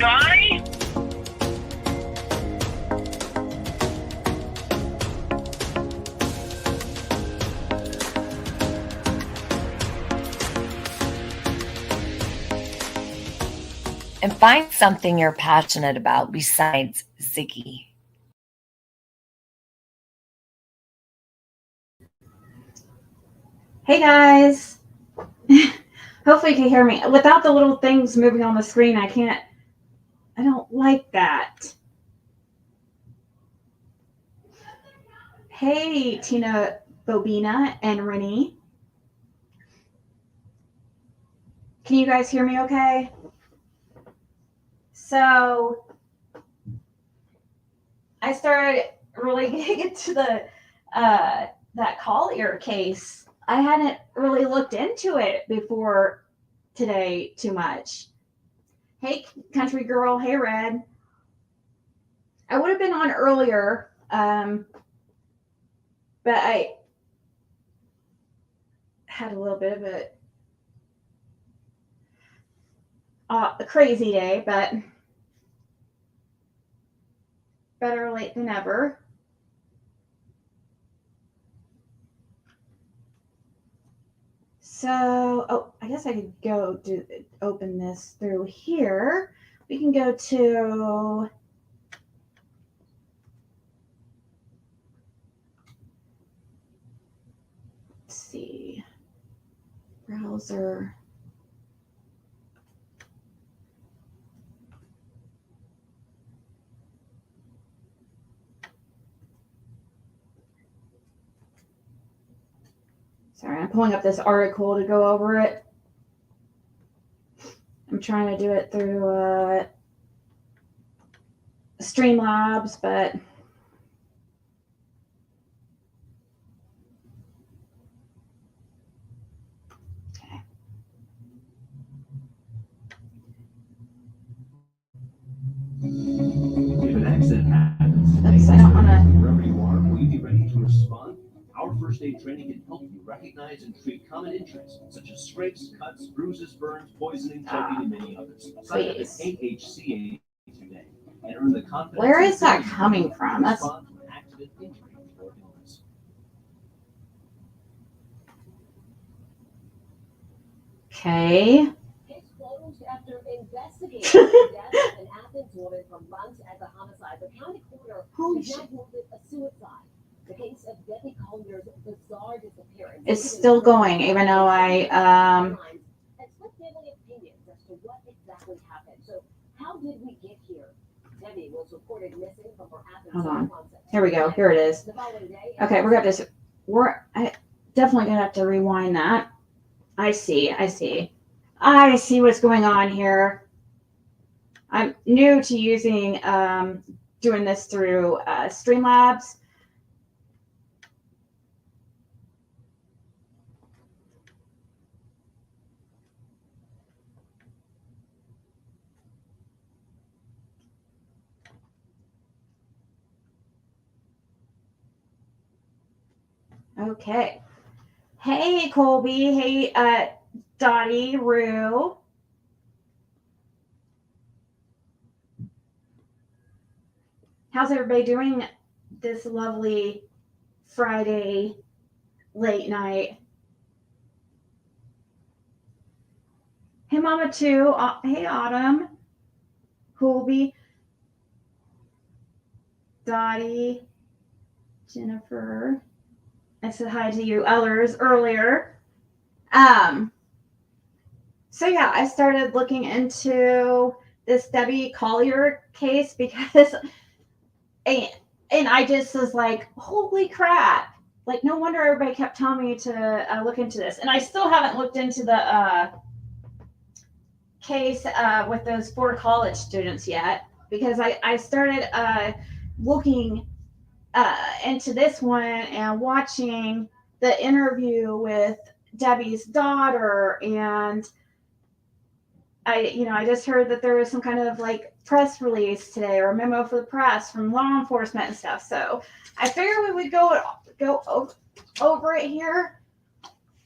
die? And find something you're passionate about besides Ziggy. Hey guys. Hopefully you can hear me. Without the little things moving on the screen, I don't like that. Hey, Tina, Bobina, and Rennie. Can you guys hear me okay? So I started really getting into the that Collier case. I hadn't really looked into it before today too much. Hey, country girl. Hey, Red. I would have been on earlier, but I had a little bit of a crazy day, but better late than never. So, I guess I could go open this through here. We can go to let's see, browser. Sorry, I'm pulling up this article to go over it. I'm trying to do it through Streamlabs, but okay. If an accident happens, Oops, I don't want to. wherever you are, will you be ready to respond? Our first aid training can help you recognize and treat common injuries such as scrapes, cuts, bruises, burns, poisoning, choking, and many others. Sign up at AHCA today and earn the confidence. Where is that coming from? That's accident, injury, or illness. okay. It's closed after investigating the death of an Athens woman from months as a homicide. The county coroner has now ruled it a suicide. The case of Debbie Collier's bizarre disappearance. It's still going, even though I And split family opinions as to what exactly happened. So how did we get here? Debbie was reported missing from her Athens hold on. home. Here we go. Here it is. The following day, Okay, we're gonna have to. I definitely gonna have to rewind that. I see what's going on here. I'm new to using doing this through Streamlabs. Okay. Hey, Colby. Hey, Dottie, Rue. How's everybody doing this lovely Friday late night? Hey, Mama, too. Hey, Autumn. Colby. Dottie. Jennifer. I said hi to you others earlier. So yeah, I started looking into this Debbie Collier case because and I just was like, holy crap. Like, no wonder everybody kept telling me to look into this. And I still haven't looked into the case with those 4 college students yet, because I started looking into this one and watching the interview with Debbie's daughter, and I just heard that there was some kind of like press release today or a memo for the press from law enforcement and stuff. So I figured we would go over it here.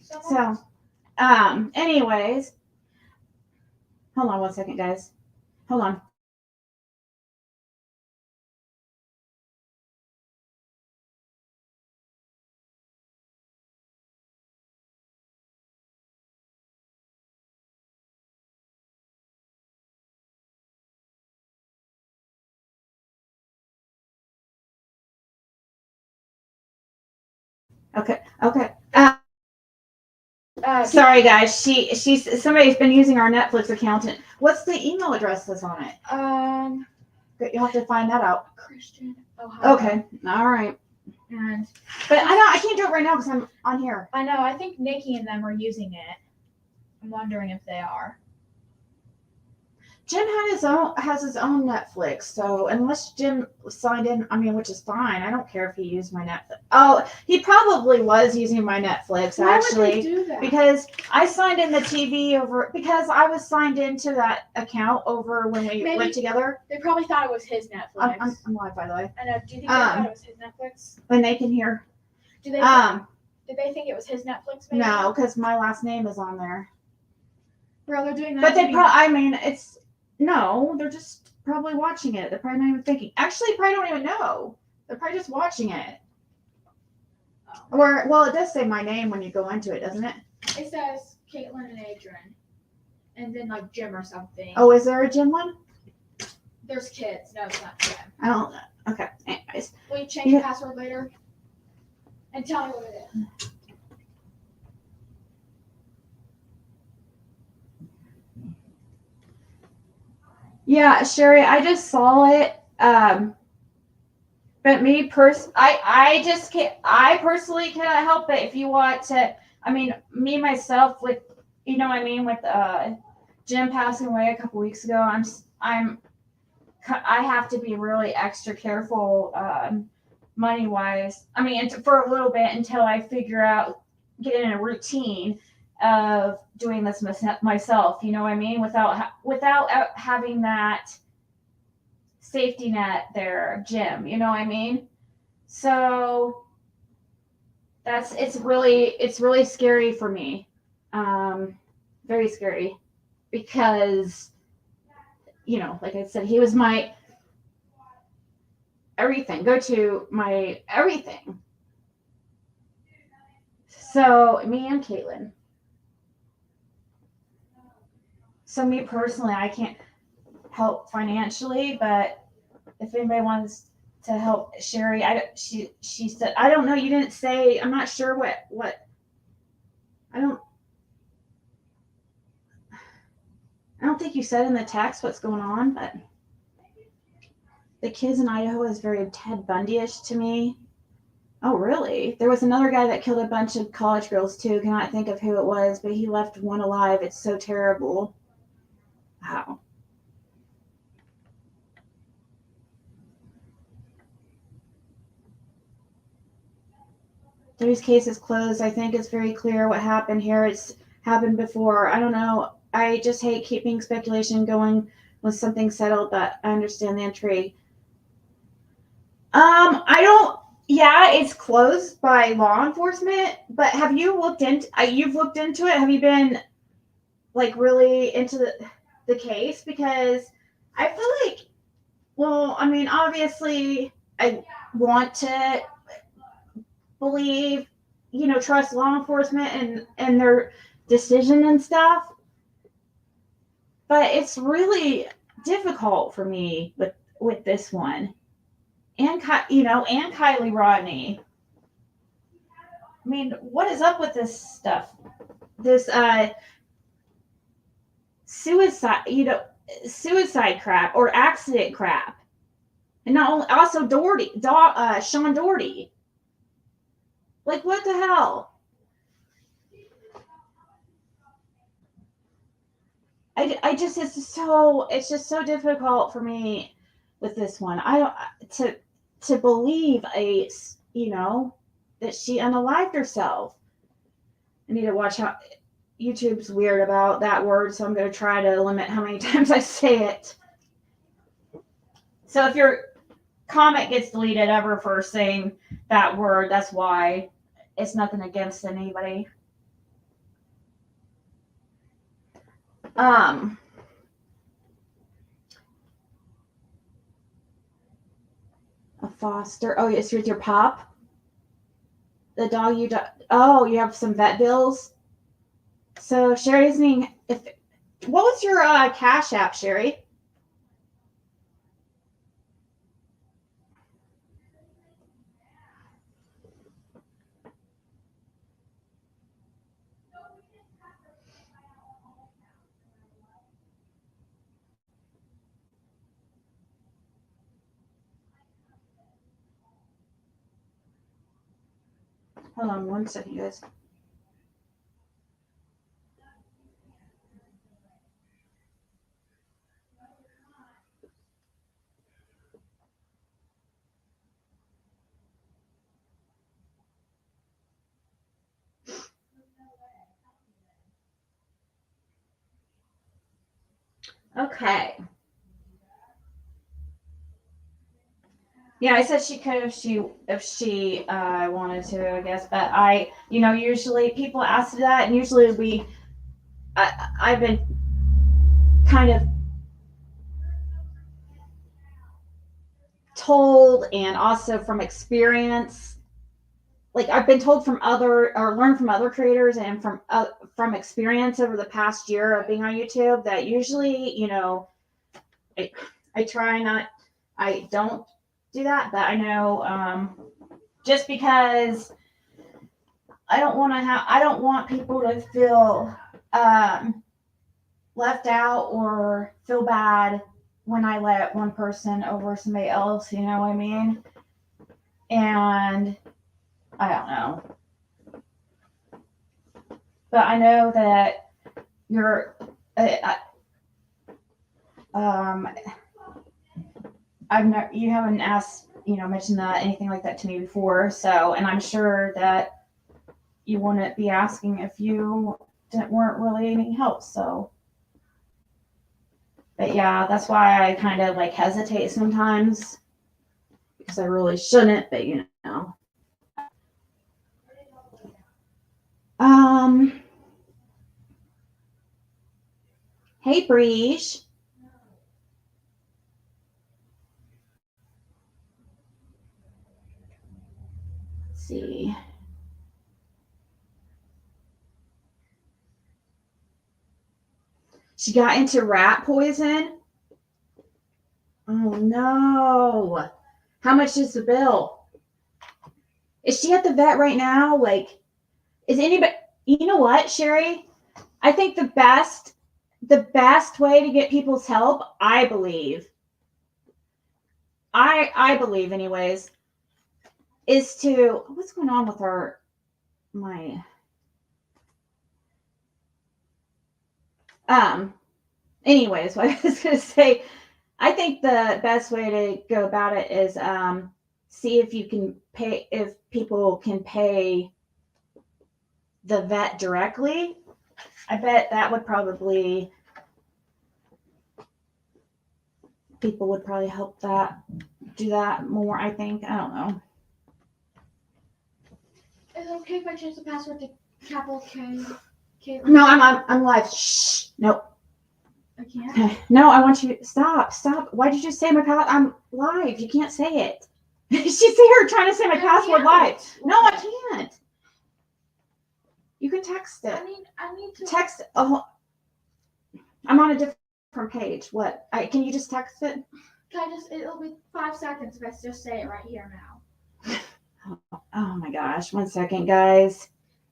So, anyways, hold on one second, guys. Hold on. Okay. Okay. Uh, Sorry, guys. Somebody's been using our Netflix account. What's the email address that's on it? You'll have to find that out. Christian, Ohio. Okay. All right. And But I can't do it right now because I'm on here. I know, I think Nikki and them are using it. I'm wondering if they are. Jim has his own Netflix, so unless Jim signed in, I mean, which is fine. I don't care if he used my Netflix. Oh, he probably was using my Netflix Why actually. would they do that? Because I signed in the TV because I was signed into that account over when we Maybe- lived together. They probably thought it was his Netflix. I'm live, by the way. I know. Do you think they thought it was his Netflix? When they can hear. Do they? Did they think it was his Netflix? Maybe? No, because my last name is on there. Bro, they're doing that. But to me. they're just probably watching it. They're probably not even thinking. Actually, they probably don't even know. They're probably just watching it. Or, well, it does say my name when you go into it, doesn't it? It says Caitlin and Adrian, and then like Jim or something. Oh, is there a Jim one? There's kids. No, it's not Jim. I don't know. Okay. Anyways. Will you change the password later? And tell me what it is. Yeah, Sherry, I just saw it. But I just can't. I personally cannot help it. If you want to, I mean, me myself, with you know what I mean, with Jim passing away a couple weeks ago, I have to be really extra careful, money wise. I mean, for a little bit until I figure out get in a routine of doing this myself. You know what I mean? Without having that safety net there, Jim. You know what I mean? So it's really scary for me. Very scary because, you know, like I said, he was my everything. Go to my everything. So me and Caitlin. So me personally, I can't help financially, but if anybody wants to help Sherry, she said, I don't know. You didn't say. I'm not sure what. I don't think you said in the text what's going on, but the kids in Idaho is very Ted Bundy-ish to me. Oh, really? There was another guy that killed a bunch of college girls too. Cannot think of who it was, but he left one alive. It's so terrible. Wow. Today's case is closed. I think it's very clear what happened here. It's happened before. I don't know. I just hate keeping speculation going when something's settled, but I understand the intrigue. I don't. Yeah, it's closed by law enforcement. But have you looked into? You've looked into it. Have you been like really into the case? Because I feel like, well, I mean, obviously, I want to believe, you know, trust law enforcement and their decision and stuff. But it's really difficult for me with this one. And Kylie Rodney. I mean, what is up with this stuff? This suicide crap or accident crap. And not only also Sean Doherty. Like, what the hell? It's just so difficult for me with this one. I don't to believe that she unalived herself. I need to watch how YouTube's weird about that word, so I'm going to try to limit how many times I say it. So if your comment gets deleted ever for saying that word, that's why. It's nothing against anybody. A foster. Oh, it's with your pup? The dog you you have some vet bills? So Sherry's name, what was your Cashapp, Sherry? Hold on one second, guys. Okay. Yeah, I said she could if she wanted to, I guess. But usually people ask that, and usually I've been kind of told, and also from experience, like I've been told from learned from other creators, and from experience over the past year of being on YouTube, that usually, I don't do that, but I know, just because I don't want people to feel left out or feel bad when I let one person over somebody else, you know what I mean? And I don't know. But I know that you haven't asked, mentioned anything like that to me before. So, and I'm sure that you wouldn't be asking if you weren't really needing help. So, but yeah, that's why I kind of like hesitate sometimes, because I really shouldn't, but hey Breege. Let's see. She got into rat poison. Oh no. How much is the bill? Is she at the vet right now? Like, is anybody, you know what, Sherry? I think the best way to get people's help, I believe anyways, is to, what's going on with anyways, what I was going to say, I think the best way to go about it is see if people can pay the vet directly. I bet that would probably, people would probably help do that more, I think. I don't know. Is it okay if I change the password to capital K? No, I'm live. Shh. Nope. I can't. Okay. No, I want you. Stop. Why did you say my password? I'm live. You can't say it. She's here trying to say my password live. No, I can't. You can text it. I need to text. Oh, I'm on a different page. What? Can you just text it? It'll be 5 seconds if I just say it right here now. Oh my gosh. 1 second, guys.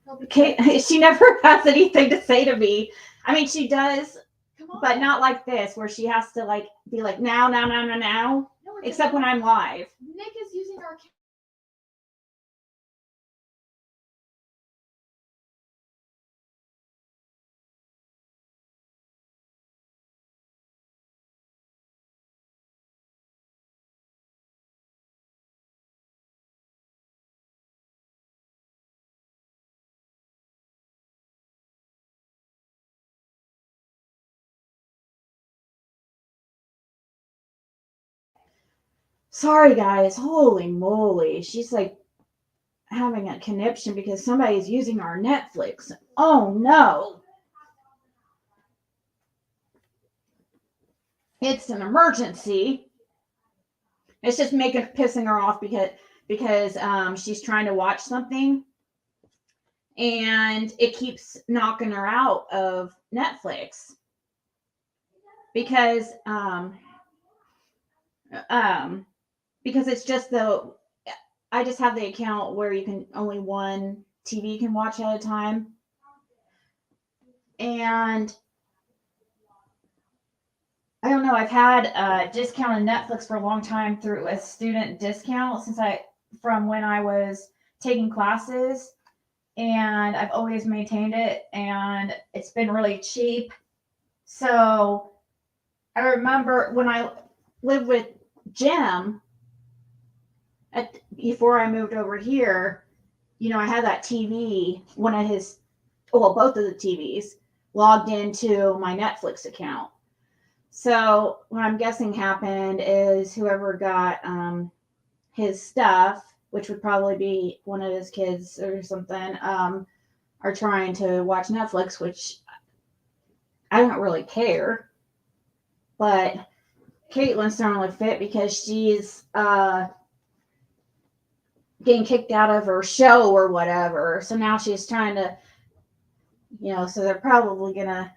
Okay. She never has anything to say to me. I mean, she does, but not like this, where she has to like be like now. No, except when I'm live. Nick is using our. Sorry, guys. Holy moly. She's like having a conniption because somebody's using our Netflix. Oh no. It's an emergency. It's just pissing her off because she's trying to watch something and it keeps knocking her out of Netflix because it's just I just have the account where you can only one TV can watch at a time. And I don't know, I've had a discount on Netflix for a long time through a student discount from when I was taking classes, and I've always maintained it, and it's been really cheap. So I remember when I lived with Jim before I moved over here, you know, I had that TV, one of his, well, both of the TVs logged into my Netflix account. So what I'm guessing happened is whoever got his stuff, which would probably be one of his kids or something, are trying to watch Netflix, which I don't really care. But Caitlin's throwing a fit because she's getting kicked out of her show or whatever. So now she's trying to, you know, so they're probably gonna.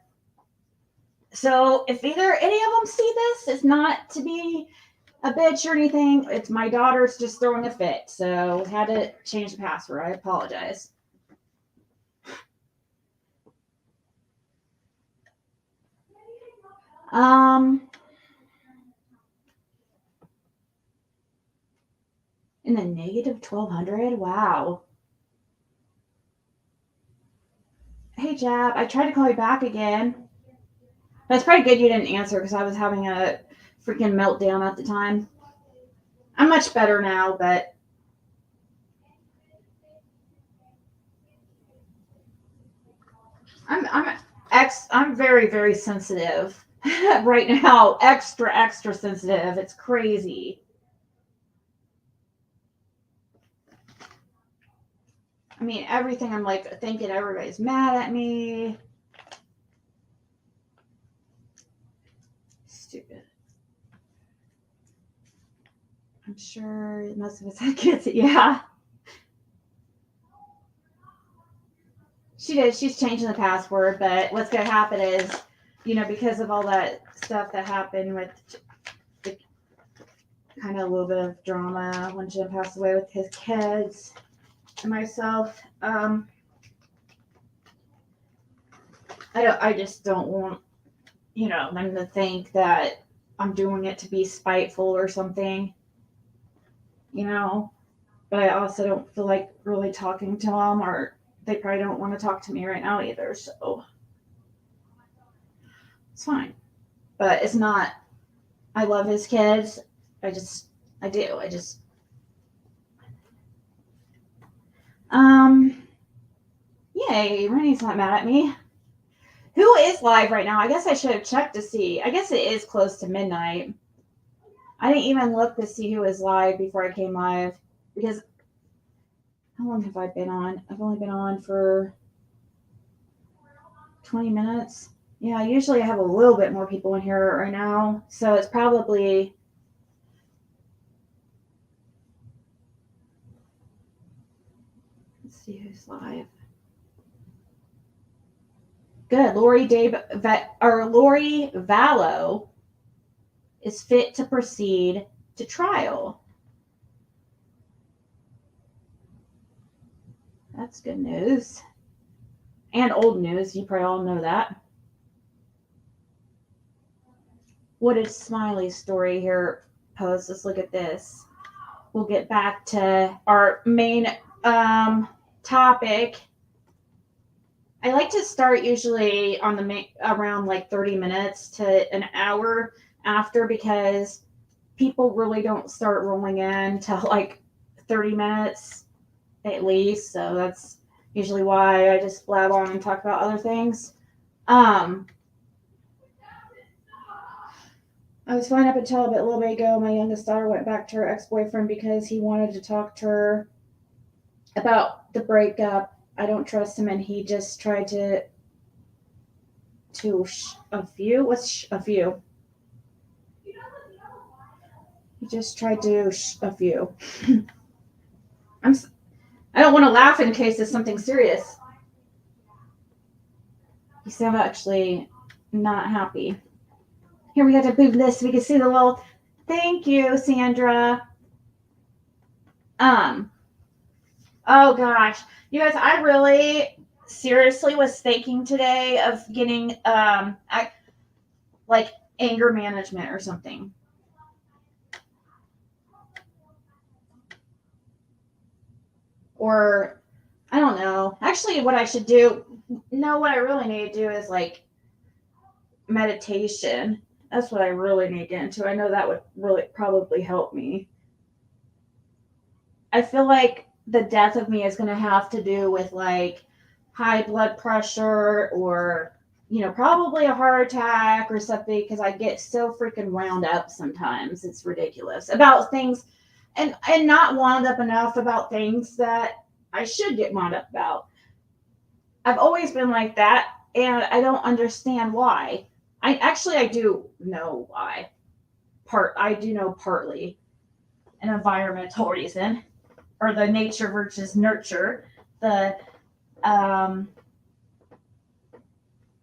So if either any of them see this, it's not to be a bitch or anything. It's my daughter's just throwing a fit. So had to change the password. I apologize. In the negative 1200. Wow. Hey, Jab. I tried to call you back again. That's probably good you didn't answer because I was having a freaking meltdown at the time. I'm much better now, but I'm very, very sensitive right now. Extra sensitive. It's crazy. I mean, everything I'm like thinking everybody's mad at me. Stupid. I'm sure most of us had kids. Yeah. She did. She's changing the password, but what's going to happen is, you know, because of all that stuff that happened with the kind of a little bit of drama when Jim passed away with his kids and myself, I just don't want, you know, them to think that I'm doing it to be spiteful or something, you know, but I also don't feel like really talking to them, or they probably don't want to talk to me right now either. So it's fine, but it's not, I love his kids. I do. Yay, Rennie's not mad at me. Who is live right now? I guess I should have checked to see. I guess it is close to midnight. I didn't even look to see who was live before I came live because how long have I been on? I've only been on for 20 minutes. Yeah, usually I have a little bit more people in here right now. So it's probably, let's see who's live. Good. Lori Vallow is fit to proceed to trial. That's good news. And old news. You probably all know that. What is Smiley's story here post? Let's look at this. We'll get back to our main topic. I like to start usually on the around like 30 minutes to an hour after, because people really don't start rolling in till like 30 minutes at least. So that's usually why I just blab on and talk about other things. I was fine up until a little bit ago. My youngest daughter went back to her ex-boyfriend because he wanted to talk to her about the breakup. I don't trust him, and he just tried to a few. What's a few? He just tried to a few. I don't want to laugh in case it's something serious. You sound actually not happy. Here, we got to move this so we can see the little. Thank you, Sandra. Oh gosh, you guys, I really seriously was thinking today of getting like anger management or something. or I don't know. Actually, what I should do, no, what I really need to do is like meditation. That's what I really need to get into. I know that would really probably help me. I feel like the death of me is going to have to do with like high blood pressure or, you know, probably a heart attack or something, because I get so freaking wound up sometimes. It's ridiculous about things and not wound up enough about things that I should get wound up about. I've always been like that, and I don't understand why. I do know why. I do know partly an environmental reason, or the nature versus nurture. The I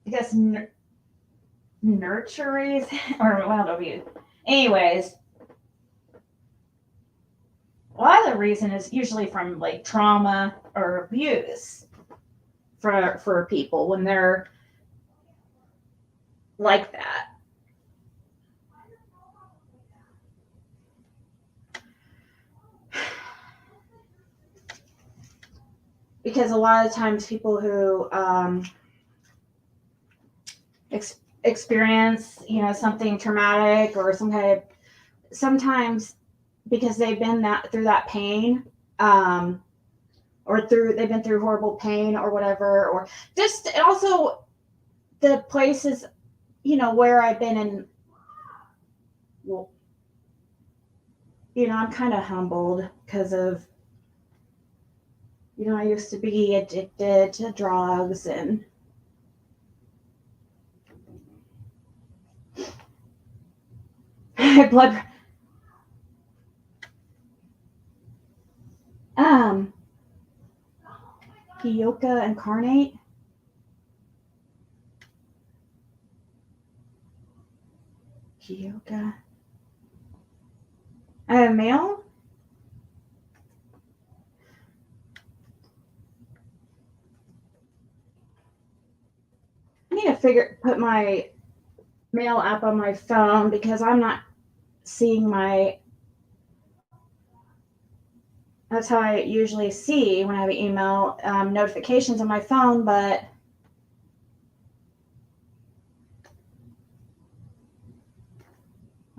guess nurturies, or well, it'll be. Anyways, a lot of the reason is usually from like trauma or abuse for people when they're like that. Because a lot of times people who experience, you know, something traumatic or some kind of, sometimes because they've been through that pain, or they've been through horrible pain or whatever, or just also the places, you know, where I've been in. Well, you know, I'm kind of humbled because of, you know, I used to be addicted to drugs and blood. Kyoka incarnate. Kyoka. Male? I need to put my mail app on my phone because I'm not seeing my. That's how I usually see when I have email notifications on my phone, but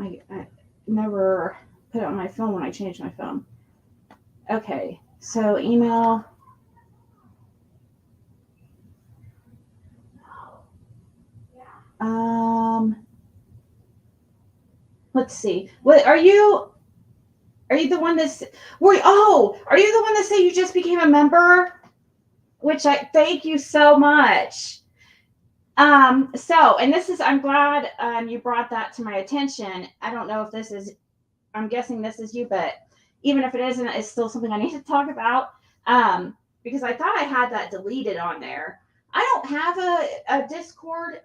I never put it on my phone when I change my phone. Okay, so email. Let's see. What are you? Are you the one that's? Are you the one that said you just became a member? Which I thank you so much. And this is, I'm glad you brought that to my attention. I don't know if this is, I'm guessing this is you, but even if it isn't, it's still something I need to talk about. Because I thought I had that deleted on there. I don't have a Discord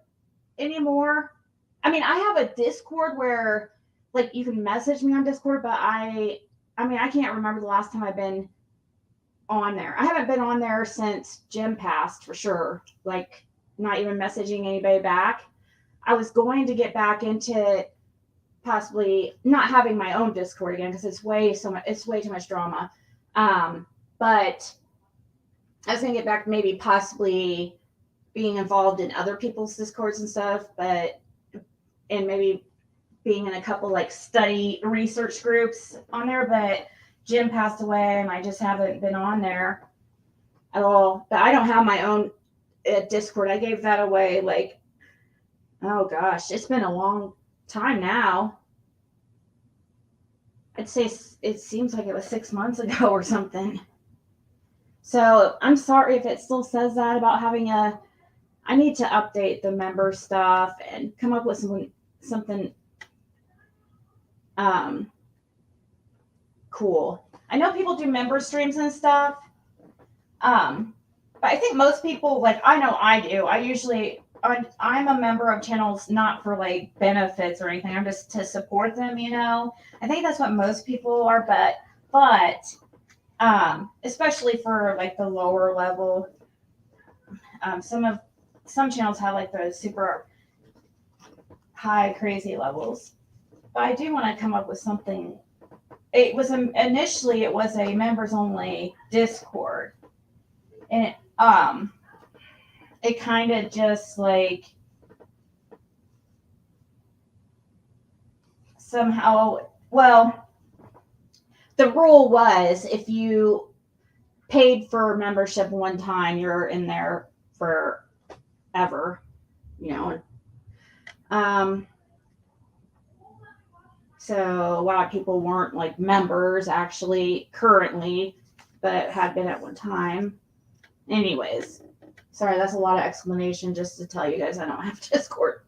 anymore. I mean, I have a Discord where like you can message me on Discord, but I mean, I can't remember the last time I've been on there. I haven't been on there since Jim passed for sure. Like not even messaging anybody back. I was going to get back into possibly not having my own Discord again because it's way too much drama. But I was gonna get back maybe possibly being involved in other people's Discords and stuff, and maybe being in a couple like study research groups on there, but Jim passed away and I just haven't been on there at all. But I don't have my own Discord. I gave that away like, oh gosh, it's been a long time now. I'd say it seems like it was 6 months ago or something. So I'm sorry if it still says that about having I need to update the member stuff and come up with something cool. I know people do member streams and stuff. But I think most people, like, I know I do. I'm a member of channels not for like benefits or anything. I'm just to support them, you know. I think that's what most people are, but especially for like the lower level, some channels have like the super high crazy levels. But I do want to come up with something. it was initially it was a members only Discord, and it kind of just like somehow, well, the rule was if you paid for membership one time, you're in there forever, you know. So a lot of people weren't like members actually currently, but had been at one time. Anyways, sorry, that's a lot of explanation just to tell you guys I don't have Discord.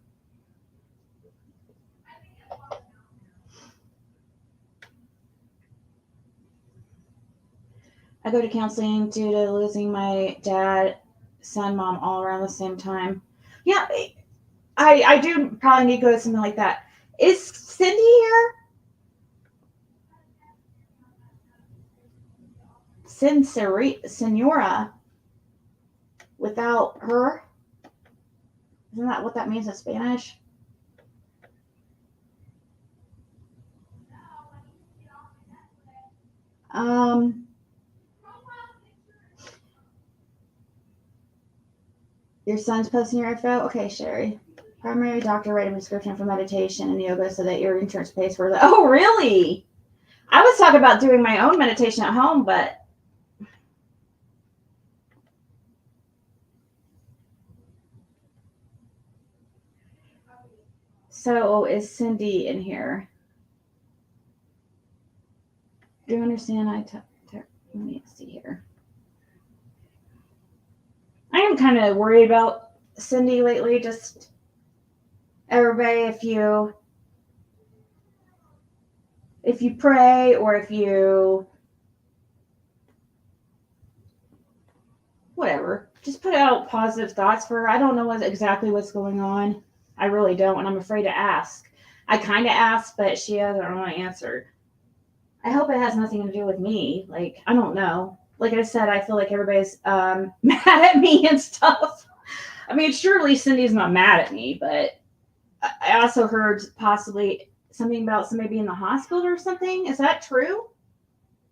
I go to counseling due to losing my dad, son, mom all around the same time. Yeah, I do probably need to go to something like that. Is Cindy here? Senora. Without her? Isn't that what that means in Spanish? Your son's posting your info? Okay, Sherry. Primary doctor writing a prescription for meditation and yoga so that your insurance pays for it. Oh, really? I was talking about doing my own meditation at home, but so is Cindy in here? Do you understand? Let me see here. I am kind of worried about Cindy lately. Just everybody, if you pray or if you whatever, just put out positive thoughts for her. I don't know exactly what's going on. I really don't, and I'm afraid to ask. I kind of asked, but she hasn't really answered. I hope it has nothing to do with me. Like, I don't know. Like I said, I feel like everybody's mad at me and stuff. I mean, surely Cindy's not mad at me, but I also heard possibly something about somebody being in the hospital or something. Is that true?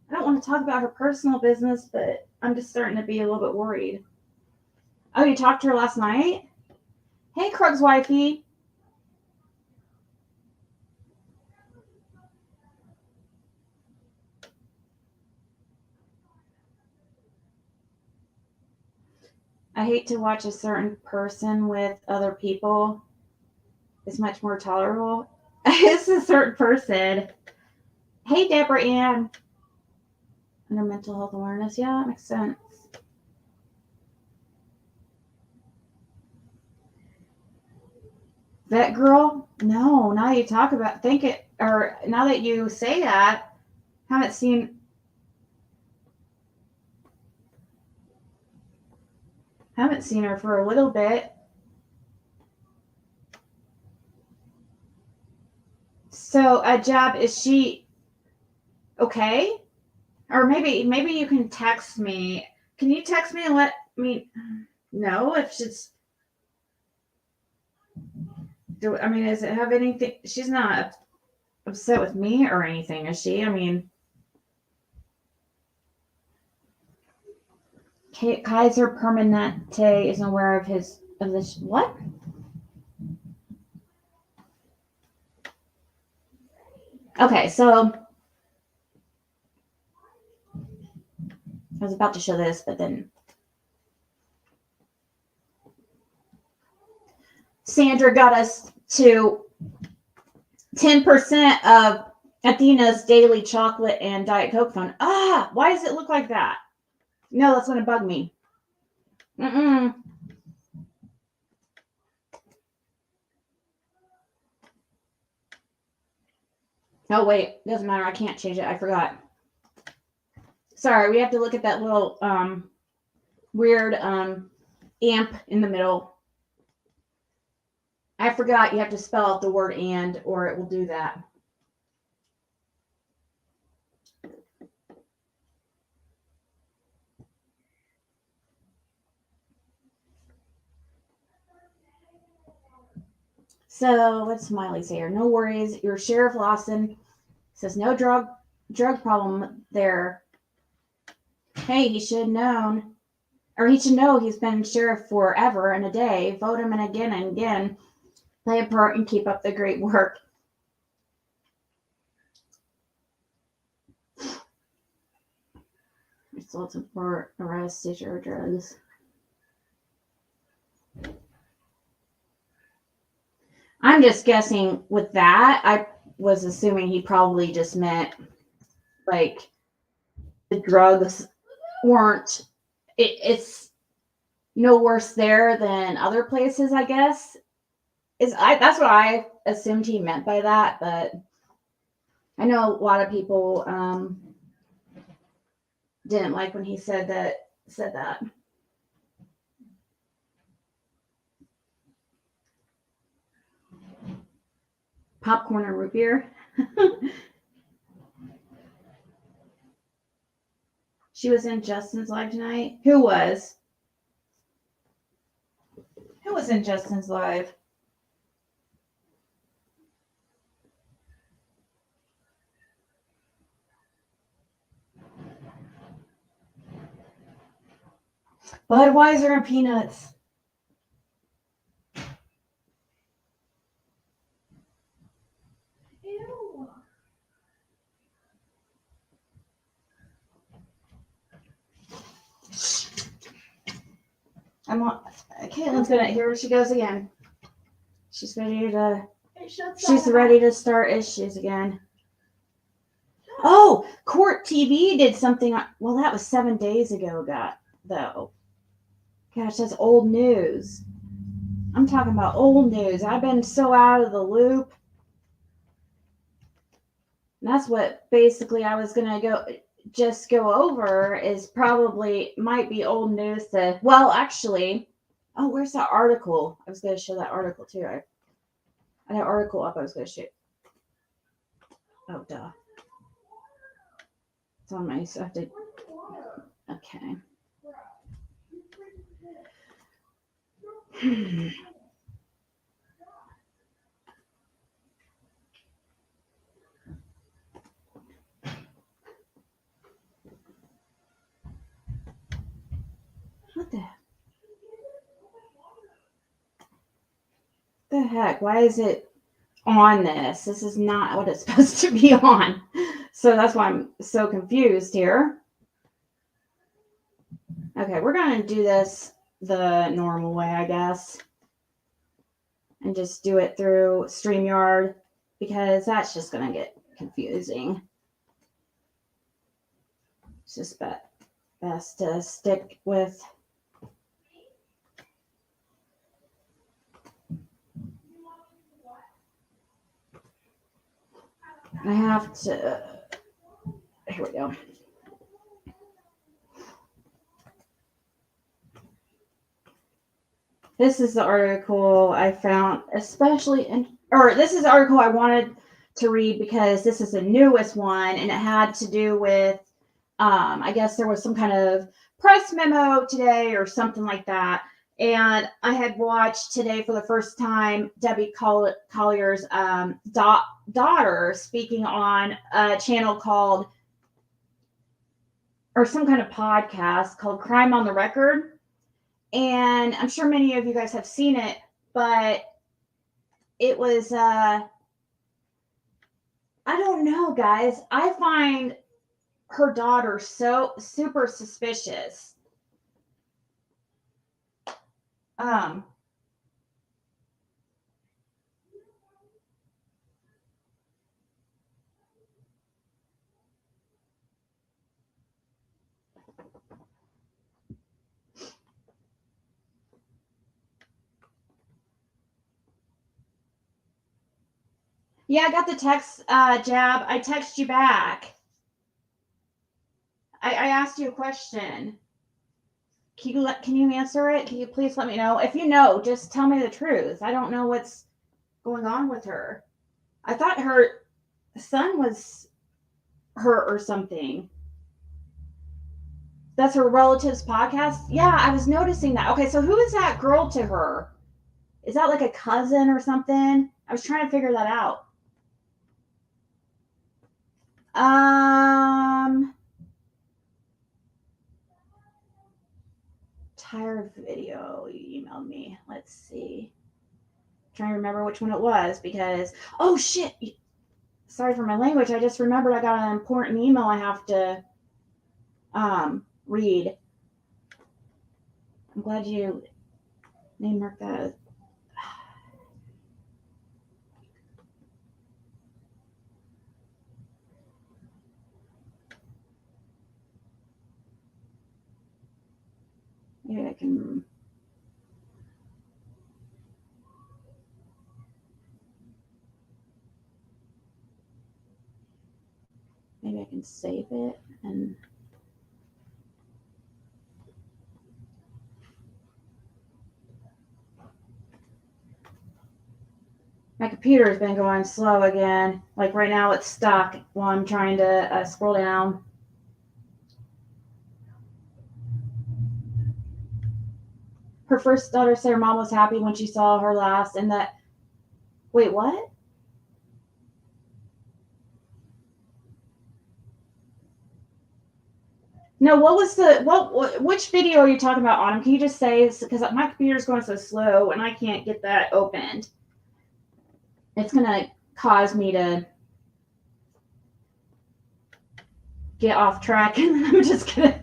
I don't want to talk about her personal business, but I'm just starting to be a little bit worried. Oh, you talked to her last night? Hey, Krug's wifey. I hate to watch a certain person with other people. It's much more tolerable. It's a certain person. Hey, Deborah Ann. Under mental health awareness. Yeah, that makes sense. That girl? No, now you talk about, now that you say that, haven't seen her for a little bit. So, Jab, is she okay? Or maybe you can text me. Can you text me and let me know if she's... does it have anything? She's not upset with me or anything, is she? I mean, Kaiser Permanente isn't aware of this. What? Okay, so I was about to show this, but then Sandra got us to 10% of Athena's daily chocolate and Diet Coke fund. Why does it look like that? No, that's going to bug me. Oh, wait. Doesn't matter. I can't change it. I forgot. Sorry. We have to look at that little weird amp in the middle. I forgot you have to spell out the word and, or it will do that. So what's Smiley say here? No worries. Your Sheriff Lawson says no drug drug problem there. Hey, he should have known. Or he should know he's been sheriff forever and a day. Vote him in again and again. Play a part and keep up the great work. Results for arrest, seizure, drugs. I'm just guessing with that. I was assuming he probably just meant like the drugs weren't. It's no worse there than other places, I guess. That's what I assumed he meant by that, but I know a lot of people didn't like when he said that. Popcorn and root beer. She was in Justin's live tonight. Who was? Who was in Justin's live? Budweiser and peanuts. Ew. Caitlin's gonna, here she goes again. She's ready to, It shuts she's that ready to start issues again. Oh, Court TV did something. Well, that was 7 days ago, though. Gosh, that's old news. I'm talking about old news. I've been so out of the loop. And that's what basically I was gonna go over is probably might be old news to, well, actually, oh, where's that article? I was gonna show that article too. I had an article up I was gonna show. Oh, duh. It's on my, so I have to, okay. What the heck? Why is it on this? This is not what it's supposed to be on. So that's why I'm so confused here. Okay, we're going to do this the normal way, I guess. And just do it through StreamYard because that's just going to get confusing. It's just best to stick with. I have to, here we go. This is the article I found this is the article I wanted to read because this is the newest one and it had to do with, I guess there was some kind of press memo today or something like that. And I had watched today for the first time Debbie Collier's daughter speaking on a channel called, or some kind of podcast called Crime on the Record. And I'm sure many of you guys have seen it, but it was, I don't know, guys. I find her daughter so super suspicious. Yeah, I got the text, Jab. I text you back. I asked you a question. Can you answer it? Can you please let me know? If you know, just tell me the truth. I don't know what's going on with her. I thought her son was hurt or something. That's her relative's podcast? Yeah, I was noticing that. Okay, so who is that girl to her? Is that like a cousin or something? I was trying to figure that out. Tired video you emailed me. Let's see. Trying to remember which one it was because oh shit. Sorry for my language. I just remembered I got an important email I have to read. I'm glad you name marked that. Maybe I can. Maybe I can save it and. My computer has been going slow again. Like right now it's stuck while I'm trying to scroll down. Her first daughter said her mom was happy when she saw her last and that. Wait, what? No, what was the which video are you talking about, Autumn? Can you just say, because my computer's going so slow and I can't get that opened. It's gonna cause me to get off track, and I'm just gonna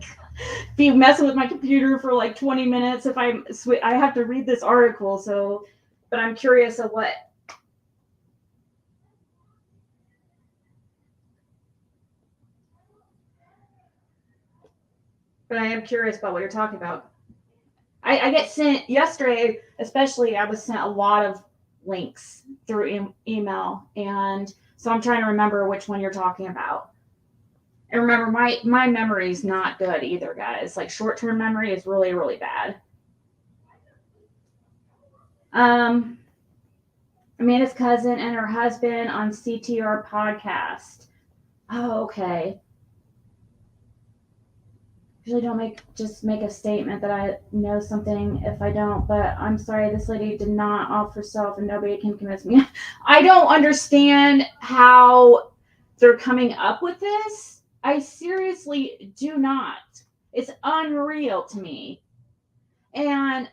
be messing with my computer for like 20 minutes if I have to read this article. So, but I'm curious of what. But I am curious about what you're talking about. I get sent yesterday, especially. I was sent a lot of links through email, and so I'm trying to remember which one you're talking about. And remember, my memory is not good either, guys. Like short-term memory is really, really bad. Amanda's cousin and her husband on CTR podcast. Oh, okay. Usually don't just make a statement that I know something if I don't, but I'm sorry, this lady did not offer herself and nobody can convince me. I don't understand how they're coming up with this. I seriously do not. It's unreal to me. And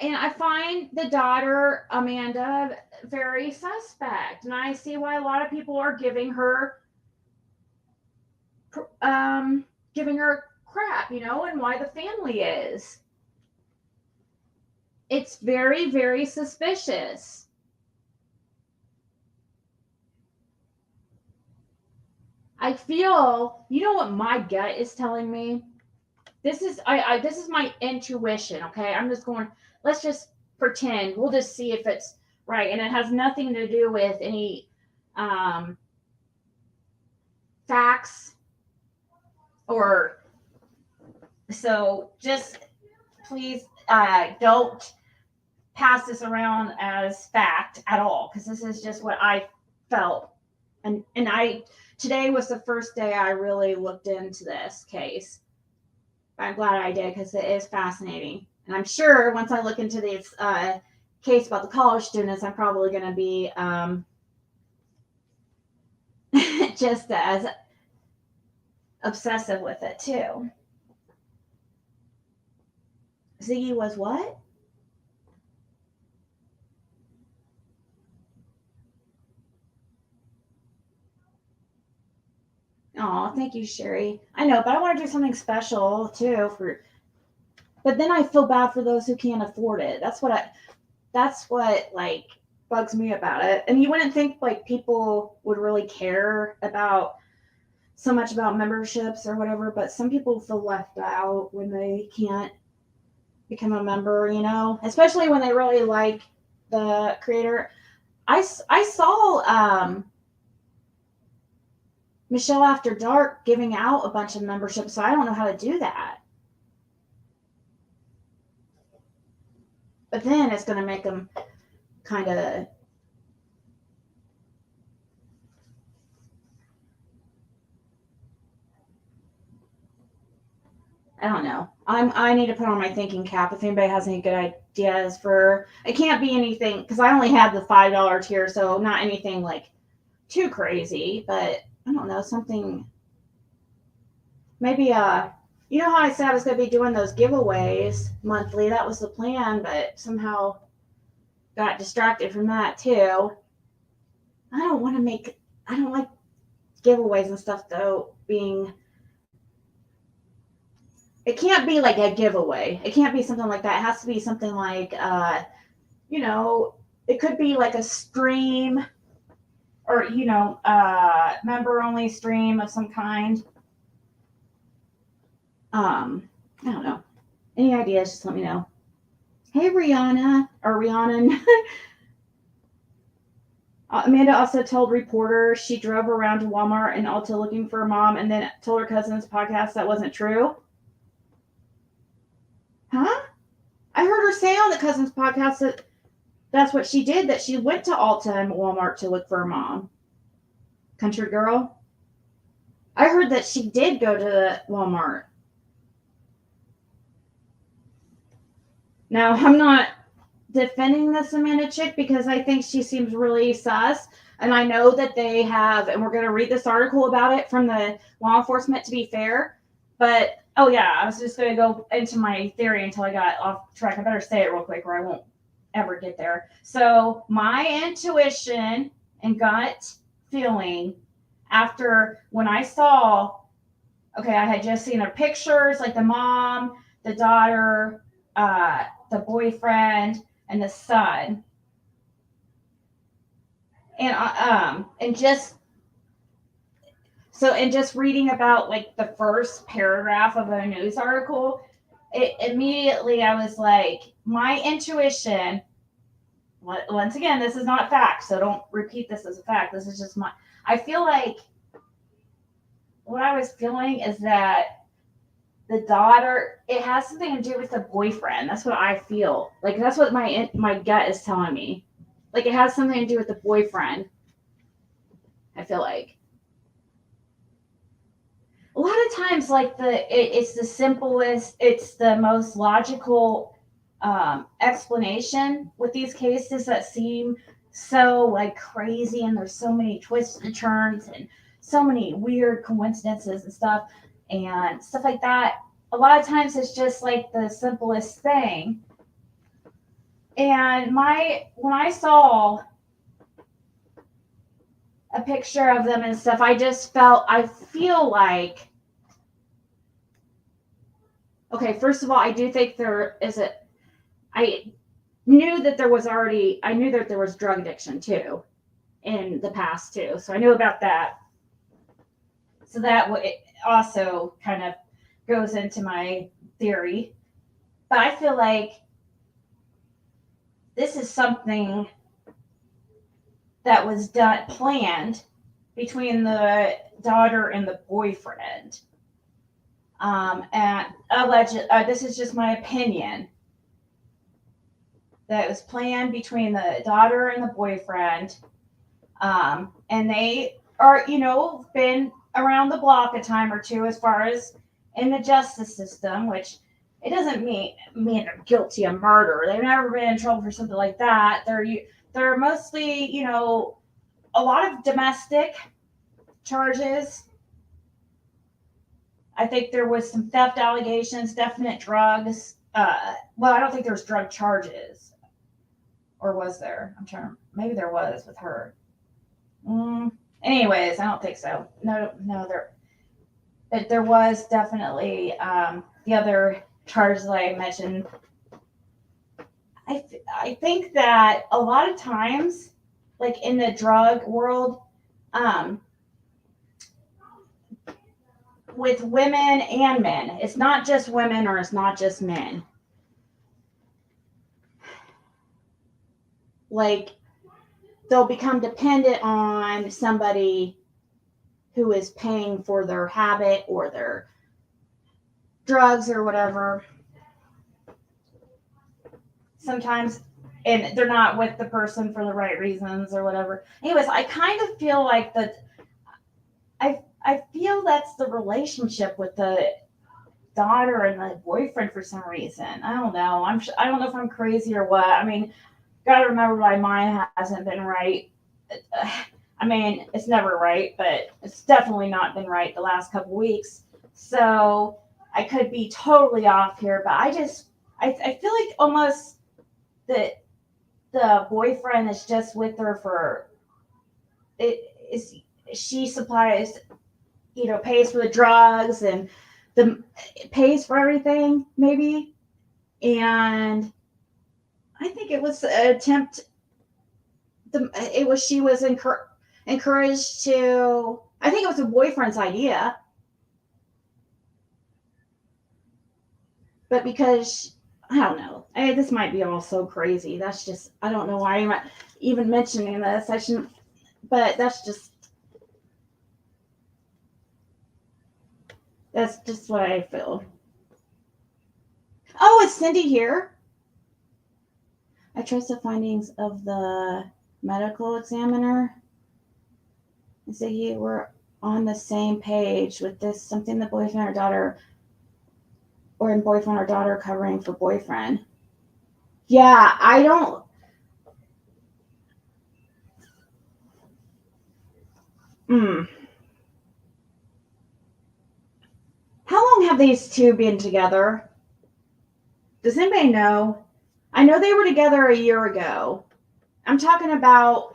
I find the daughter, Amanda, very suspect. And I see why a lot of people are giving her crap, and why the family is. It's very, very suspicious. I feel, what my gut is telling me? This is my intuition, okay? I'm just going, let's just pretend. We'll just see if it's right. And it has nothing to do with any facts or so just please don't pass this around as fact at all, because this is just what I felt. And today was the first day I really looked into this case. I'm glad I did, because it is fascinating. And I'm sure once I look into this case about the college students, I'm probably going to be just as obsessive with it too. Ziggy was what? Oh, thank you, Sherry. I know, but I want to do something special too but then I feel bad for those who can't afford it. That's what like bugs me about it. And you wouldn't think like people would really care about so much about memberships or whatever, but some people feel left out when they can't become a member, especially when they really like the creator. I saw Michelle After Dark giving out a bunch of memberships, so I don't know how to do that. But then it's going to make them kind of I don't know. I need to put on my thinking cap if anybody has any good ideas for. It can't be anything because I only have the $5 tier, so not anything like too crazy. But I don't know, something. Maybe you know how I said I was going to be doing those giveaways monthly. That was the plan, but somehow got distracted from that too. I don't like giveaways and stuff though being. It can't be like a giveaway. It can't be something like that. It has to be something like, it could be like a stream or, member only stream of some kind. I don't know. Any ideas, just let me know. Hey, Rihanna. Amanda also told reporter she drove around to Walmart and Ulta looking for her mom and then told her cousin's podcast that wasn't true. Huh? I heard her say on the cousin's podcast that that's what she did, that she went to Ulta and Walmart to look for her mom. Country girl. I heard that she did go to Walmart. Now, I'm not defending this Amanda chick because I think she seems really sus. And I know that they have, and we're going to read this article about it from the law enforcement to be fair. But, oh yeah, I was just going to go into my theory until I got off track. I better say it real quick or I won't ever get there. So my intuition and gut feeling after when I saw, okay, I had just seen her pictures, like the mom, the daughter, the boyfriend, and the son. And just reading about like the first paragraph of a news article, it immediately I was like, my intuition, once again, this is not fact, so don't repeat this as a fact. This is just I feel like what I was feeling is that the daughter, it has something to do with the boyfriend. That's what I feel. Like, that's what my gut is telling me. Like, it has something to do with the boyfriend. I feel like. A lot of times, like, it's the simplest, it's the most logical explanation with these cases that seem so, like, crazy, and there's so many twists and turns and so many weird coincidences and stuff like that. A lot of times it's just like the simplest thing. And when I saw a picture of them and stuff, I feel like, okay, first of all, I do think I knew that there was drug addiction too in the past too. So I knew about that. So that also kind of goes into my theory. But I feel like this is something that was planned between the daughter and the boyfriend. And this is just my opinion, that it was planned between the daughter and the boyfriend. And they are, been around the block a time or two as far as in the justice system, which it doesn't mean they're guilty of murder. They've never been in trouble for something like that. They're mostly, a lot of domestic charges. I think there was some theft allegations, definite drugs. Well, I don't think there's drug charges. Or was there? Maybe there was with her. Anyways, I don't think so. No, there was definitely the other charges that I mentioned. I think that a lot of times, like in the drug world, with women and men, it's not just women or it's not just men. Like, they'll become dependent on somebody who is paying for their habit or their drugs or whatever. Sometimes, and they're not with the person for the right reasons or whatever. Anyways, I kind of feel like that. I feel that's the relationship with the daughter and the boyfriend for some reason. I don't know. I don't know if I'm crazy or what. I mean, gotta remember my mind hasn't been right. I mean, it's never right, but it's definitely not been right the last couple weeks. So I could be totally off here, but I feel like almost that the boyfriend is just with her for it is she supplies, pays for the drugs and pays for everything maybe, and I think it was an attempt. She was encouraged to. I think it was the boyfriend's idea, but because I don't know, this might be all so crazy. That's just I don't know why I'm even mentioning this. I shouldn't, but that's just what I feel. Oh, is Cindy here? I trust the findings of the medical examiner. Ziggy, we're on the same page with this. Something the boyfriend or daughter, or in boyfriend or daughter covering for boyfriend. Yeah, I don't. How long have these two been together? Does anybody know? I know they were together a year ago. I'm talking about,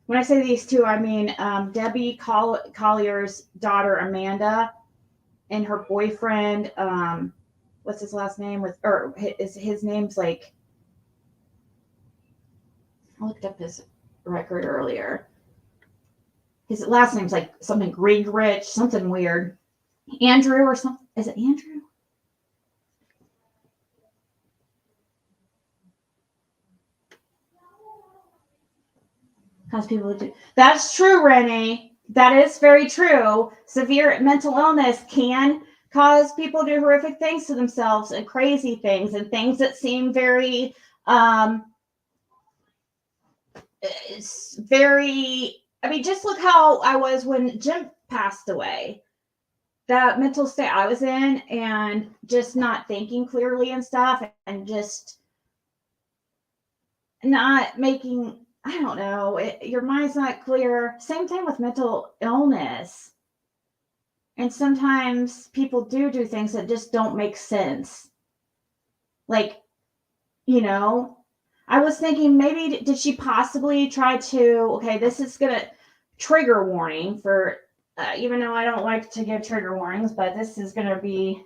when I say these two, I mean Debbie Collier's daughter, Amanda, and her boyfriend, what's his last name? His name's like, I looked up his record earlier. His last name's like something Greenrich, something weird. Andrew or something. Is it Andrew? Cause people do. That's true, Renee. That is very true. Severe mental illness can cause people to do horrific things to themselves and crazy things and things that seem very, it's very. I mean, just look how I was when Jim passed away. That mental state I was in, and just not thinking clearly and stuff, and just not making. I don't know. Your mind's not clear. Same thing with mental illness. And sometimes people do things that just don't make sense. Like, I was thinking maybe did she possibly try to, okay, this is going to trigger warning for, even though I don't like to give trigger warnings, but this is going to be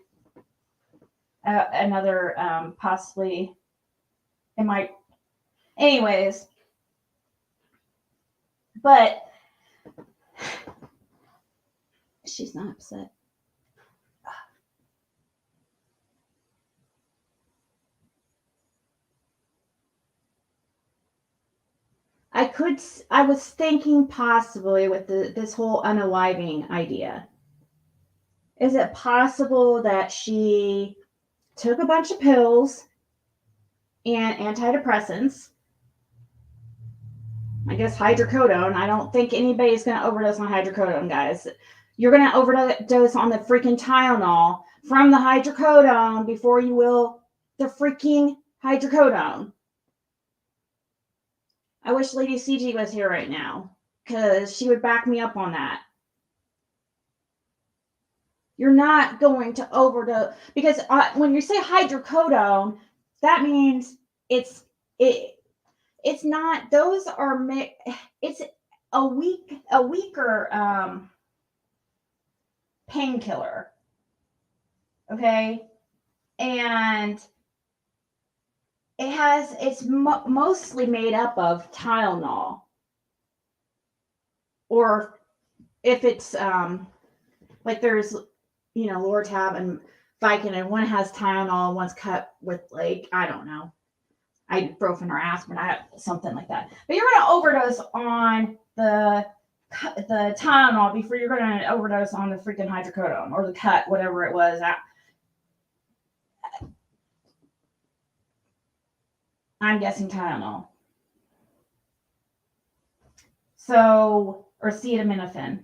another possibly, it might, anyways. But she's not upset. I was thinking possibly with this whole unaliving idea. Is it possible that she took a bunch of pills and antidepressants? I guess hydrocodone. I don't think anybody's going to overdose on hydrocodone, guys. You're going to overdose on the freaking Tylenol from the hydrocodone before you will the freaking hydrocodone. I wish Lady CG was here right now because she would back me up on that. You're not going to overdose because when you say hydrocodone, that means it's not. Those are it's a weaker painkiller. Okay, and it's mostly made up of Tylenol, or if it's like there's Lortab and Vicodin, and one has Tylenol, one's cut with like I don't know, ibuprofen or aspirin, something like that. But you're going to overdose on the Tylenol before you're going to overdose on the freaking hydrocodone or the cut, whatever it was. I'm guessing Tylenol. Or acetaminophen.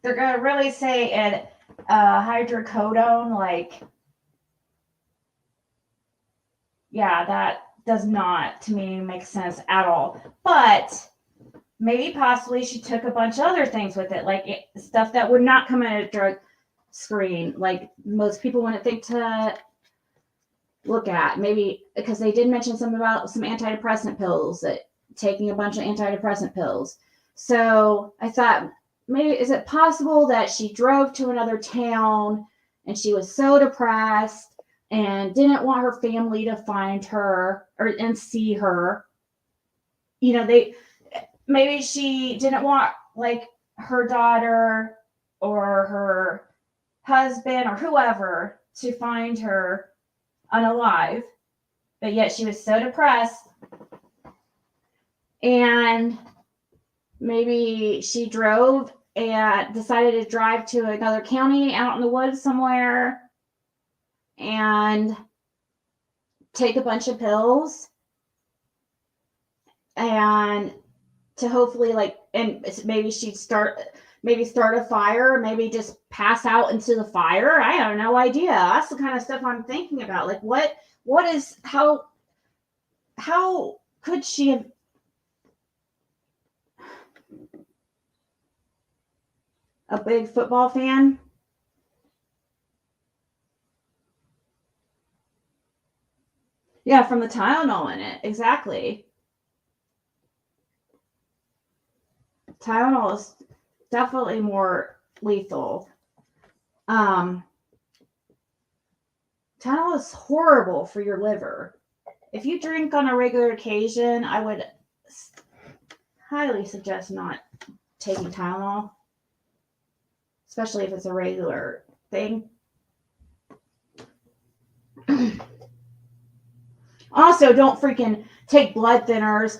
They're going to really say it hydrocodone, like, yeah, that does not, to me, make sense at all. But maybe possibly she took a bunch of other things with it, like stuff that would not come in a drug screen, like most people wouldn't think to look at. Maybe because they did mention something about some antidepressant pills, that taking a bunch of antidepressant pills. So I thought, maybe is it possible that she drove to another town and she was so depressed and didn't want her family to find her and see her? You know, maybe she didn't want like her daughter or her husband or whoever to find her unalive, but yet she was so depressed, and maybe she drove and decided to drive to another county out in the woods somewhere and take a bunch of pills and to hopefully and maybe she'd start a fire, maybe just pass out into the fire. I have no idea. That's the kind of stuff I'm thinking about. Like how could she have a big football fan? Yeah, from the Tylenol in it. Exactly. Tylenol is definitely more lethal. Tylenol is horrible for your liver. If you drink on a regular occasion, I would highly suggest not taking Tylenol, especially if it's a regular thing. Also, don't freaking take blood thinners.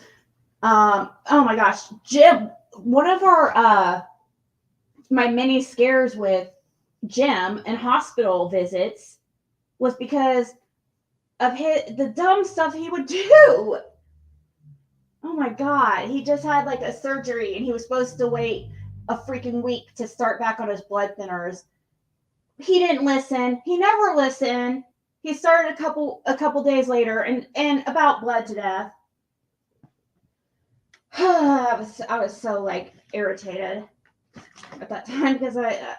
Oh my gosh, Jim, one of our my many scares with Jim and hospital visits was because of the dumb stuff he would do. Oh my God, he just had like a surgery and he was supposed to wait a freaking week to start back on his blood thinners. He didn't listen. He never listened. He started a couple days later and about bled to death. I was so like irritated at that time because I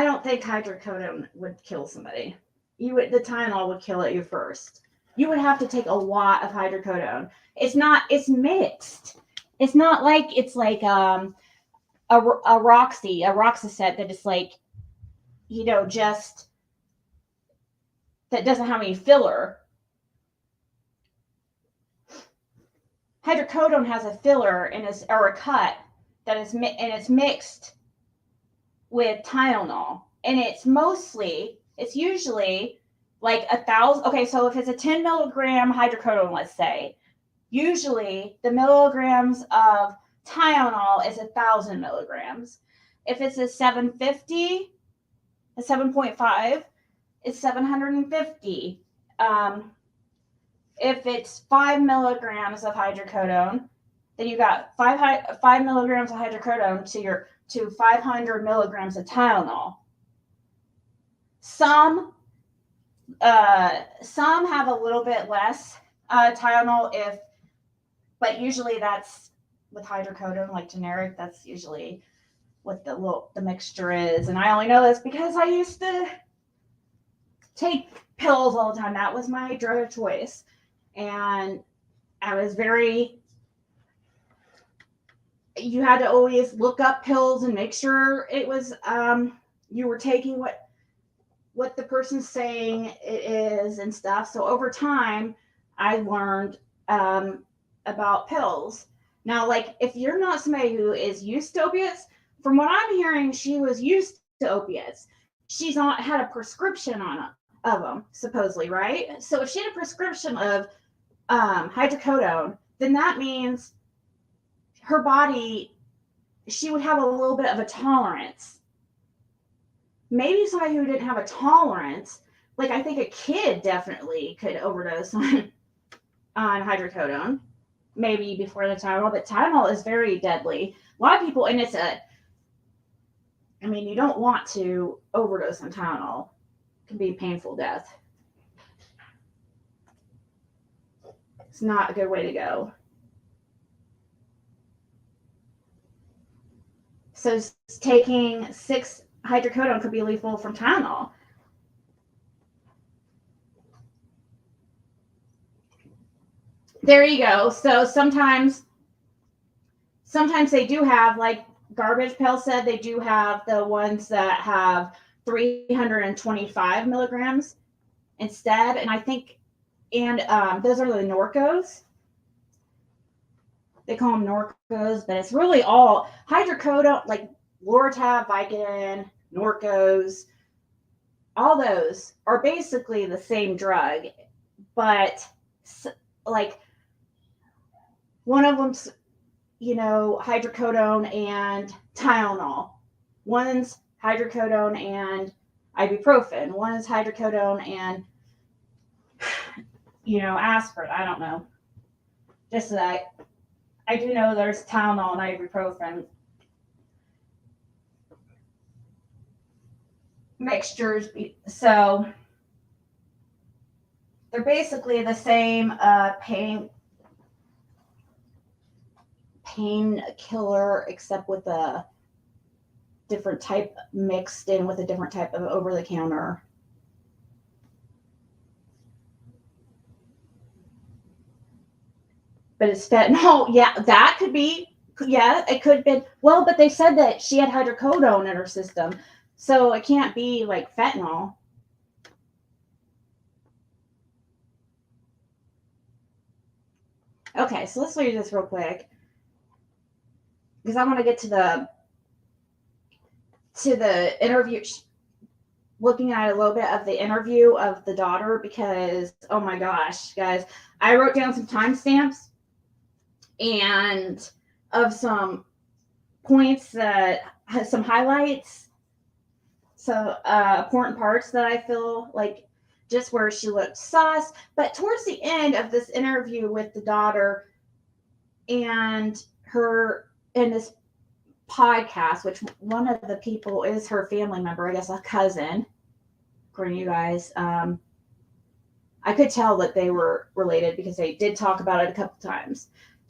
don't think hydrocodone would kill somebody. The Tylenol would kill you first. You would have to take a lot of hydrocodone. It's mixed. It's not like it's like a Roxicet that is like, just that doesn't have any filler. Hydrocodone has a filler or a cut that is and it's mixed with Tylenol, and it's usually like 1,000. Okay, so if it's a 10 milligram hydrocodone, let's say, usually the milligrams of Tylenol is 1,000 milligrams. If it's a 750, a 7.5, it's 750. If it's 5 milligrams of hydrocodone, then you got 5 milligrams of hydrocodone to 500 milligrams of Tylenol. Some have a little bit less Tylenol, but usually that's with hydrocodone, like generic. That's usually what the mixture is. And I only know this because I used to take pills all the time. That was my drug of choice, and I was you had to always look up pills and make sure it was you were taking what the person's saying it is and stuff. So over time, I learned about pills. Now, like, if you're not somebody who is used to opiates, from what I'm hearing, she was used to opiates. She's not had a prescription of them, supposedly, right? So if she had a prescription of hydrocodone, then that means her body, she would have a little bit of a tolerance. Maybe somebody who didn't have a tolerance, like I think a kid definitely could overdose on hydrocodone, maybe before the Tylenol, but Tylenol is very deadly. A lot of people, and it's you don't want to overdose on Tylenol. It can be a painful death. It's not a good way to go. So taking 6 hydrocodone could be lethal from Tylenol. There you go. So sometimes they do have, like Garbage Pail said, they do have the ones that have 325 milligrams instead. And I think, those are the Norcos. They call them Norcos, but it's really all hydrocodone, like Lortab, Vicodin, Norcos. All those are basically the same drug, but like one of them's, hydrocodone and Tylenol. One's hydrocodone and ibuprofen. One is hydrocodone and, aspirin. I don't know. Just that I do know there's Tylenol and ibuprofen mixtures. So they're basically the same painkiller, except with a different type mixed in with a different type of over-the-counter. But it's fentanyl. Yeah, that could be. Yeah, it could be. Well, but they said that she had hydrocodone in her system, so it can't be like fentanyl. Okay, so let's read this real quick because I want to get to the interview. Looking at a little bit of the interview of the daughter, because oh my gosh, guys, I wrote down some timestamps and of some points that has some highlights, so important parts that I feel like just where she looked sus. But towards the end of this interview with the daughter and her in this podcast, which one of the people is her family member, I guess a cousin, according to you guys, I could tell that they were related because they did talk about it a couple times.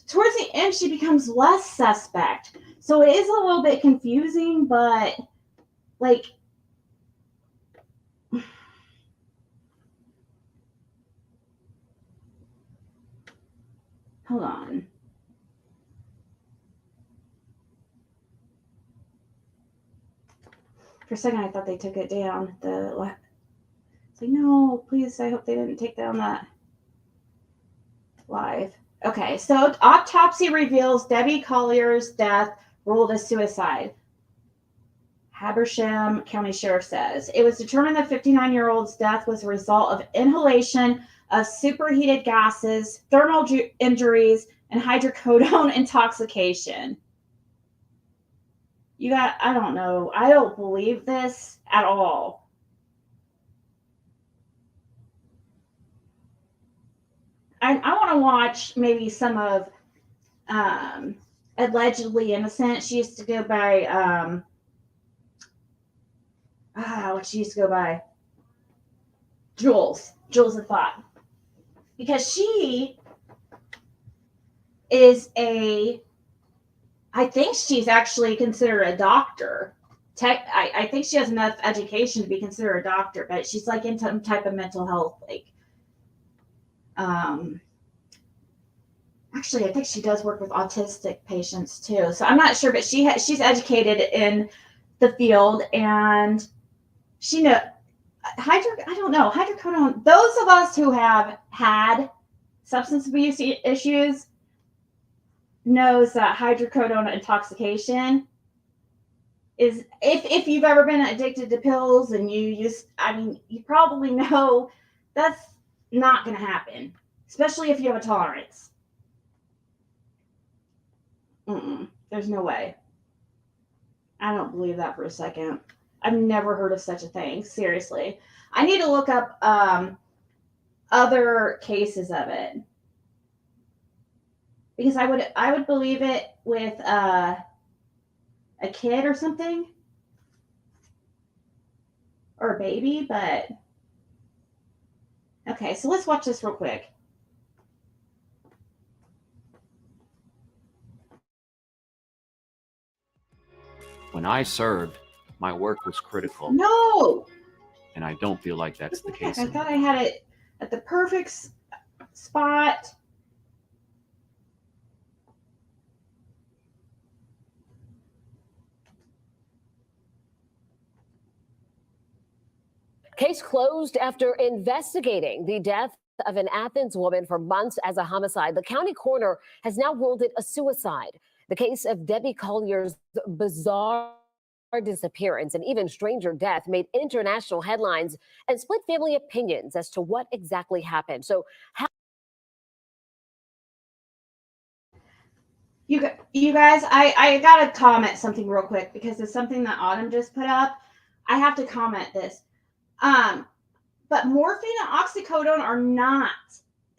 Towards the end, she becomes less suspect. So it is a little bit confusing, but like, hold on. For a second, I thought they took it down. It's like, no, please, I hope they didn't take down that live. Okay, so autopsy reveals Debbie Collier's death ruled as suicide. Habersham County Sheriff says it was determined that 59-year-old's death was a result of inhalation of superheated gases, thermal injuries, and hydrocodone intoxication. I don't know. I don't believe this at all. I want to watch maybe some of Allegedly Innocent. She used to go by what she used to go by? Jules the Thought. Because she is I think she's actually considered a doctor. I think she has enough education to be considered a doctor, but she's like in some type of mental health, like, actually, I think she does work with autistic patients too. So I'm not sure, but she's educated in the field, and she knows I don't know, hydrocodone. Those of us who have had substance abuse issues knows that hydrocodone intoxication is, if you've ever been addicted to pills and you probably know that's not going to happen, especially if you have a tolerance. There's no way. I don't believe that for a second. I've never heard of such a thing. Seriously. I need to look up other cases of it. Because I would believe it with a kid or something, or a baby, but okay, so let's watch this real quick. When I served, my work was critical, No! and I don't feel like that's the case I anymore. thought I had it at the perfect spot. Case closed after investigating the death of an Athens woman for months as a homicide. The county coroner has now ruled it a suicide. The case of Debbie Collier's bizarre disappearance and even stranger death made international headlines and split family opinions as to what exactly happened. So You guys, I gotta comment something real quick because it's something that Autumn just put up. I have to comment this. But morphine and oxycodone are not.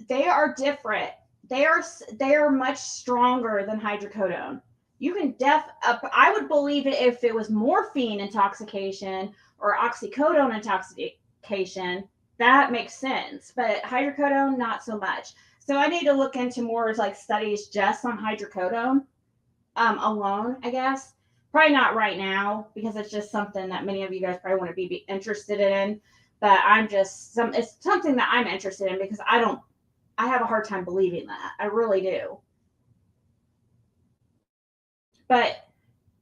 They are different. They are much stronger than hydrocodone. You can I would believe it if it was morphine intoxication or oxycodone intoxication. That makes sense. But hydrocodone, not so much. So I need to look into more like studies just on hydrocodone alone, I guess. Probably not right now because it's just something that many of you guys probably want to be interested in. But it's something that I'm interested in because I have a hard time believing that. I really do. But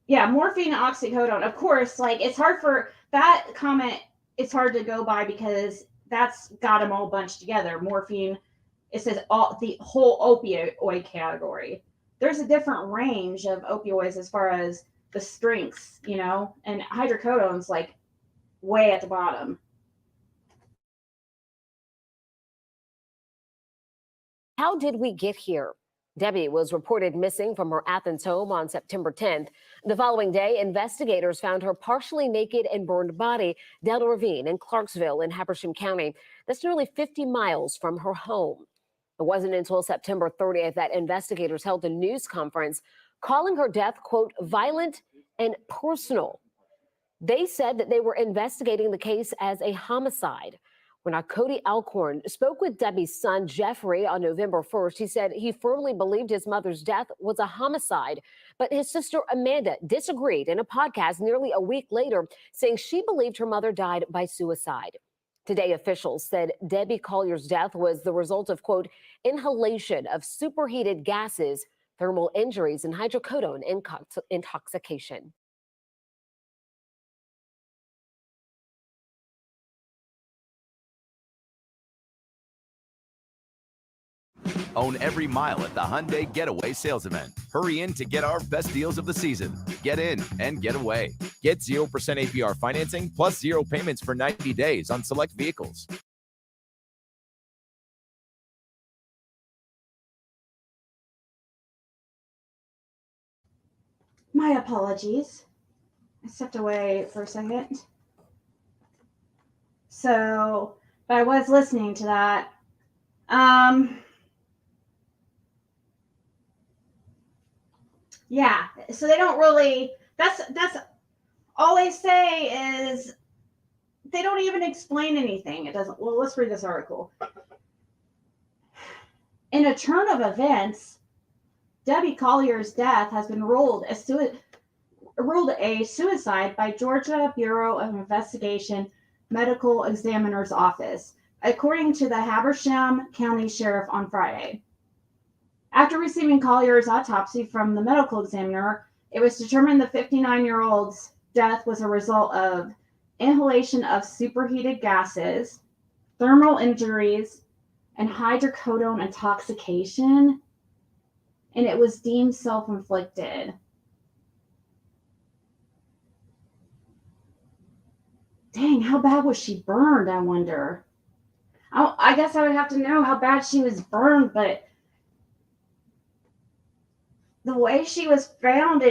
yeah, morphine and oxycodone, of course, like it's hard for that comment. It's hard to go by because that's got them all bunched together. Morphine, it says the whole opioid category. There's a different range of opioids as far as the strengths, and hydrocodone's like way at the bottom. how did we get here? Debbie was reported missing from her Athens home on September 10th. The following day, investigators found her partially naked and burned body down a ravine in Clarksville in Habersham County. That's nearly 50 miles from her home. It wasn't until September 30th that investigators held a news conference calling her death, quote, violent and personal. They said that they were investigating the case as a homicide. When Cody Alcorn spoke with Debbie's son, Jeffrey, on November 1st, he said he firmly believed his mother's death was a homicide. But his sister, Amanda, disagreed in a podcast nearly a week later, saying she believed her mother died by suicide. Today, officials said Debbie Collier's death was the result of, quote, inhalation of superheated gases, thermal injuries, and hydrocodone intoxication. Own every mile at the Hyundai Getaway Sales Event. Hurry in to get our best deals of the season. Get in and get away. Get 0% APR financing plus 0 payments for 90 days on select vehicles. My apologies. I stepped away for a second. So, but I was listening to that. Yeah, so they don't really, that's all they say is they don't even explain anything. It doesn't, well, let's read this article. In a turn of events, Debbie Collier's death has been ruled a suicide by Georgia Bureau of Investigation Medical Examiner's Office, according to the Habersham County Sheriff on Friday. After receiving Collier's autopsy from the medical examiner, it was determined the 59-year-old's death was a result of inhalation of superheated gases, thermal injuries, and hydrocodone intoxication, and it was deemed self-inflicted. Dang, how bad was she burned, I wonder? I guess I would have to know how bad she was burned, but the way she was found,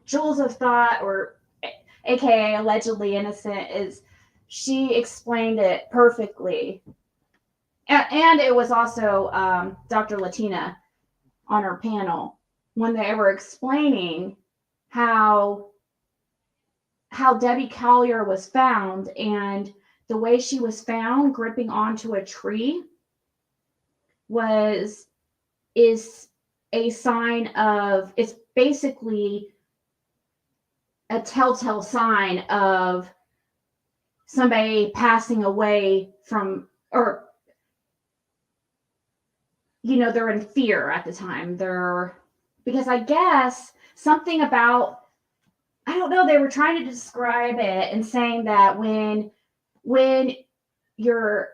jewels of thought, or aka allegedly innocent, is she explained it perfectly. And it was also Dr. Latina on her panel. when they were explaining how Debbie Collier was found, and the way she was found gripping onto a tree is a sign of, it's basically a telltale sign of somebody passing away from, or, they're in fear at the time. Because I guess something about, I don't know, they were trying to describe it and saying that when you're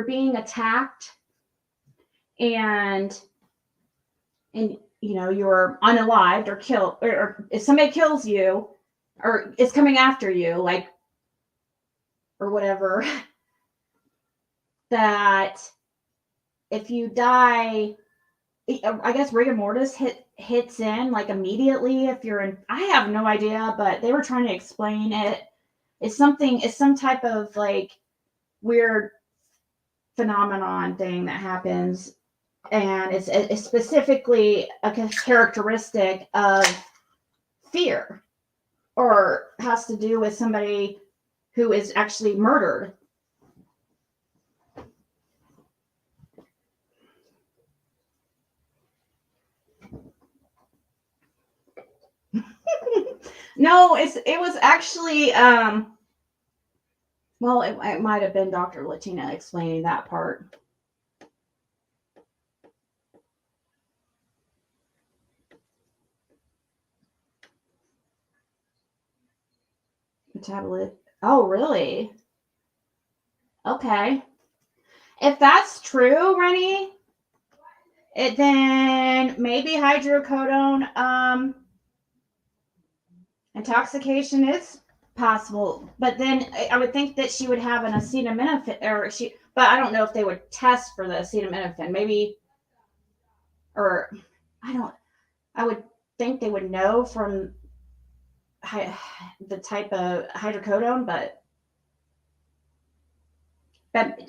being attacked and you're unalived or killed, or if somebody kills you or is coming after you, like, or whatever, that if you die, I guess rigor mortis hits in like immediately if you're in. I have no idea, but they were trying to explain it. It's some type of like weird phenomenon thing that happens, and it's specifically a characteristic of fear, or has to do with somebody who is actually murdered. No, it was actually well, it might have been Dr. Latina explaining that part. Metabolite. Oh, really? Okay. If that's true, Rennie, then maybe hydrocodone intoxication is possible. But then I would think that she would have an acetaminophen, but I don't know if they would test for the acetaminophen. Maybe, or I would think they would know from the type of hydrocodone, but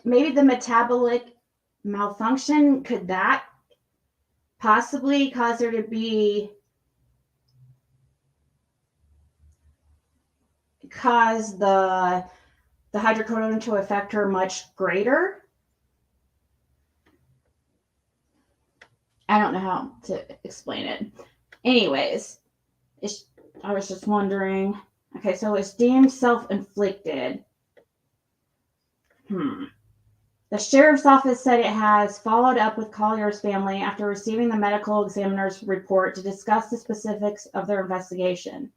maybe the metabolic malfunction, could that possibly cause there to be the hydrocodone to affect her much greater? I don't know how to explain it. Anyways, I was just wondering. Okay, so it's deemed self-inflicted. The sheriff's office said it has followed up with Collier's family after receiving the medical examiner's report to discuss the specifics of their investigation.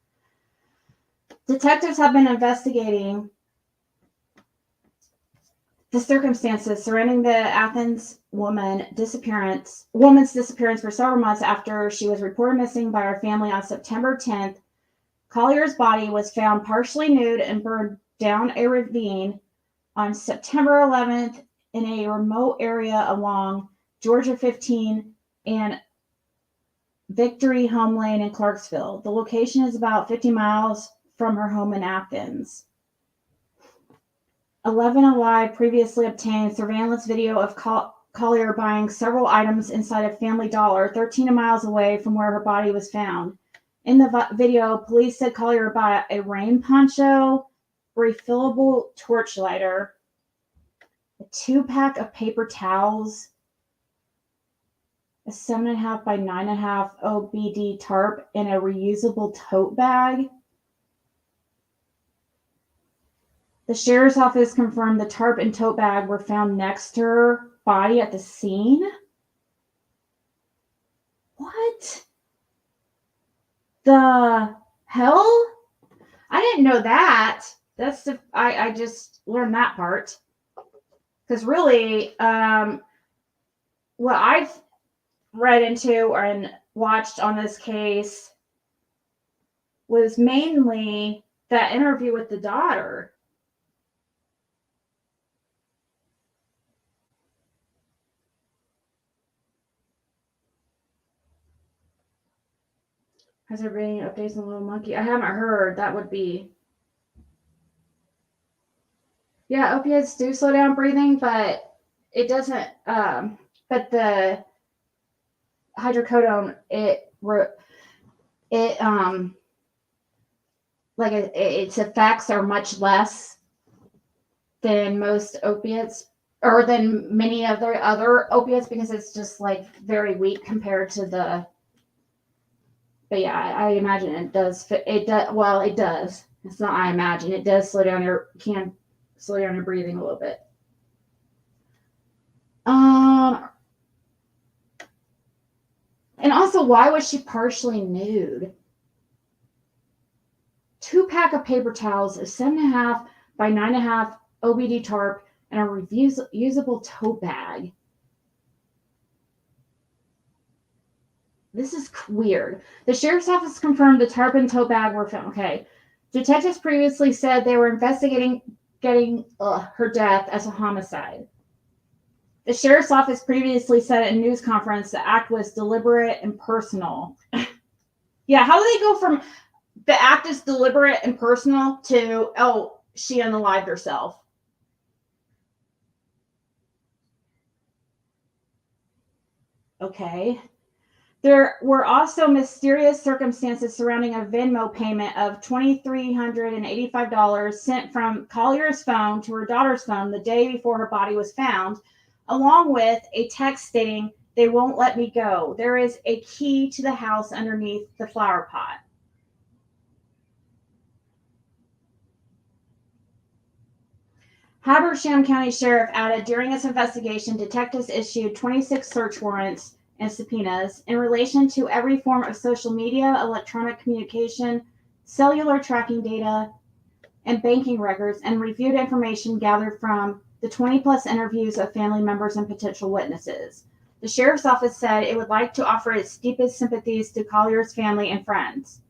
Detectives have been investigating the circumstances surrounding the Athens woman's disappearance for several months after she was reported missing by her family on September 10th. Collier's body was found partially nude and burned down a ravine on September 11th in a remote area along Georgia 15 and Victory Home Lane in Clarksville. The location is about 50 miles from her home in Athens. 11 Alive previously obtained surveillance video of Collier buying several items inside a Family Dollar 13 miles away from where her body was found. In the video, police said Collier bought a rain poncho, refillable torch lighter, a 2-pack of paper towels, a 7.5 by 9.5 OBD tarp, and a reusable tote bag. The sheriff's office confirmed the tarp and tote bag were found next to her body at the scene. What the hell? I didn't know that. I just learned that part. Because really, what I've read into and watched on this case was mainly that interview with the daughter. Has there been any updates on Little Monkey? I haven't heard. That would be. Yeah, opiates do slow down breathing, but it doesn't. But the hydrocodone, its effects are much less than most opiates, or than many other opiates, because it's just like very weak compared to the. But yeah, I imagine it does fit. It does. Well, it does. It's not. I imagine it does slow down your breathing a little bit. And also, why was she partially nude? 2-pack of paper towels, a 7.5 by 9.5 OBD tarp, and a reusable tote bag. This is weird. The sheriff's office confirmed the tarp and tote bag were found. Okay. Detectives previously said they were investigating her death as a homicide. The sheriff's office previously said at a news conference the act was deliberate and personal. Yeah, how do they go from the act is deliberate and personal to, oh, she unalived herself? Okay. There were also mysterious circumstances surrounding a Venmo payment of $2,385 sent from Collier's phone to her daughter's phone the day before her body was found, along with a text stating, "They won't let me go. There is a key to the house underneath the flower pot." Habersham County Sheriff added, during its investigation, detectives issued 26 search warrants and subpoenas in relation to every form of social media, electronic communication, cellular tracking data, and banking records, and reviewed information gathered from the 20-plus interviews of family members and potential witnesses. The sheriff's office said it would like to offer its deepest sympathies to Collier's family and friends.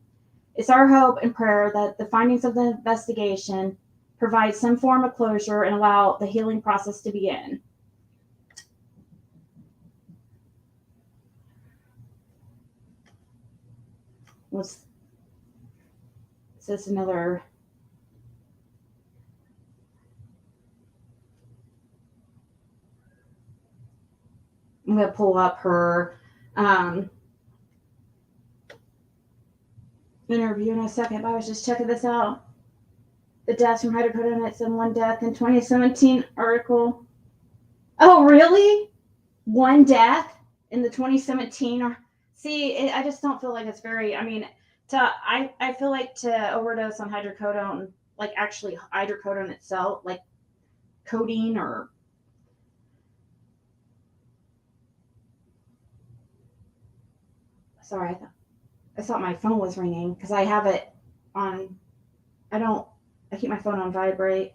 It's our hope and prayer that the findings of the investigation provide some form of closure and allow the healing process to begin. Is this another? I'm going to pull up her interview in a second, but I was just checking this out. The deaths from hydrocodone, it's in one death in 2017 article. Oh, really? One death in the 2017? See, I just don't feel like it's very, I mean, I feel like to overdose on hydrocodone, like actually hydrocodone itself, like codeine or. Sorry, I thought my phone was ringing because I have it on. I keep my phone on vibrate.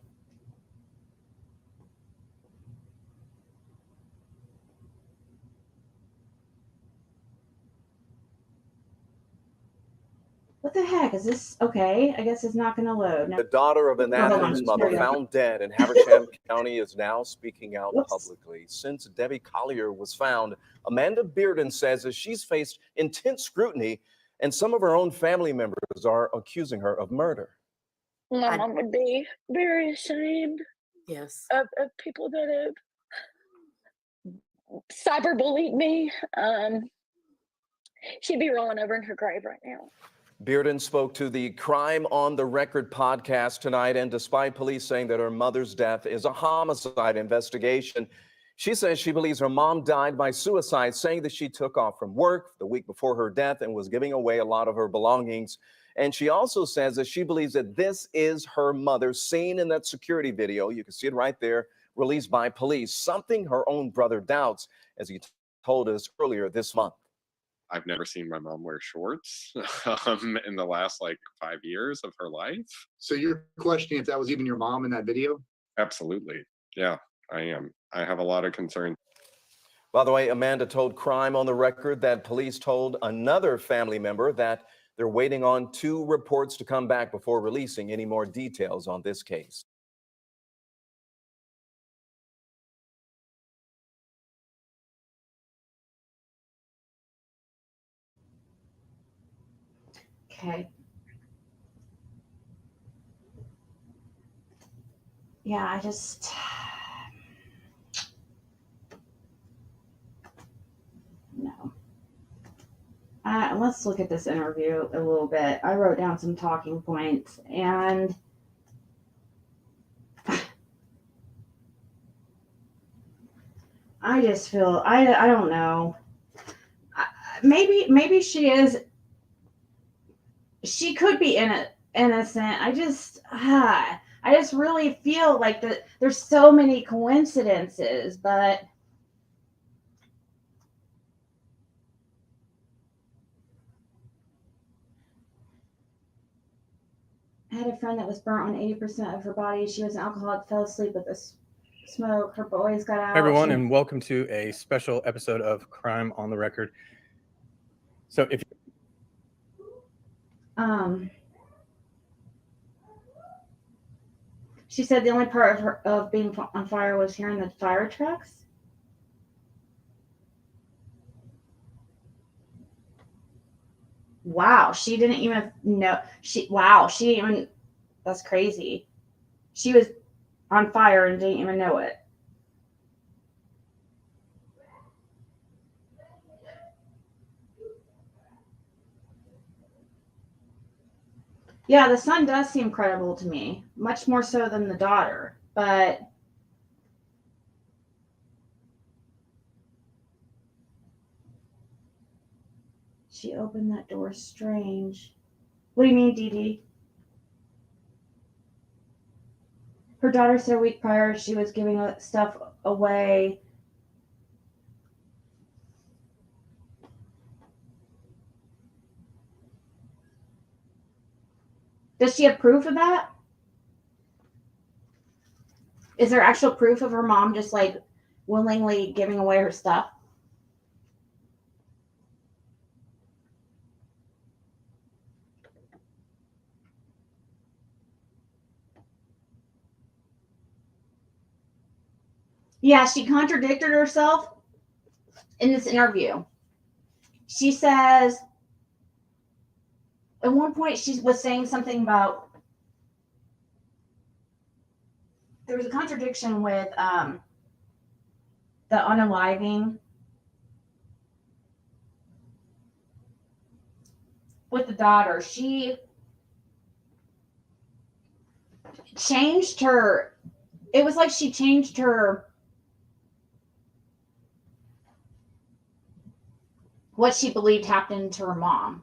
What the heck is this? Okay, I guess it's not going to load. No. The daughter of an Athens mother found dead in Habersham County is now speaking out publicly. Since Debbie Collier was found, Amanda Bearden says that she's faced intense scrutiny, and some of her own family members are accusing her of murder. My mom would be very ashamed. Yes. Of people that have cyberbullied me. She'd be rolling over in her grave right now. Bearden spoke to the Crime on the Record podcast tonight, and despite police saying that her mother's death is a homicide investigation, she says she believes her mom died by suicide, saying that she took off from work the week before her death and was giving away a lot of her belongings. And she also says that she believes that this is her mother, seen in that security video. You can see it right there, released by police, something her own brother doubts, as he told us earlier this month. I've never seen my mom wear shorts in the last 5 years of her life. So you're questioning if that was even your mom in that video? Absolutely. Yeah, I am. I have a lot of concern. By the way, Amanda told Crime on the Record that police told another family member that they're waiting on 2 reports to come back before releasing any more details on this case. Okay. Yeah, I just. No. let's look at this interview a little bit. I wrote down some talking points, and I just feel I don't know. Maybe she is. She could be innocent. I just really feel like that. There's so many coincidences, but I had a friend that was burnt on 80% of her body. She was an alcoholic, fell asleep with the smoke. Her boys got out. Hey everyone, and welcome to a special episode of Crime on the Record. So if she said the only part of being on fire was hearing the fire trucks. Wow, she didn't even know. She didn't even. That's crazy. She was on fire and didn't even know it. Yeah, the son does seem credible to me, much more so than the daughter. But she opened that door strange. What do you mean, Dee Dee? Her daughter said a week prior she was giving stuff away. Does she have proof of that? Is there actual proof of her mom just like willingly giving away her stuff? Yeah, she contradicted herself in this interview. She says at one point she was saying something about there was a contradiction with the unaliving with the daughter. She changed her. It was like she changed her. What she believed happened to her mom.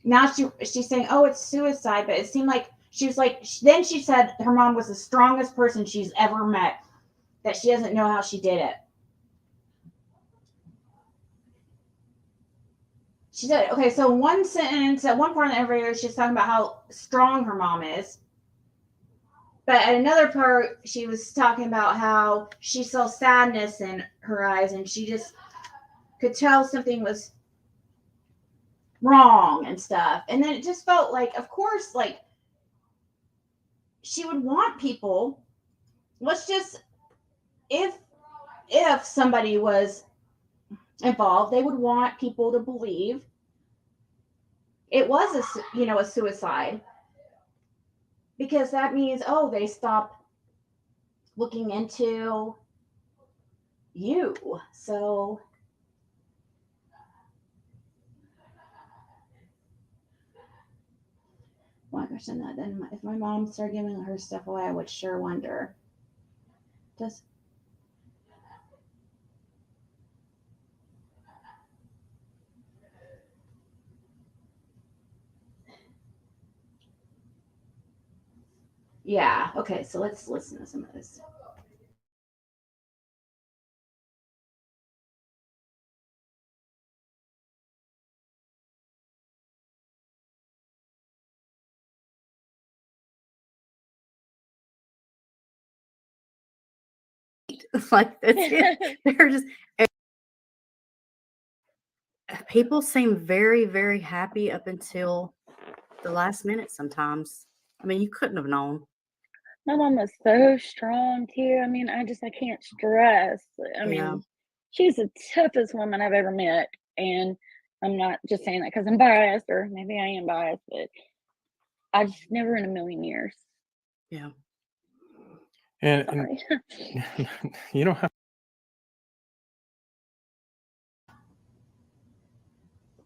Now she's saying, oh, it's suicide, but it seemed like she was like, then she said her mom was the strongest person she's ever met, that she doesn't know how she did it. She said, okay, so one sentence, at one part in the interview, she's talking about how strong her mom is. But at another part, she was talking about how she saw sadness in her eyes and she just could tell something was wrong and stuff. And then it just felt like, of course, like she would want people. Let's just, if somebody was involved, they would want people to believe it was a suicide, because that means, oh, they stop looking into you. So one question that then if my mom started giving her stuff away, I would sure wonder. Yeah, okay, so let's listen to some of this. Like that's it. They're just people seem very, very happy up until the last minute sometimes. I mean, you couldn't have known. My mom was so strong too. I mean, I can't stress. I mean, she's the toughest woman I've ever met. And I'm not just saying that because I'm biased, or maybe I am biased, but I just never in a million years. Yeah. And you don't have.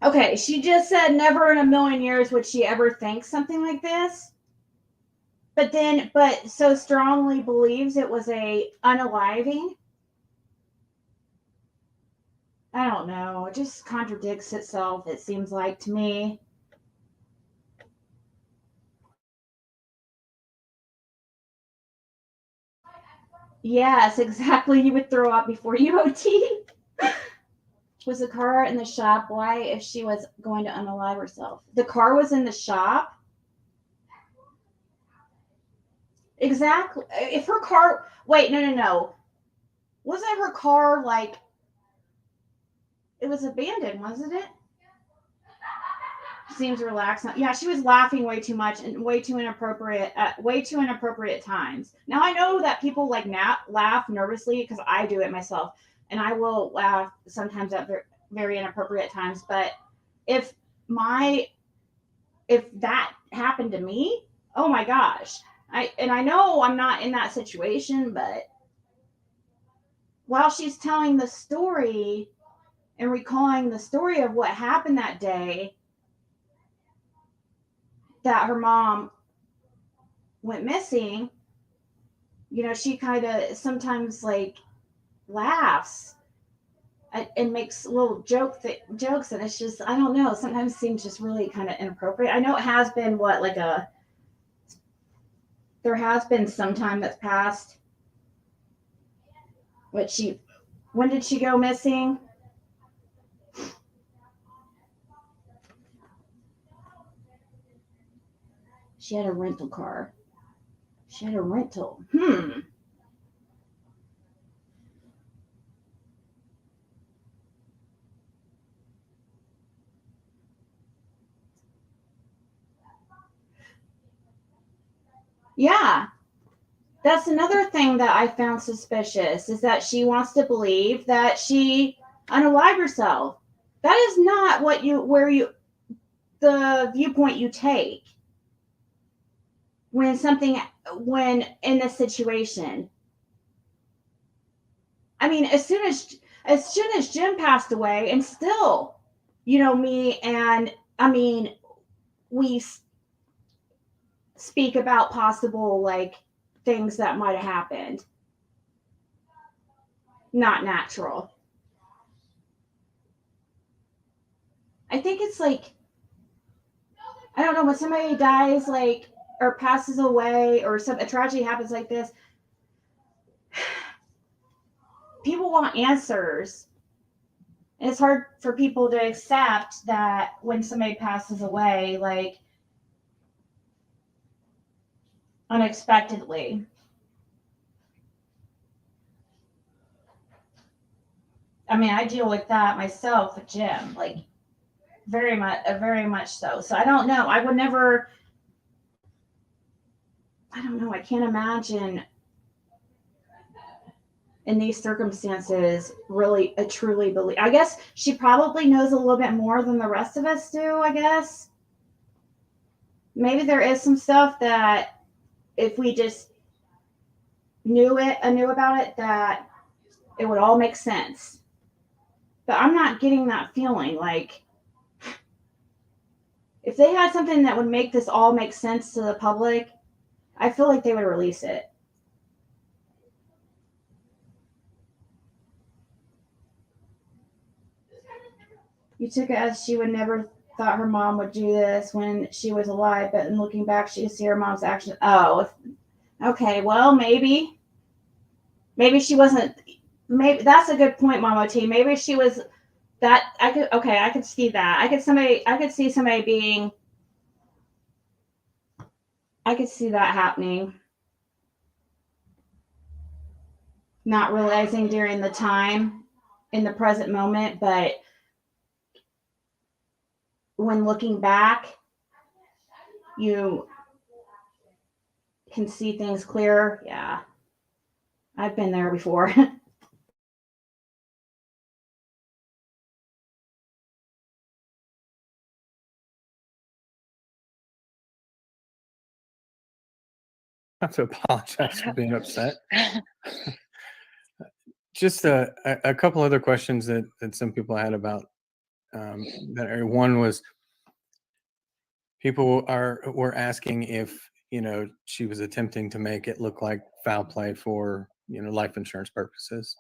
Okay, she just said never in a million years would she ever think something like this. But so strongly believes it was a unaliving. I don't know. It just contradicts itself, it seems like to me. Yes, exactly. You would throw up before UOT. Was the car in the shop? Why, if she was going to unalive herself? The car was in the shop? Exactly. If her car, wait, no. Wasn't her car like, it was abandoned, wasn't it? Seems relaxed. Yeah, she was laughing way too much and way too inappropriate times. Now I know that people like laugh nervously because I do it myself, and I will laugh sometimes at very inappropriate times. But if that happened to me, oh my gosh, I know I'm not in that situation, but while she's telling the story and recalling the story of what happened that day, that her mom went missing, you know, she kind of sometimes like laughs and makes little jokes, and it's just, I don't know, sometimes seems just really kind of inappropriate. I know it has been there has been some time that's passed. When did she go missing? She had a rental car. She had a rental. Yeah. That's another thing that I found suspicious, is that she wants to believe that she unalived herself. That is not the viewpoint you take when in this situation. I mean, as soon as Jim passed away, and still, you know, me and I mean, we speak about possible like things that might have happened. Not natural. I think it's like, I don't know, when somebody dies, like, or passes away, or a tragedy happens like this, people want answers. And it's hard for people to accept that when somebody passes away, like, unexpectedly. I mean, I deal with that myself with Jim, like, very much so. So I don't know. I don't know. I can't imagine in these circumstances really truly believe. I guess she probably knows a little bit more than the rest of us do, I guess. Maybe there is some stuff that if we just knew about it, that it would all make sense. But I'm not getting that feeling. Like, if they had something that would make this all make sense to the public, I feel like they would release it. You took it as she would never thought her mom would do this when she was alive, but in looking back, she could see her mom's actions. Oh, okay. Well, maybe she wasn't. Maybe that's a good point, Mama T. Maybe she was that. I could see that. I could see that happening. Not realizing during the time, in the present moment, but when looking back, you can see things clearer. Yeah. I've been there before. I have to apologize for being upset. Just a couple other questions that some people had about One was people were asking if she was attempting to make it look like foul play for life insurance purposes.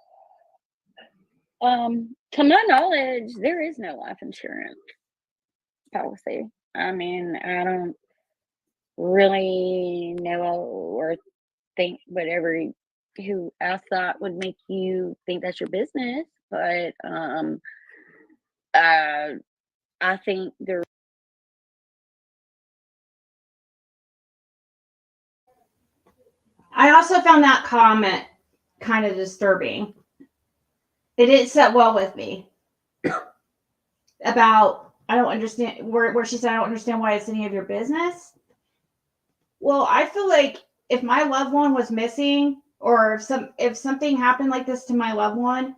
To my knowledge, there is no life insurance policy. I mean, I don't really know or think whatever who else that would make you think that's your business, but I think there. I also found that comment kind of disturbing. It didn't sit well with me. About, I don't understand, where she said, I don't understand why it's any of your business. Well, I feel like if my loved one was missing, or if something happened like this to my loved one,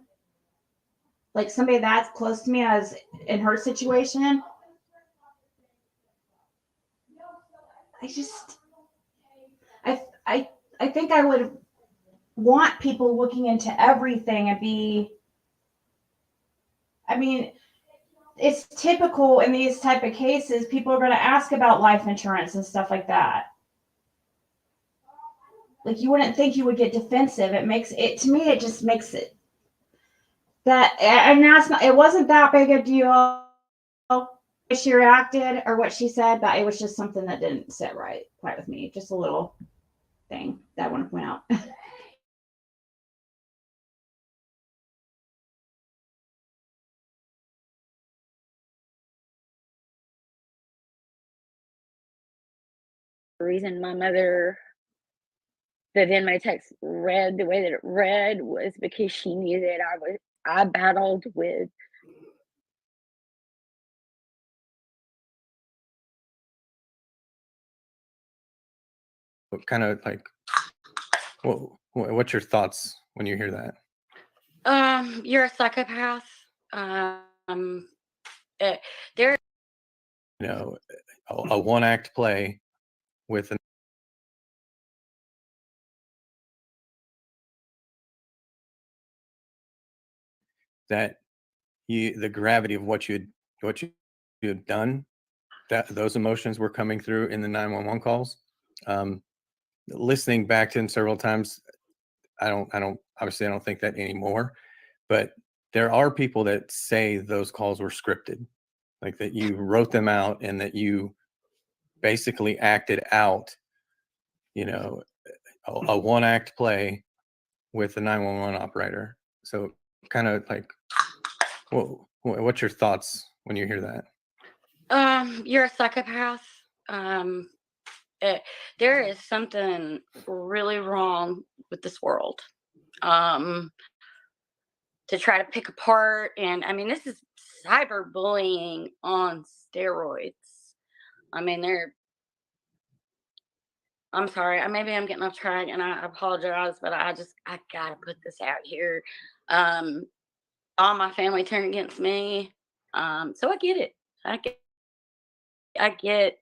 like somebody that's close to me as in her situation, I think I would want people looking into everything and it's typical in these type of cases, people are going to ask about life insurance and stuff like that. Like, you wouldn't think you would get defensive. It just makes it that, and that's not, it wasn't that big a deal. She reacted or what she said, but it was just something that didn't sit right with me. Just a little thing that I want to point out. The reason my mother, the then my text read the way that it read was because she knew that I battled with kind of like, what's your thoughts when you hear that? You're a psychopath. There, a one-act play with that the gravity of what you had done, that those emotions were coming through in the 911 calls. Listening back to them several times, I don't obviously I don't think that anymore, but there are people that say those calls were scripted, like that you wrote them out and that you basically acted out, a one-act play with the 911 operator. So kind of like, what's your thoughts when you hear that? You're a psychopath. There is something really wrong with this world. To try to pick apart, and I mean, this is cyberbullying on steroids. I mean, I'm sorry, maybe I'm getting off track, and I apologize, but I gotta put this out here. All my family turned against me, so I get it. I get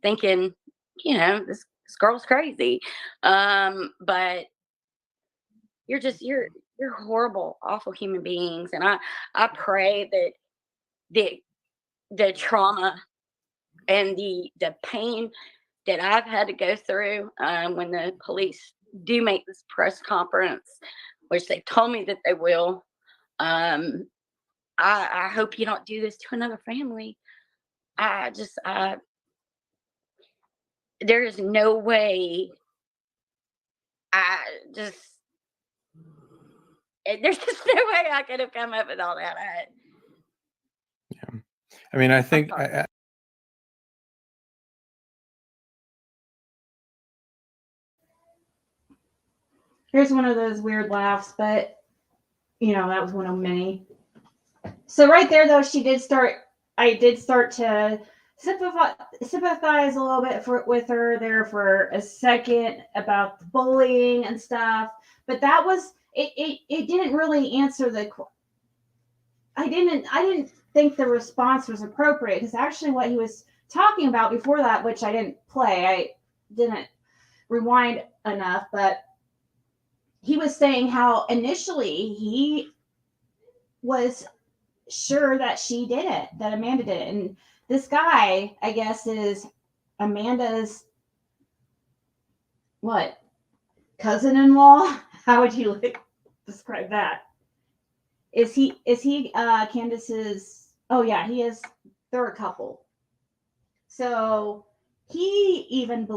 thinking, this girl's crazy, but you're horrible, awful human beings, and I pray that the trauma and the pain that I've had to go through when the police do make this press conference, which they told me that they will. I hope you don't do this to another family. There is no way. There's just no way I could have come up with all that. Yeah, I mean, I think Here's one of those weird laughs, but that was one of many. So right there, though, I did start to sympathize a little bit with her there for a second about the bullying and stuff. But that was it didn't really answer I didn't think the response was appropriate, because actually what he was talking about before that, which I didn't play, I didn't rewind enough, but he was saying how initially he was sure that she did it, that Amanda did it. And this guy, I guess, is Amanda's what? Cousin-in-law? How would you describe that? Is he Candace's? Oh yeah, he is. They're a couple. So he even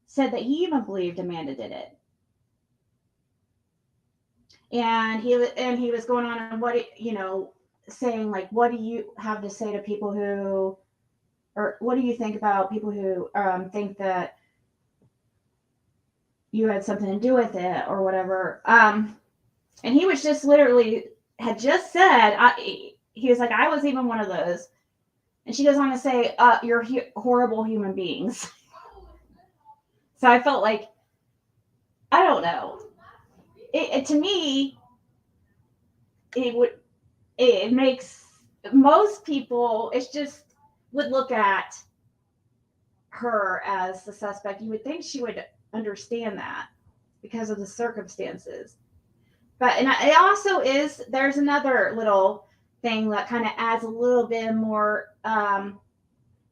said that he even believed Amanda did it. And he was going on and saying like, what do you have to say to people who, or what do you think about people who think that you had something to do with it or whatever? And he was just literally had just said, he was like, I was even one of those. And she goes on to say, you're horrible human beings. So I felt like, I don't know. To me, it makes most people, it's just would look at her as the suspect. You would think she would understand that because of the circumstances. But, and it also is, there's another little thing that kind of adds a little bit more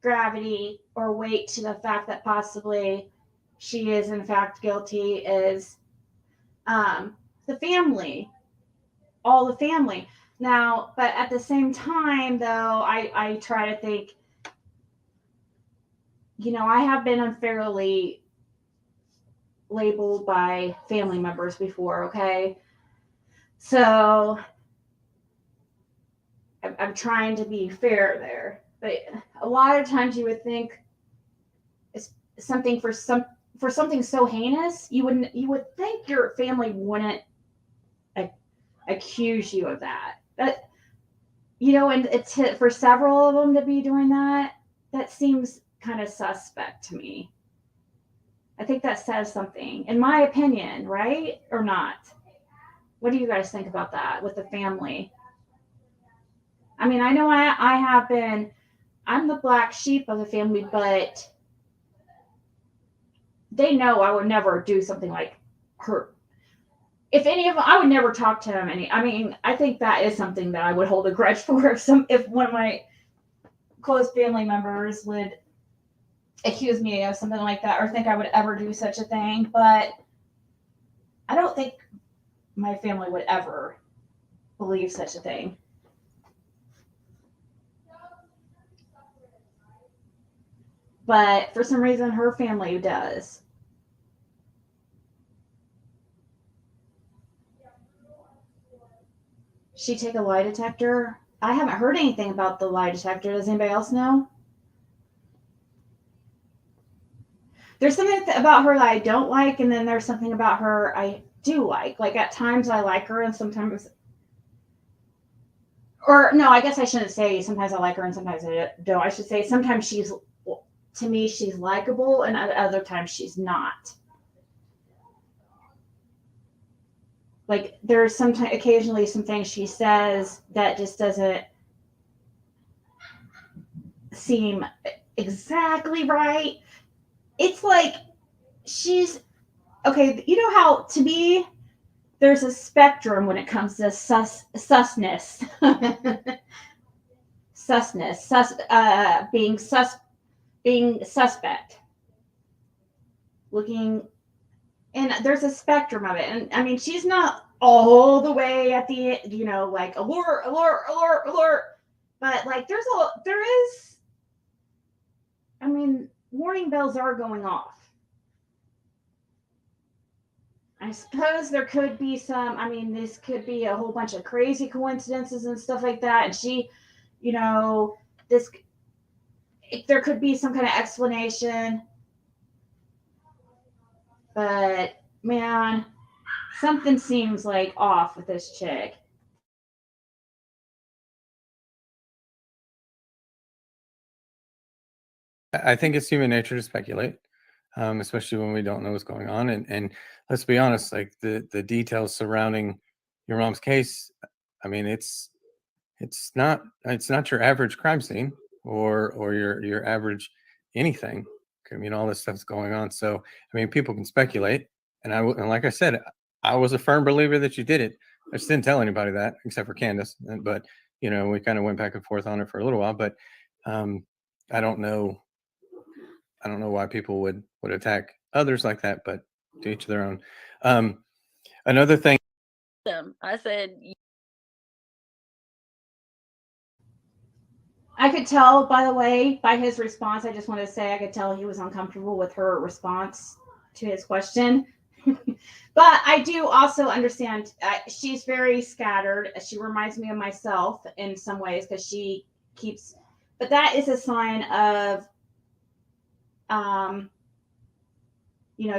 gravity or weight to the fact that possibly she is in fact guilty is the family, all the family. Now, but at the same time, though, I try to think, I have been unfairly labeled by family members before, okay? So I'm trying to be fair there. But a lot of times you would think it's something for something so heinous, you would think your family wouldn't accuse you of that. But and it's for several of them to be doing that seems kind of suspect to me. I think that says something, in my opinion, right? Or not? What do you guys think about that with the family? I mean, I know I have been, I'm the black sheep of the family, but they know I would never do something like hurt. If any of them, I would never talk to them. I think that is something that I would hold a grudge for if one of my close family members would accuse me of something like that or think I would ever do such a thing. But I don't think my family would ever believe such a thing. But for some reason, her family does. She take a lie detector? I haven't heard anything about the lie detector. Does anybody else know? There's something about her that I don't like, and then there's something about her I do like. Like at times I like her, and sometimes, or no, I guess I shouldn't say sometimes I like her and sometimes I don't. I should say sometimes to me, she's likable, and at other times she's not. Like there's sometimes, occasionally, some things she says that just doesn't seem exactly right. It's like she's okay. You know how to me, there's a spectrum when it comes to susness, being suspect, looking, and there's a spectrum of it. And I mean, she's not all the way at the, like alert, but like there is, I mean, warning bells are going off. I suppose there could be some, this could be a whole bunch of crazy coincidences and stuff like that. And she, there could be some kind of explanation. But man, something seems like off with this chick. I think it's human nature to speculate, especially when we don't know what's going on. And let's be honest, like the details surrounding your mom's case, it's not your average crime scene or your average anything. All this stuff's going on. So people can speculate, and like I said, I was a firm believer that you did it. I just didn't tell anybody that except for Candace. But we kind of went back and forth on it for a little while, but I don't know why people would attack others like that, but to each their own. Another thing. I said, I could tell, by the way, by his response, I just want to say I could tell he was uncomfortable with her response to his question. But I do also understand she's very scattered. She reminds me of myself in some ways because she keeps, but that is a sign of,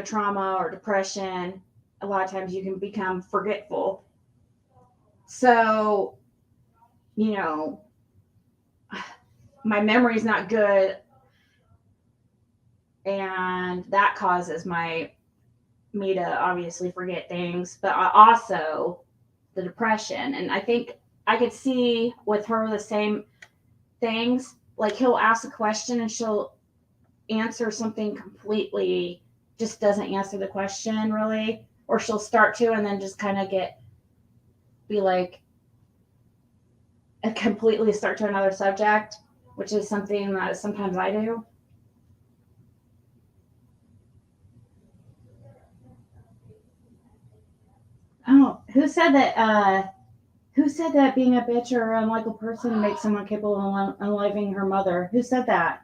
trauma or depression. A lot of times you can become forgetful. So, my memory's not good, and that causes me to obviously forget things, but also the depression. And I think I could see with her the same things. Like he'll ask a question and she'll answer something completely, just doesn't answer the question really, or she'll start to and then just kind of be like completely start to another subject, which is something that sometimes I do. Oh, who said that being a bitch or an unlikable person makes someone capable of unliving her mother? Who said that?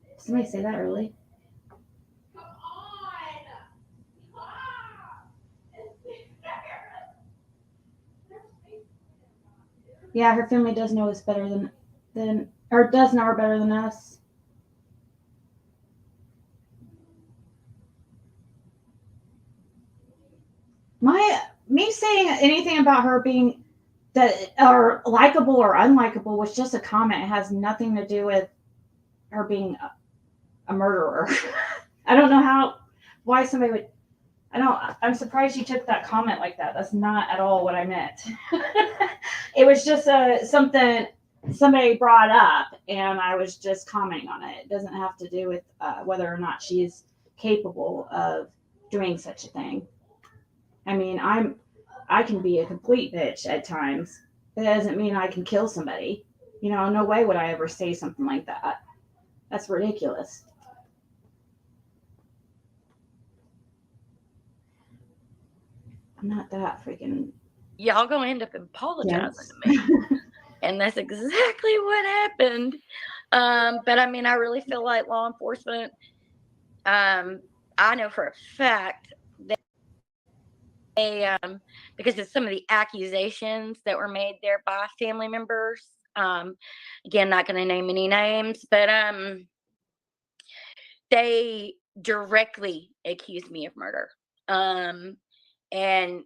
Did somebody say that early? Yeah, her family does know us better or does know her better than us. Me saying anything about her being that or likable or unlikable was just a comment. It has nothing to do with her being a murderer. I don't know why somebody would. I'm surprised you took that comment like that. That's not at all what I meant. It was just something somebody brought up, and I was just commenting on it. It doesn't have to do with whether or not she's capable of doing such a thing. I mean, I can be a complete bitch at times. That doesn't mean I can kill somebody. No way would I ever say something like that. That's ridiculous. I'm not that freaking. Y'all gonna end up apologizing to me. And that's exactly what happened. But I mean, I really feel like law enforcement, I know for a fact that they, because of some of the accusations that were made there by family members, again, not going to name any names, but they directly accused me of murder. And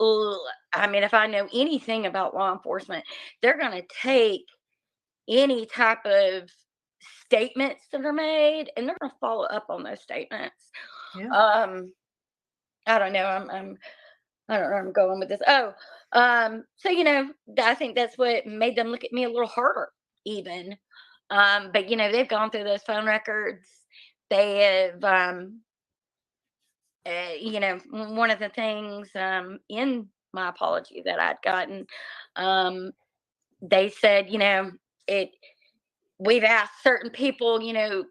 I mean, if I know anything about law enforcement, they're going to take any type of statements that are made and they're going to follow up on those statements. Yeah. I don't know. I don't know where I'm going with this. So, I think that's what made them look at me a little harder even. But they've gone through those phone records. They have, one of the things in my apology that I'd gotten, they said, we've asked certain people,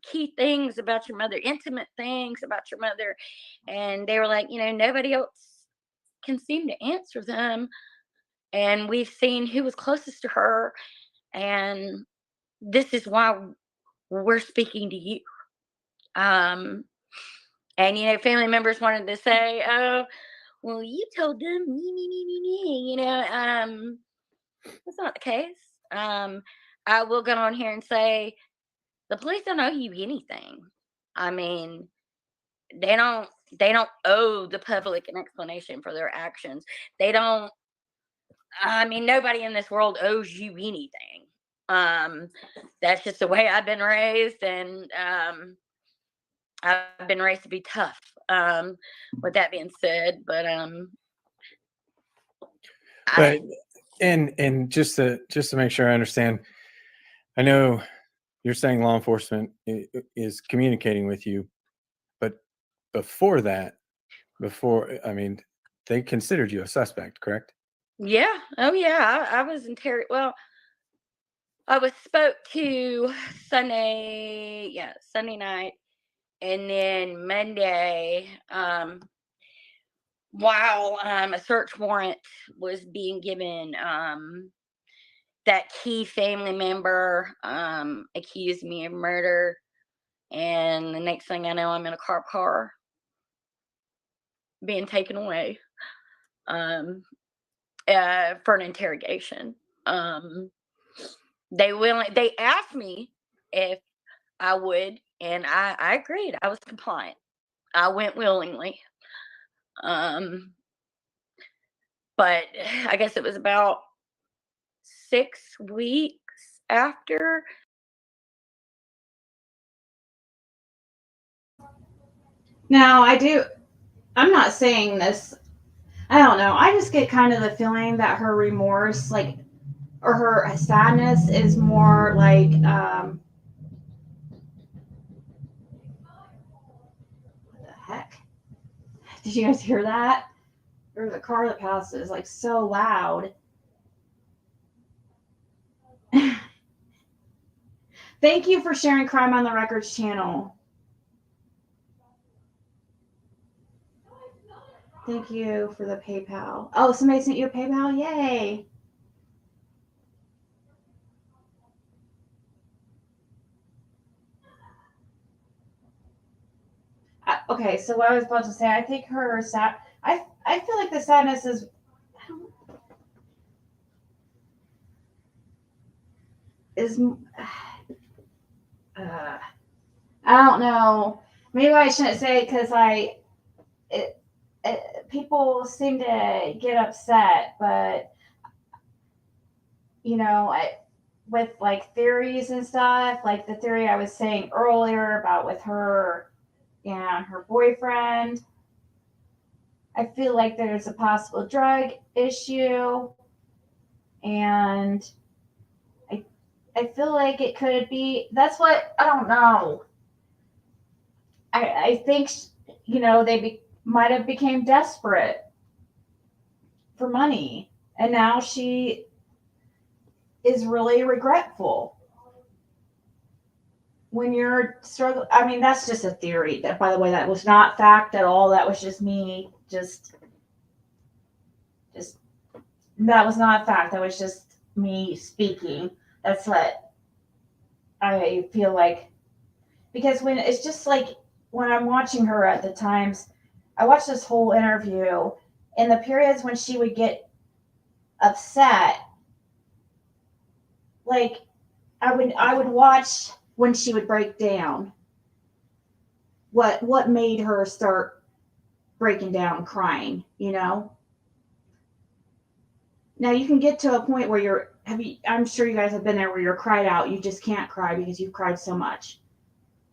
key things about your mother, intimate things about your mother. And they were like, nobody else can seem to answer them. And we've seen who was closest to her. And this is why we're speaking to you. And, family members wanted to say, oh, well, you told them, me. That's not the case. I will go on here and say the police don't owe you anything. I mean, they don't owe the public an explanation for their actions. They don't. I mean, nobody in this world owes you anything. That's just the way I've been raised, and I've been raised to be tough. With that being said, but and just to make sure I understand, I know you're saying law enforcement is communicating with you, but before that, I mean, they considered you a suspect, correct? Yeah. Oh, yeah. I was interrogated. Well, I was spoke to Sunday night, and then Monday, while a search warrant was being given, that key family member accused me of murder, and the next thing I know, I'm in a cop car being taken away for an interrogation. They asked me if I would, and I agreed. I was compliant. I went willingly. But I guess it was about 6 weeks after. Now, I'm not saying this, I don't know. I just get kind of the feeling that her remorse, like, or her sadness is more like, what the heck? Did you guys hear that? There's a car that passes, like, so loud. Thank you for sharing Crime on the Records channel. Thank you for the PayPal. Oh, somebody sent you a PayPal? Yay. Okay, so what I was about to say, I think her I feel like the sadness is, I don't know. Maybe I shouldn't say it because people seem to get upset, but with like theories and stuff, like the theory I was saying earlier about with her and her boyfriend, I feel like there's a possible drug issue, and I feel like it could be. That's what I don't know. I think they might have became desperate for money, and now she is really regretful. When you're struggling, I mean, that's just a theory. That, by the way, that was not fact at all. That was just me. Just that was not fact. That was just me speaking. That's what I feel like. Because when it's just like when I'm watching her at the times, I watched this whole interview, and the periods when she would get upset, like I would watch when she would break down. What made her start breaking down, crying? Now you can get to a point where I'm sure you guys have been there where you're cried out. You just can't cry because you've cried so much.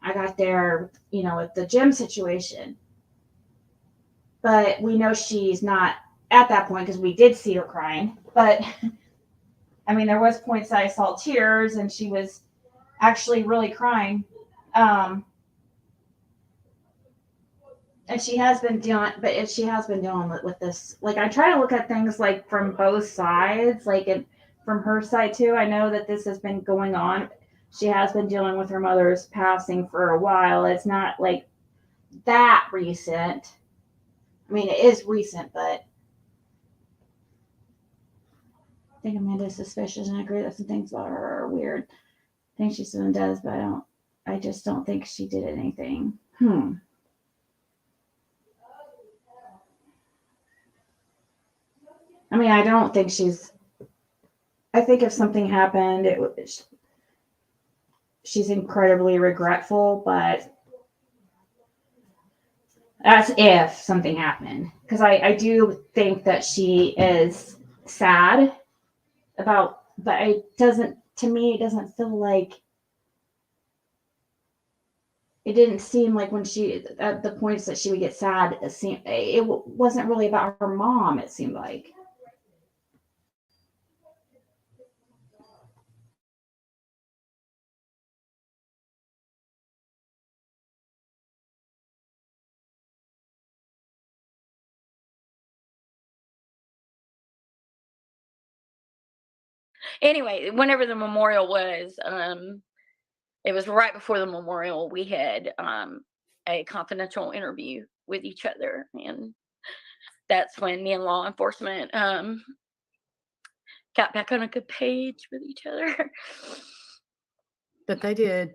I got there, with the gym situation. But we know she's not at that point because we did see her crying. But I mean, there was points that I saw tears and she was actually really crying. And she has been dealing with this. Like, I try to look at things like from both sides, from her side too. I know that this has been going on. She has been dealing with her mother's passing for a while. It's not like that recent. I mean, it is recent, but I think Amanda's suspicious, and I agree that some things about her are weird. I think she still does, but I just don't think she did anything. I mean, I don't think I think if something happened, she's incredibly regretful, but that's if something happened. Because I do think that she is sad but to me, it doesn't feel like, it didn't seem like when she, at the points that she would get sad, it wasn't really about her mom, it seemed like. Anyway, whenever the memorial was, it was right before the memorial. We had a confidential interview with each other, and that's when me and law enforcement got back on a good page with each other. But they did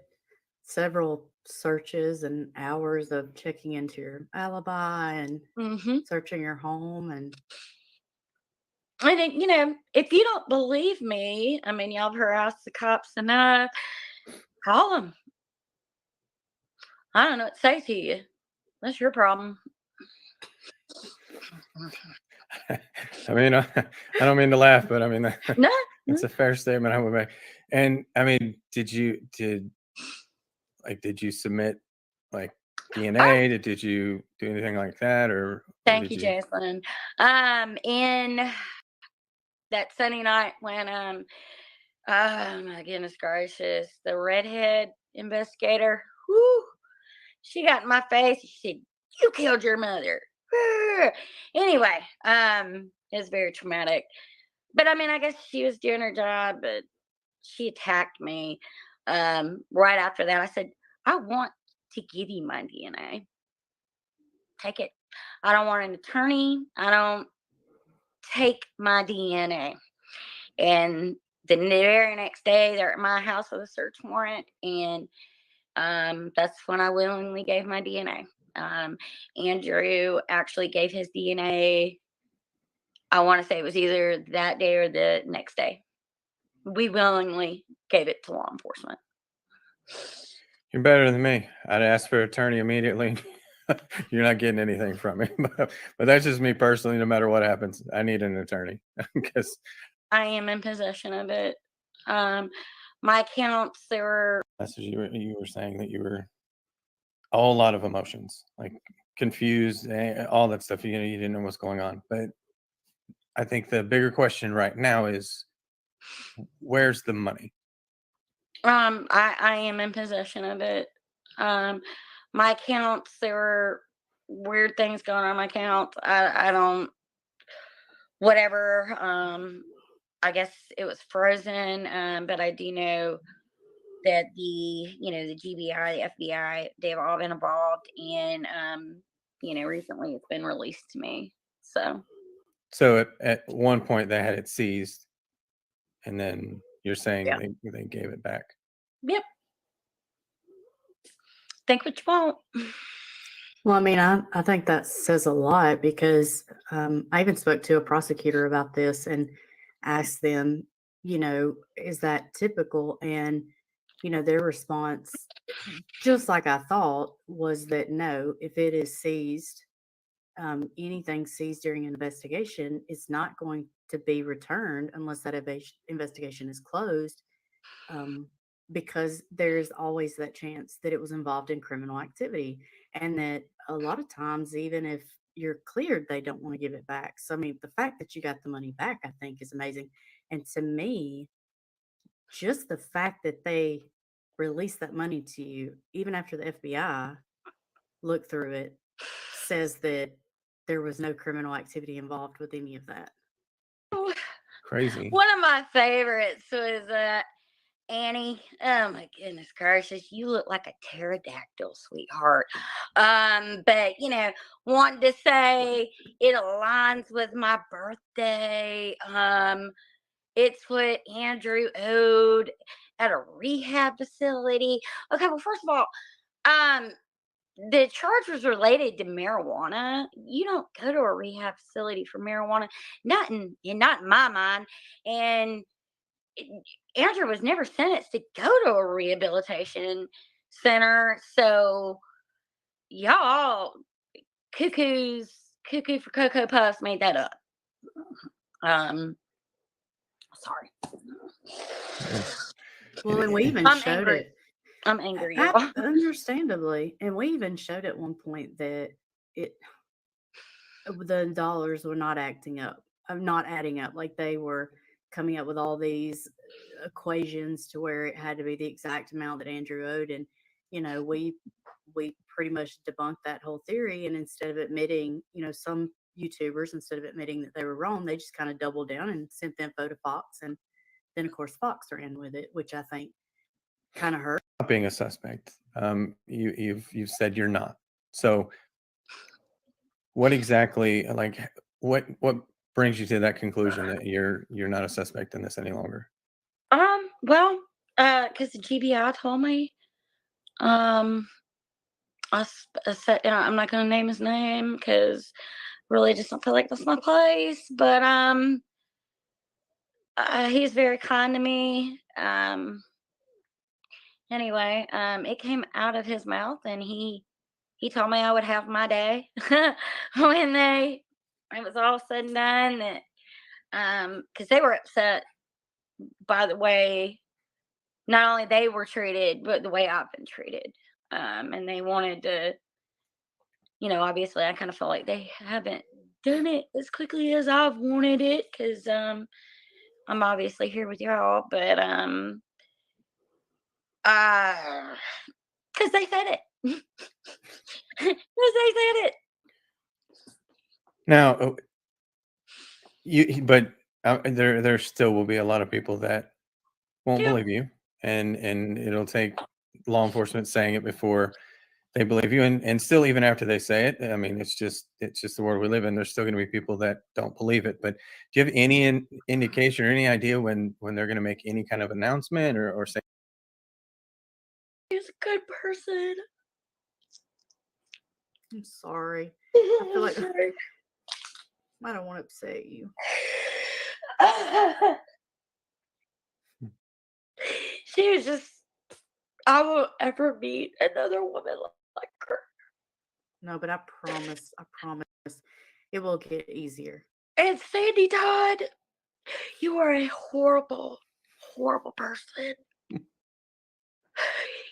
several searches and hours of checking into your alibi and searching your home. And I think, if you don't believe me, I mean, y'all have harassed the cops enough, call them. I don't know what to say to you. That's your problem. I mean, I don't mean to laugh, but I mean, No. it's a fair statement I would make. And I mean, did you submit like DNA? Did you do anything like that? Or Thank you, Jason. In that Sunday night when oh my goodness gracious, the redhead investigator, whoo, she got in my face. She said, "You killed your mother." Anyway, it's very traumatic. But I mean, I guess she was doing her job, but she attacked me. Right after that, I said, "I want to give you my DNA. Take it. I don't want an attorney. I don't take my DNA." And the very next day, they're at my house with a search warrant, and that's when I willingly gave my DNA. Andrew actually gave his DNA. I want to say it was either that day or the next day. We willingly gave it to law enforcement. You're better than me. I'd ask for an attorney immediately. You're not getting anything from me. But that's just me personally. No matter what happens, I need an attorney because I am in possession of it. My accounts, there were. You were saying that you were a whole lot of emotions, like confused, all that stuff. You didn't know what's going on. But I think the bigger question right now is, where's the money? I am in possession of it. My accounts, there were weird things going on in my account. I don't, whatever. I guess it was frozen. But I do know that the GBI, the FBI, they've all been involved, and recently it's been released to me. So at one point they had it seized, and then you're saying they gave it back. Yep. Think what you want. well, I mean, I think that says a lot because I even spoke to a prosecutor about this and asked them, is that typical? And, their response, just like I thought, was that no, if it is seized, anything seized during an investigation is not going to be returned unless that investigation is closed, because there's always that chance that it was involved in criminal activity, and that a lot of times, even if you're cleared, they don't want to give it back. So I mean, the fact that you got the money back, I think, is amazing. And to me, just the fact that they released that money to you, even after the FBI looked through it, says that there was no criminal activity involved with any of that. Crazy. One of my favorites was Annie. Oh my goodness gracious, you look like a pterodactyl, sweetheart. But wanting to say it aligns with my birthday. It's what Andrew owed at a rehab facility. Okay, well, first of all, the charge was related to marijuana. You don't go to a rehab facility for marijuana, not in my mind. And Andrew was never sentenced to go to a rehabilitation center. So y'all, cuckoo for Cocoa Puffs made that up. Sorry. Well, and we even showed angry. it. I'm angry, y'all. Understandably. And we even showed at one point that the dollars were not adding up. Like they were coming up with all these equations to where it had to be the exact amount that Andrew owed. And, we pretty much debunked that whole theory. And instead of admitting, some YouTubers, instead of admitting that they were wrong, they just kind of doubled down and sent them photo fox. And then of course Fox ran with it, which I think kind of hurt. Not being a suspect. You've said you're not. So what exactly, like, what brings you to that conclusion that you're not a suspect in this any longer? Well, because the GBI told me, I said, I'm not gonna name his name because really just don't feel like that's my place. But he's very kind to me. Anyway, it came out of his mouth, and he told me I would have my day when it was all said and done. That because they were upset by the way not only they were treated, but the way I've been treated. And they wanted to, obviously I kind of feel like they haven't done it as quickly as I've wanted it because I'm obviously here with y'all, but because they said it. Because they said it. Now, there still will be a lot of people that won't believe you, and it'll take law enforcement saying it before they believe you, and still even after they say it, I mean, it's just the world we live in. There's still going to be people that don't believe it. But do you have any indication or any idea when they're going to make any kind of announcement or say? He's a good person. I'm sorry. I feel like I don't want to upset you. She was just, I won't ever meet another woman like her. No, but I promise, it will get easier. And Sandy Todd, you are a horrible, horrible person.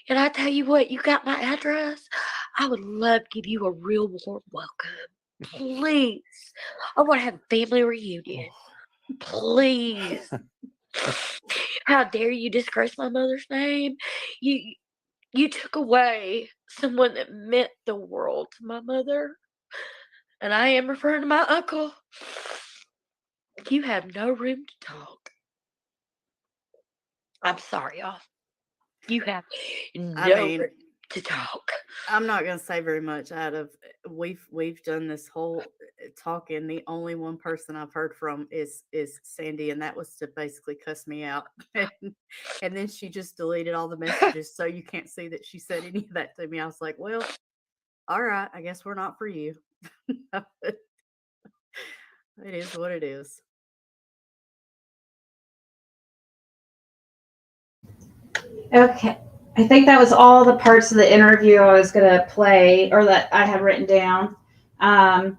And I tell you what, you got my address. I would love to give you a real warm welcome. Please. I want to have a family reunion. Please. How dare you disgrace my mother's name? You took away someone that meant the world to my mother. And I am referring to my uncle. You have no room to talk. I'm sorry, y'all. You have no room to talk. I'm not gonna say very much out of we've done this whole talking. The only one person I've heard from is Sandy, and that was to basically cuss me out. And then she just deleted all the messages, so you can't see that she said any of that to me. I was like, well, all right, I guess we're not for you. It is what it is. Okay. I think that was all the parts of the interview I was going to play or that I had written down. The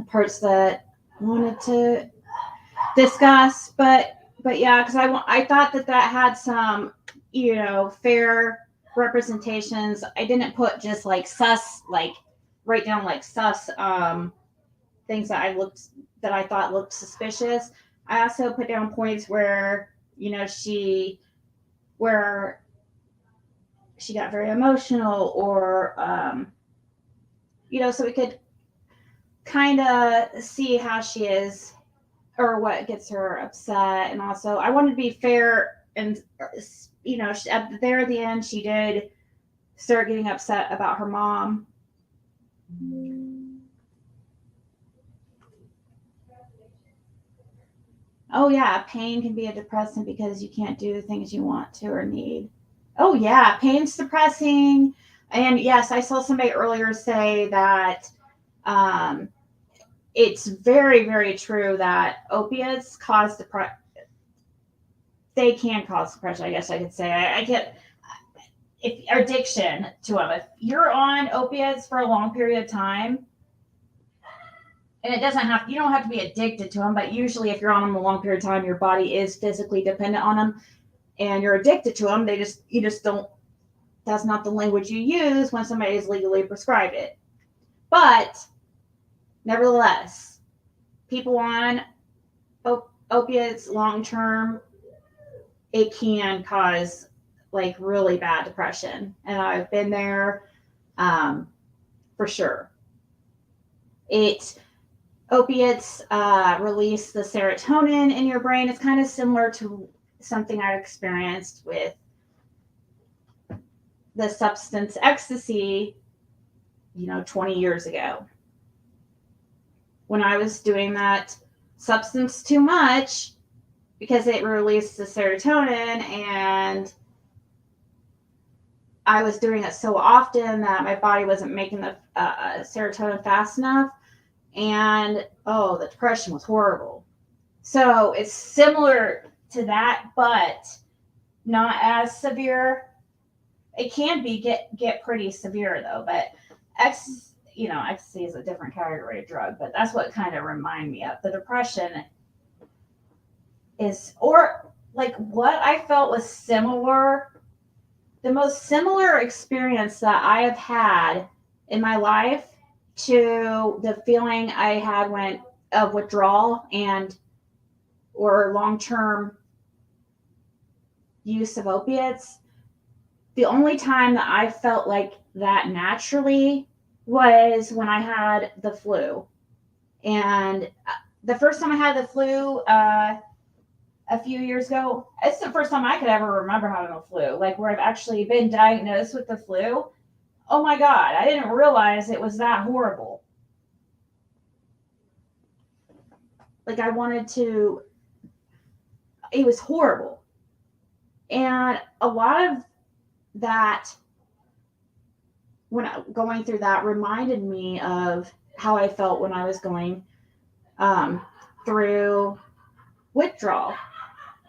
parts that I wanted to discuss, but yeah, because I thought that had some, fair representations. I didn't put just like sus, like write down like sus things that I thought looked suspicious. I also put down points where where she got very emotional or so we could kind of see how she is or what gets her upset. And also I wanted to be fair, and at the end she did start getting upset about her mom. Oh yeah, pain can be a depressant because you can't do the things you want to or need. Oh yeah, pain's depressing. And yes, I saw somebody earlier say that it's very, very true that opiates cause depression. They can cause depression, I guess I could say. I get if addiction to them. If you're on opiates for a long period of time, and you don't have to be addicted to them, but usually if you're on them a long period of time, your body is physically dependent on them and you're addicted to them. You just don't, that's not the language you use when somebody is legally prescribed it. But nevertheless, people on opiates long-term, it can cause like really bad depression. And I've been there for sure. opiates release the serotonin in your brain. It's kind of similar to something I experienced with the substance ecstasy, 20 years ago. When I was doing that substance too much, because it released the serotonin, and I was doing it so often that my body wasn't making the serotonin fast enough, and the depression was horrible. So it's similar to that, but not as severe. It can be get pretty severe though, but ecstasy is a different category of drug, but that's what kind of reminded me of the depression is, or like what I felt was similar. The most similar experience that I have had in my life to the feeling I had of withdrawal or long-term use of opiates. The only time that I felt like that naturally was when I had the flu. And the first time I had the flu a few years ago, it's the first time I could ever remember having a flu, like where I've actually been diagnosed with the flu. Oh my God, I didn't realize it was that horrible. Like it was horrible. And a lot of that, when going through that, reminded me of how I felt when I was going through withdrawal.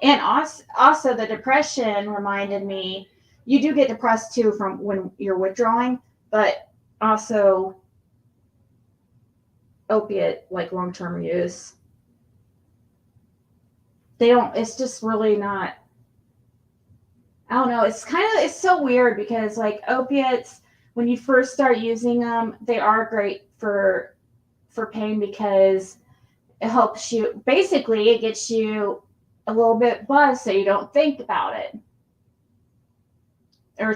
And also the depression reminded me, you do get depressed too from when you're withdrawing, but also opiate, like long-term use. It's just really not, I don't know. It's so weird because like opiates, when you first start using them, they are great for pain because it helps you. Basically, it gets you a little bit buzzed so you don't think about it or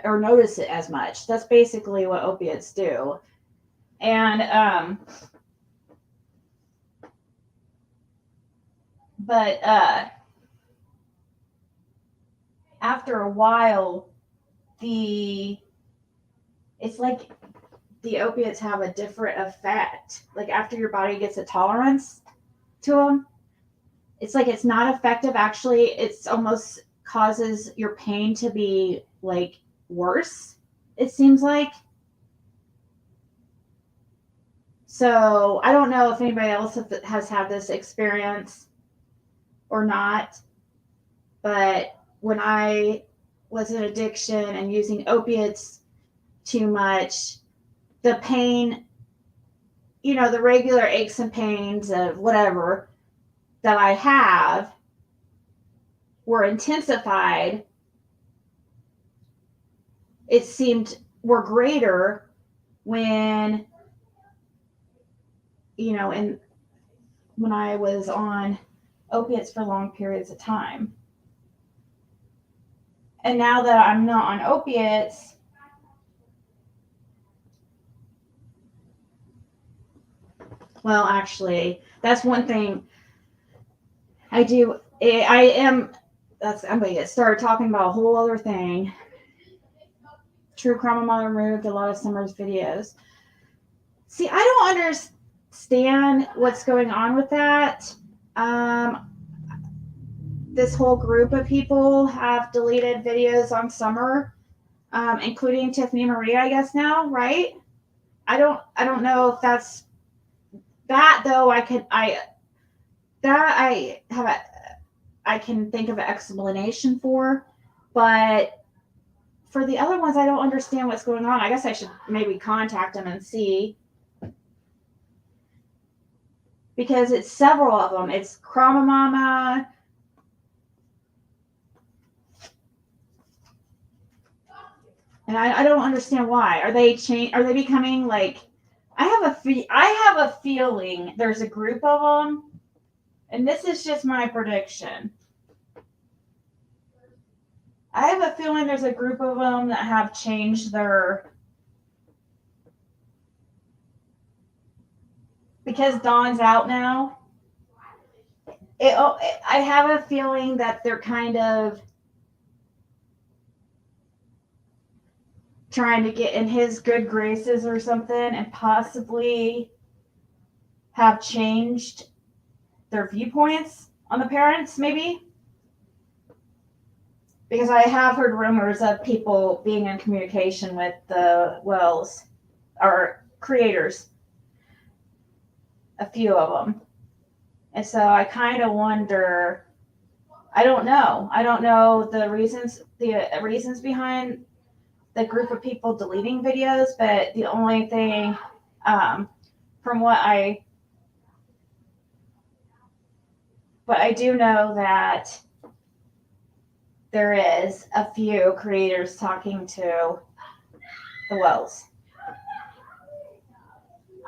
or notice it as much. That's basically what opiates do. And but after a while, it's like the opiates have a different effect. Like after your body gets a tolerance to them, it's like it's not effective. Actually, it's almost causes your pain to be like worse, it seems like. So I don't know if anybody else has had this experience or not, but when I was in addiction and using opiates too much, the pain, the regular aches and pains of whatever that I have were intensified. It seemed were greater when, and when I was on opiates for long periods of time. And now that I'm not on opiates, well, actually, that's one thing I do. I'm going to get started talking about a whole other thing. True crime mom removed a lot of Summer's videos. See, I don't understand what's going on with that. This whole group of people have deleted videos on Summer, including Tiffany Marie, I guess now, right? I don't know if that's that though. I can think of an explanation for, but for the other ones, I don't understand what's going on. I guess I should maybe contact them and see, because it's several of them. It's Krama Mama, and I don't understand why. Are they becoming like? I have a feeling there's a group of them, and this is just my prediction. I have a feeling there's a group of them that have changed their. because Dawn's out now, I have a feeling that they're kind of trying to get in his good graces or something and possibly have changed their viewpoints on the parents, maybe. Because I have heard rumors of people being in communication with the Wells, or creators, a few of them. And so I kind of wonder, I don't know the reasons behind the group of people deleting videos, but the only thing from what I do know that there is a few creators talking to the Wells.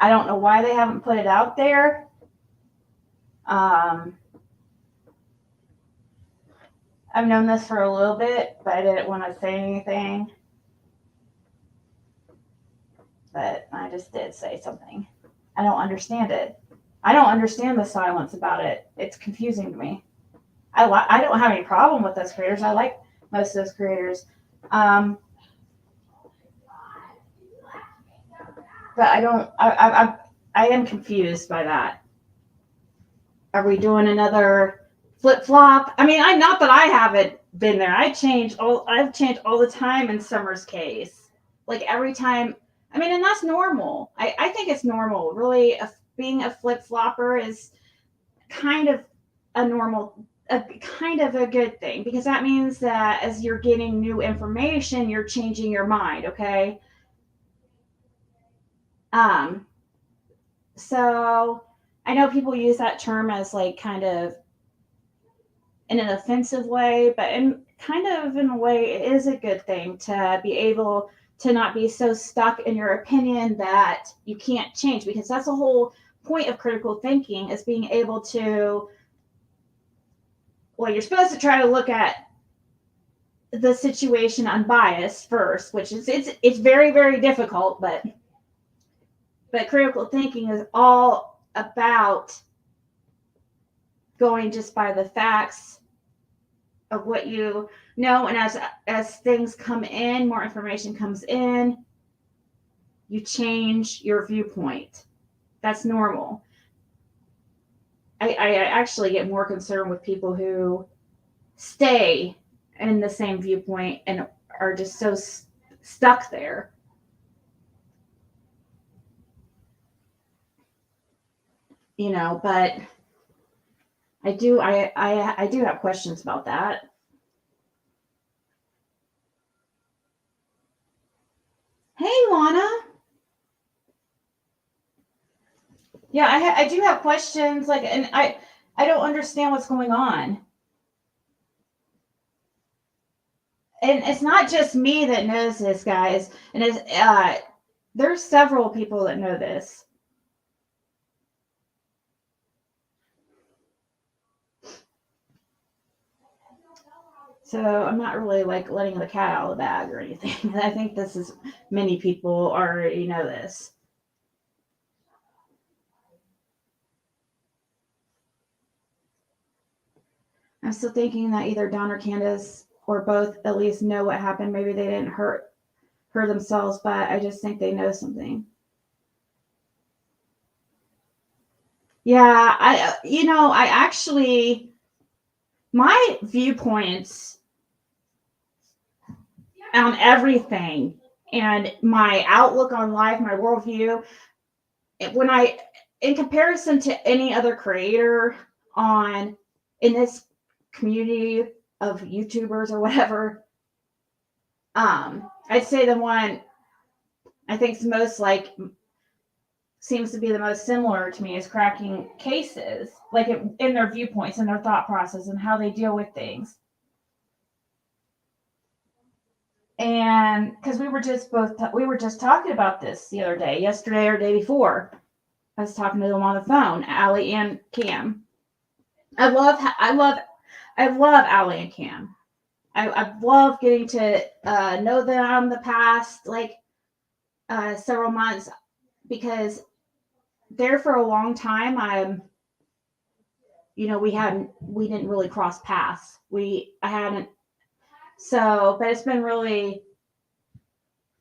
I don't know why they haven't put it out there. I've known this for a little bit, but I didn't want to say anything. But I just did say something. I don't understand it. I don't understand the silence about it. It's confusing to me. I don't have any problem with those creators. I like most of those creators. But I am confused by that. Are we doing another flip-flop? I mean, not that I haven't been there. I've changed all the time in Summer's case. Like every time. I mean, and that's normal. I think it's normal. Really, being a flip-flopper is kind of a good thing, because that means that as you're getting new information, you're changing your mind, okay? So I know people use that term as like kind of in an offensive way, but in a way, it is a good thing to be able to not be so stuck in your opinion that you can't change, because that's the whole point of critical thinking, is being able to, well, you're supposed to try to look at the situation unbiased first, which is it's very, very difficult, but critical thinking is all about going just by the facts of what you know, and as things come in, more information comes in, you change your viewpoint. That's normal. I actually get more concerned with people who stay in the same viewpoint and are just so stuck there. You know, but I do have questions about that. Hey, Lana. Yeah, I do have questions, like, and I don't understand what's going on. And it's not just me that knows this, guys. And there's several people that know this. So I'm not really like letting the cat out of the bag or anything. I think many people already know this. I'm still thinking that either Don or Candace or both at least know what happened. Maybe they didn't hurt themselves, but I just think they know something. Yeah, I actually, my viewpoints on everything and my outlook on life, my worldview, in comparison to any other creator in this community of YouTubers or whatever, I'd say the one I think is most seems to be the most similar to me is cracking cases, like in their viewpoints and their thought process and how they deal with things. And because we were just talking about this the other day, yesterday or day before. I was talking to them on the phone, Allie and Cam. I love Allie and Cam. I love getting to know them the past several months, because there for a long time. We didn't really cross paths. I hadn't. So, but it's been really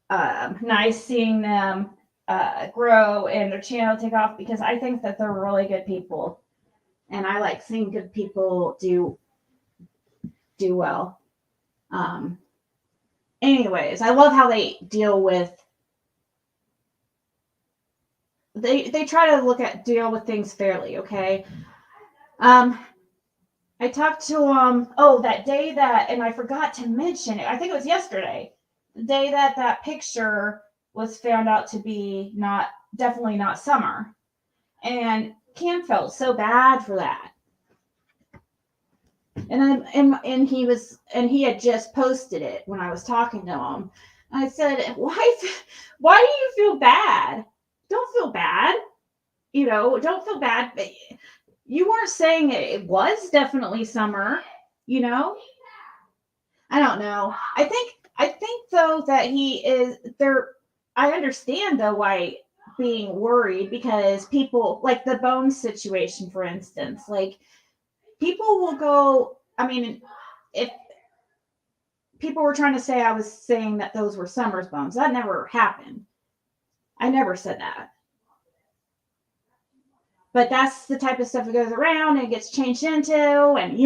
nice seeing them grow and their channel take off, because I think that they're really good people, and I like seeing good people do well. Anyways, I love how they deal with. They try to deal with things fairly. Okay. I talked to that day and I forgot to mention it. I think it was yesterday, the day that picture was found out to be definitely not Summer, and Cam felt so bad for that. And he had just posted it when I was talking to him. I said, why do you feel bad? Don't feel bad. Don't feel bad. You weren't saying it was definitely Summer, I don't know. I think though that he is there. I understand though why being worried, because people, like the Bones situation, for instance, like people will go. I mean, if people were trying to say I was saying that those were Summer's bones, that never happened. I never said that. But that's the type of stuff that goes around and gets changed into, and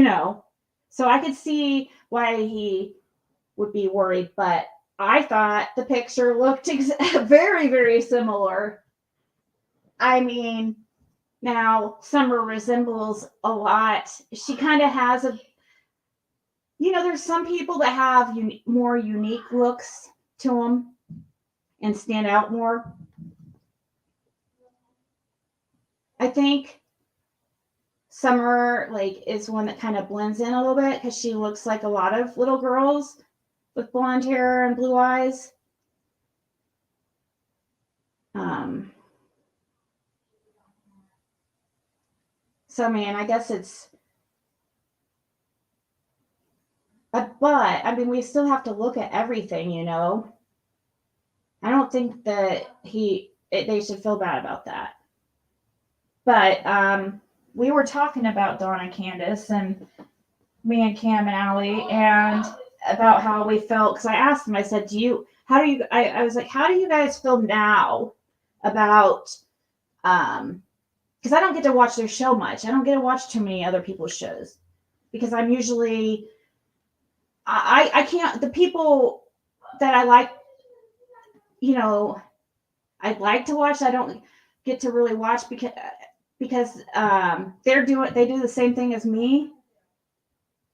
so I could see why he would be worried, but I thought the picture looked very, very similar. I mean, now Summer resembles a lot. She kind of has there's some people that have more unique looks to them and stand out more. I think Summer is one that kind of blends in a little bit, because she looks like a lot of little girls with blonde hair and blue eyes. So, man, I guess it's. But I mean, we still have to look at everything, I don't think that they should feel bad about that. But we were talking about Dawn and Candace, and me and Cam and Allie, and about how we felt, because I asked them, I said, I was like, how do you guys feel now about, because I don't get to watch their show much. I don't get to watch too many other people's shows, because I'm usually, I can't, the people that I like, I'd like to watch, I don't get to really watch because they do the same thing as me.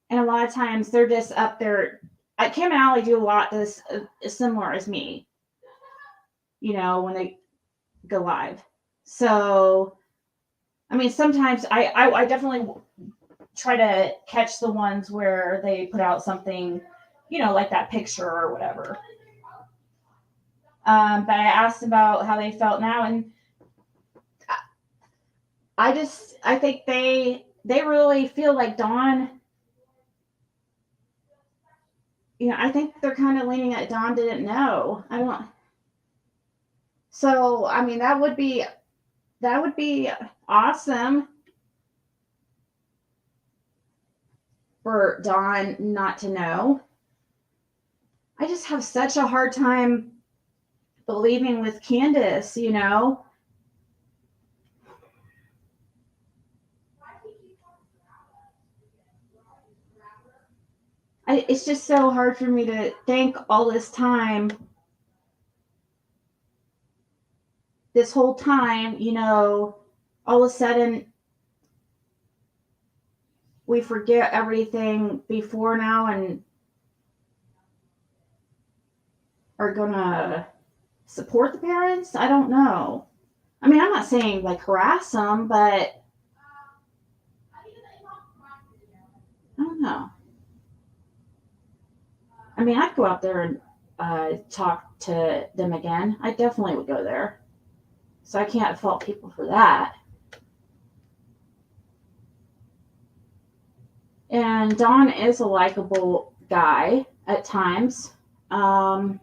And a lot of times they're just up there. Cam and Allie do a lot this similar as me, when they go live. So, I mean, sometimes I definitely try to catch the ones where they put out something, like that picture or whatever. But I asked about how they felt now, and I think they really feel like Dawn. I think they're kind of leaning that Dawn didn't know. I don't. So, I mean, that would be awesome for Dawn not to know. I just have such a hard time believing with Candace, It's just so hard for me to think all this time, this whole time, all of a sudden we forget everything before now and are gonna support the parents. I don't know. I mean, I'm not saying harass them, but I don't know. I mean, I'd go out there and talk to them again. I definitely would go there. So I can't fault people for that. And Don is a likable guy at times. But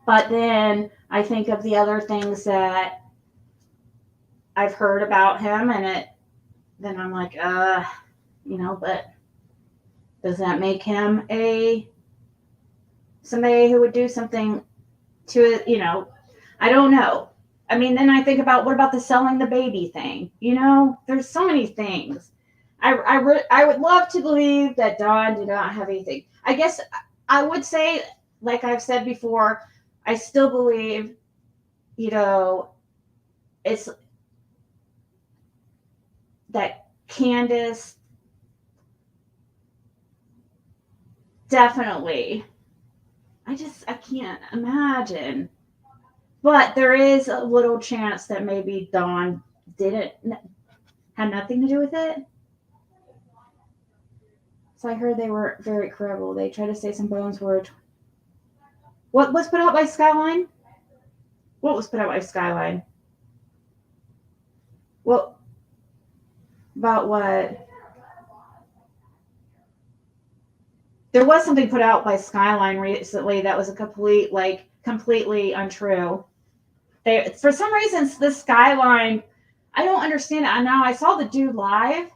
then I think of the other things that I've heard about him, and then I'm like, but does that make him somebody who would do something to it? I don't know. I mean, then I think about, what about the selling the baby thing? There's so many things. I would love to believe that Dawn did not have anything. I guess I would say, like I've said before, I still believe, it's that Candace definitely, I can't imagine. But there is a little chance that maybe Dawn had nothing to do with it. So I heard they were very credible. They tried to say some bones were. What was put out by Skyline? What was put out by Skyline? Well, about what? There was something put out by Skyline recently that was completely untrue. For some reason, the Skyline, I don't understand it. Now I saw the dude live,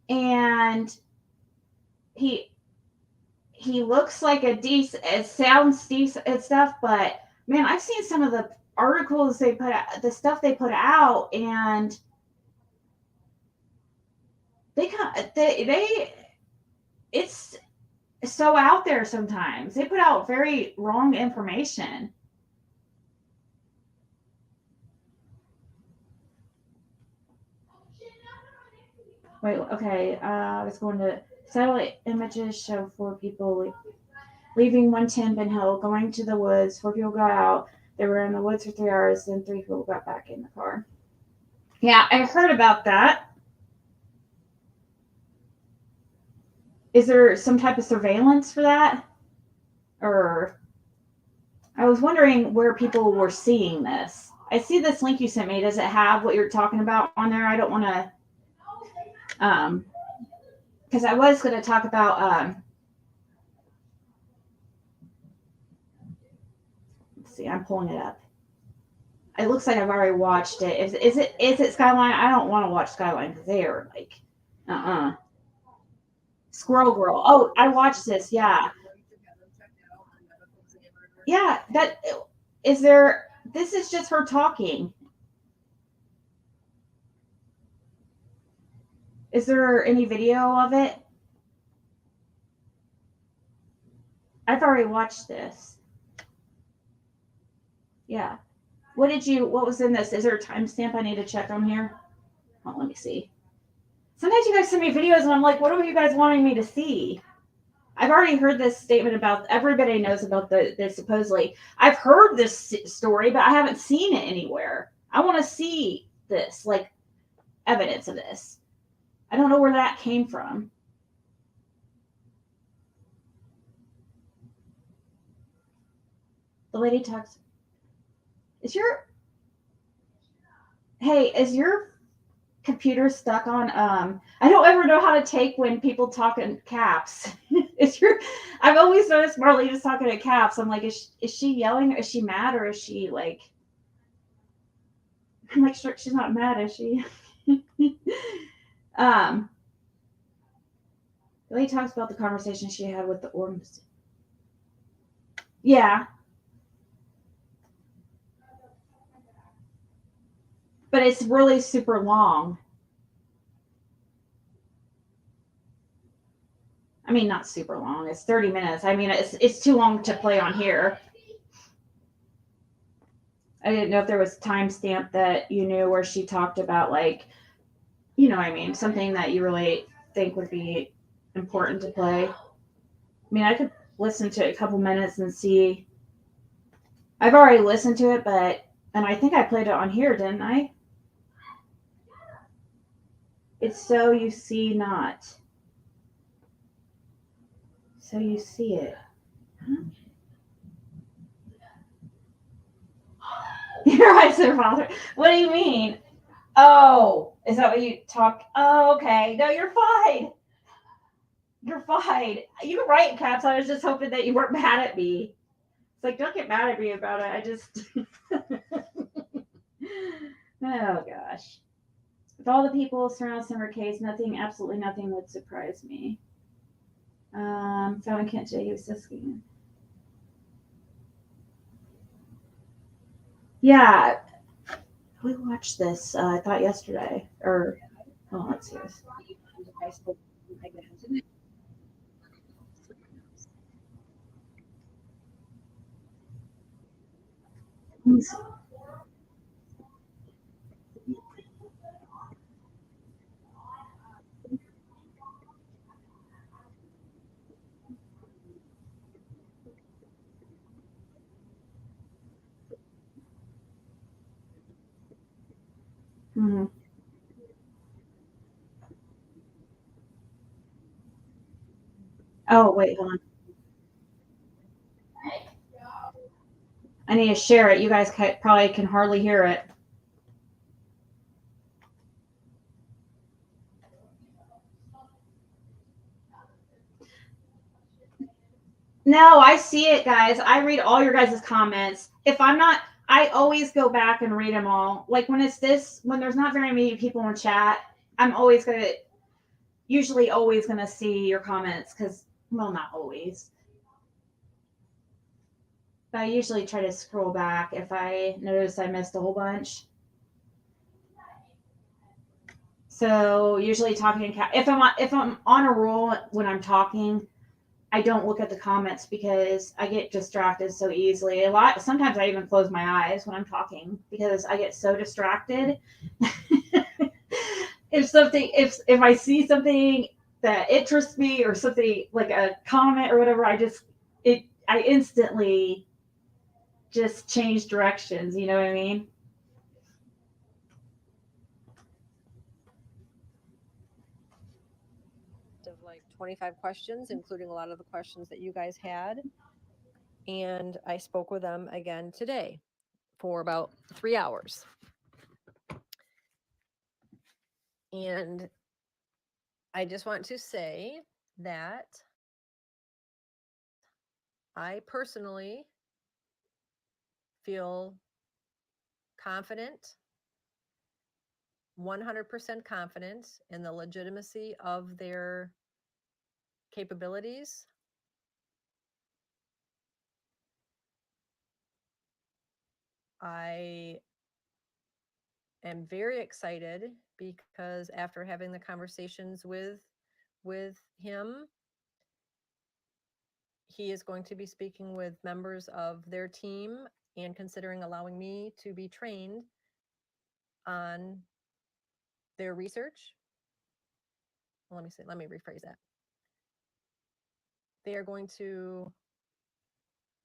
and he looks like it sounds decent and stuff, but man, I've seen some of the articles they put out, the stuff they put out, and it's so out there sometimes. They put out very wrong information. Wait, okay. I was going to satellite images show 4 people leaving 110 Ben Hill, going to the woods. 4 people got out. They were in the woods for 3 hours. Then 3 people got back in the car. Yeah, I heard about that. Is there some type of surveillance for that? Or I was wondering where people were seeing this. I see this link you sent me. Does it have what you're talking about on there? I don't want to, because I was going to talk about, let's see, I'm pulling it up. It looks like I've already watched it. Is it Skyline? I don't want to watch Skyline because they are like, Squirrel Girl. Oh, I watched this. Yeah. Yeah. This is just her talking. Is there any video of it? I've already watched this. Yeah. What was in this? Is there a timestamp I need to check on here? Oh, let me see. Sometimes you guys send me videos and I'm like, what are you guys wanting me to see? I've already heard this statement about, everybody knows about this supposedly. I've heard this story, but I haven't seen it anywhere. I want to see this, like evidence of this. I don't know where that came from. The lady talks. Is your computer stuck on I don't ever know how to take when people talk in caps. I've always noticed Marlena's talking in caps. I'm like, is she yelling? Is she mad, or is she like, I'm like, sure, she's not mad, is she? The lady talks about the conversation she had with the organist. Yeah. But it's really super long. I mean, not super long. It's 30 minutes. I mean, it's too long to play on here. I didn't know if there was a timestamp that you knew where she talked about, like, you know what I mean, something that you really think would be important to play. I mean, I could listen to a couple minutes and see. I've already listened to it, and I think I played it on here, didn't I? It's so you see not. So you see it. Huh? Your eyes are bothered. What do you mean? Oh, is that what you talk? Oh, okay. No, you're fine. You're fine. You can write in caps. I was just hoping that you weren't mad at me. It's like, don't get mad at me about it. I just. Oh gosh. With all the people surrounding Summer case, nothing, absolutely nothing would surprise me. Found in Kent J. He was just skiing. Yeah. We watched this, I thought yesterday. Or, oh, let's see this. Mm-hmm. Oh, wait, hold on. I need to share it. You guys probably can hardly hear it. No, I see it, guys. I read all your guys' comments. If I'm not, I always go back and read them all. Like when it's this, when there's not very many people in chat, I'm usually always gonna see your comments because, well, not always. But I usually try to scroll back if I notice I missed a whole bunch. So usually talking, if I'm on a roll when I'm talking, I don't look at the comments because I get distracted so easily. Sometimes I even close my eyes when I'm talking because I get so distracted. If I see something that interests me or something like a comment or whatever, I instantly just change directions. You know what I mean? Of like 25 questions, including a lot of the questions that you guys had. And I spoke with them again today for about 3 hours. And I just want to say that I personally feel confident, 100% confident in the legitimacy of their capabilities. I am very excited because after having the conversations with him, he is going to be speaking with members of their team and considering allowing me to be trained on their research. Let me rephrase that. They are going to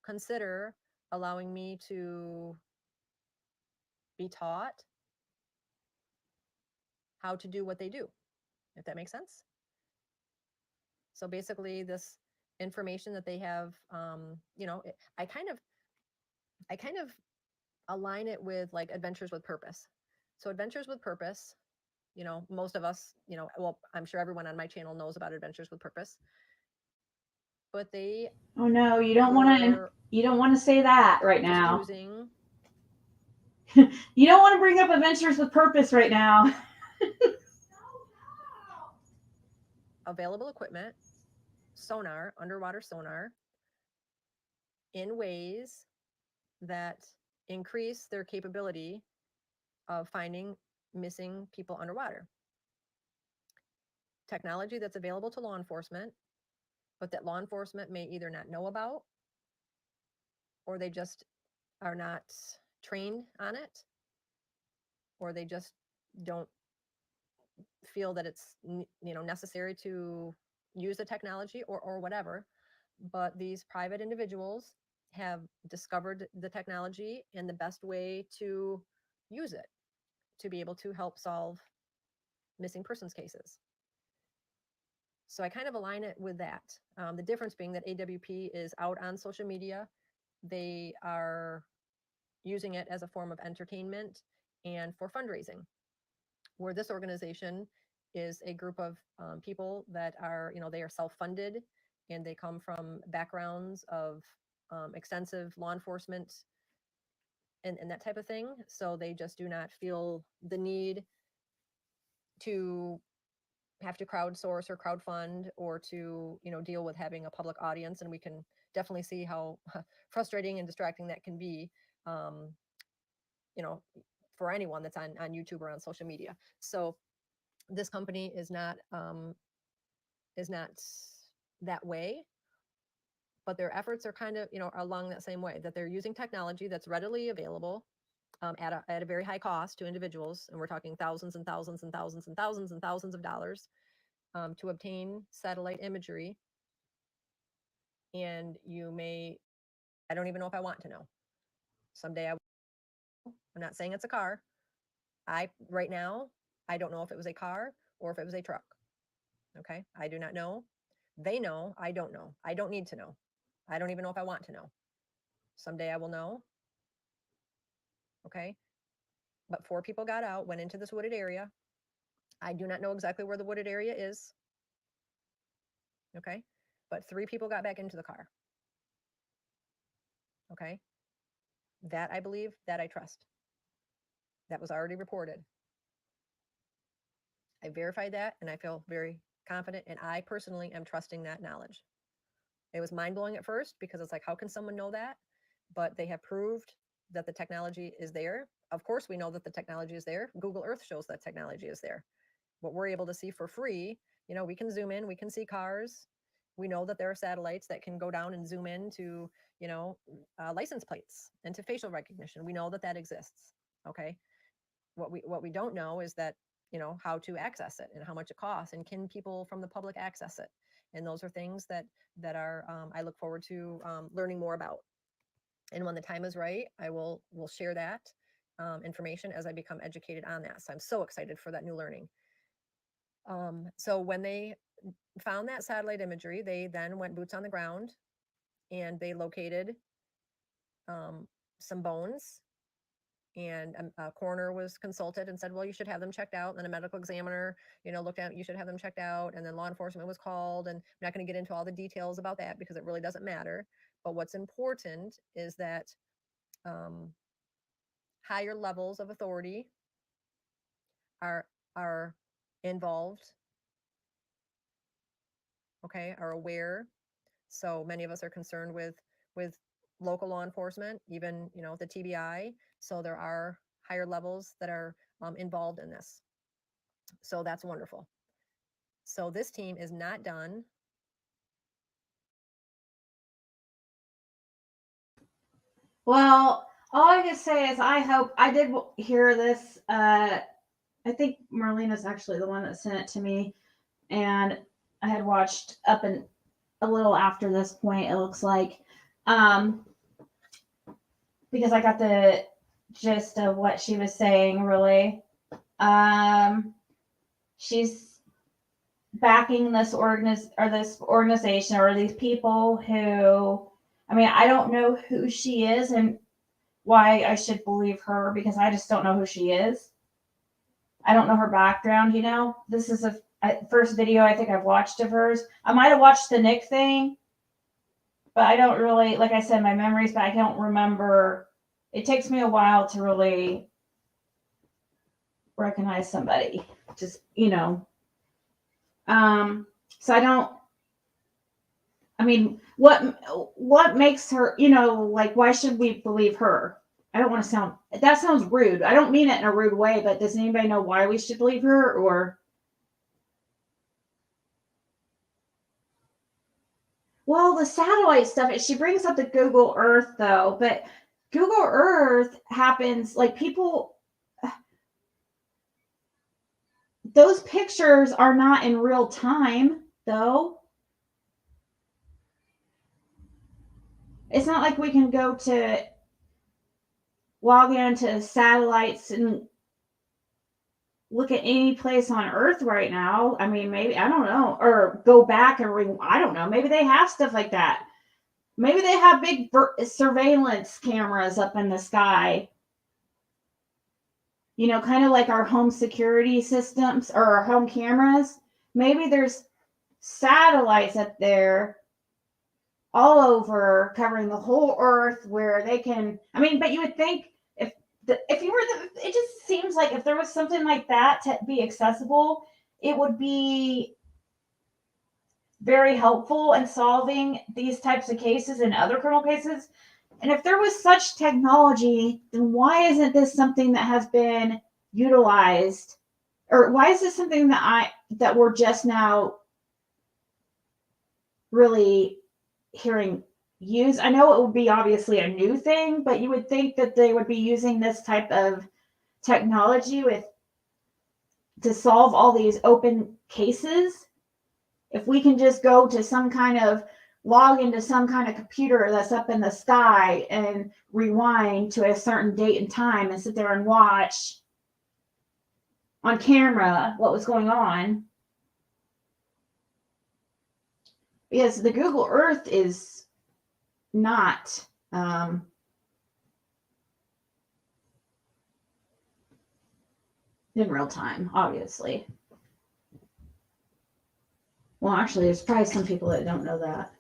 consider allowing me to be taught how to do what they do, if that makes sense. So basically this information that they have, I kind of align it with like Adventures with Purpose. So Adventures with Purpose, most of us, well, I'm sure everyone on my channel knows about Adventures with Purpose, but they. Oh no, you don't want to say that right now. You don't want to bring up Adventures with Purpose right now. Available equipment, sonar, underwater sonar, in ways that increase their capability of finding missing people underwater. Technology that's available to law enforcement, but that law enforcement may either not know about, or they just are not trained on it, or they just don't feel that it's necessary to use the technology or whatever. But these private individuals have discovered the technology and the best way to use it to be able to help solve missing persons cases. So I kind of align it with that. The difference being that AWP is out on social media. They are using it as a form of entertainment and for fundraising, where this organization is a group of people that are, they are self-funded and they come from backgrounds of extensive law enforcement and that type of thing. So they just do not feel the need to have to crowdsource or crowdfund or to, deal with having a public audience. And we can definitely see how frustrating and distracting that can be, for anyone that's on YouTube or on social media. So this company is not that way, but their efforts are kind of, along that same way, that they're using technology that's readily available at a very high cost to individuals. And we're talking thousands and thousands and thousands and thousands and thousands of dollars to obtain satellite imagery. And I don't even know if I want to know. Someday I'm not saying it's a car. Right now, I don't know if it was a car or if it was a truck. Okay. I do not know. They know. I don't know. I don't need to know. I don't even know if I want to know. Someday I will know. Okay. But 4 people got out, went into this wooded area. I do not know exactly where the wooded area is. Okay. But 3 people got back into the car. Okay. That I believe, that I trust. That was already reported. I verified that and I feel very confident, and I personally am trusting that knowledge. It was mind-blowing at first because it's like, how can someone know that? But they have proved that the technology is there. Of course, we know that the technology is there. Google Earth shows that technology is there. What we're able to see for free, we can zoom in, we can see cars. We know that there are satellites that can go down and zoom in to, license plates and to facial recognition. We know that that exists. Okay. What we don't know is that, how to access it and how much it costs, and can people from the public access it? And those are things that are, I look forward to learning more about. And when the time is right, I will share that information as I become educated on that. So I'm so excited for that new learning. So when they found that satellite imagery, they then went boots on the ground and they located some bones. And a coroner was consulted and said, well, you should have them checked out. And then a medical examiner, looked at, you should have them checked out. And then law enforcement was called. And I'm not going to get into all the details about that because it really doesn't matter. But what's important is that higher levels of authority are involved, okay, are aware. So many of us are concerned with local law enforcement, even, the TBI. So there are higher levels that are involved in this. So that's wonderful. So this team is not done. Well, all I can say is I hope I did hear this. I think Marlena's actually the one that sent it to me, and I had watched up and a little after this point, it looks like, because I got the gist of what she was saying, really. She's backing this organization or these people who, I don't know who she is and why I should believe her, because I just don't know who she is. I don't know her background, This is a first video I think I've watched of hers. I might have watched the Nick thing, but I don't really, like I said, my memory's back. I don't remember. It takes me a while to really recognize somebody. Just, so I don't, what makes her, why should we believe her? I don't want to that sounds rude. I don't mean it in a rude way, but does anybody know why we should believe her? Or, well, the satellite stuff, she brings up the Google Earth though, but Google Earth happens, those pictures are not in real time though. It's not like we can go to log into satellites and look at any place on Earth right now. Maybe, I don't know, or go back and I don't know. Maybe they have stuff like that. Maybe they have big surveillance cameras up in the sky. Kind of like our home security systems or our home cameras. Maybe there's satellites up there all over covering the whole Earth where they can, but you would think if you were it just seems like if there was something like that to be accessible, it would be very helpful in solving these types of cases and other criminal cases. And if there was such technology, then why isn't this something that has been utilized? Or why is this something that we're just now really hearing used? I know it would be obviously a new thing, but you would think that they would be using this type of technology to solve all these open cases. If we can just go to some kind of log into some kind of computer that's up in the sky and rewind to a certain date and time and sit there and watch on camera what was going on. Because the Google Earth is not in real time, obviously. Well, actually, there's probably some people that don't know that.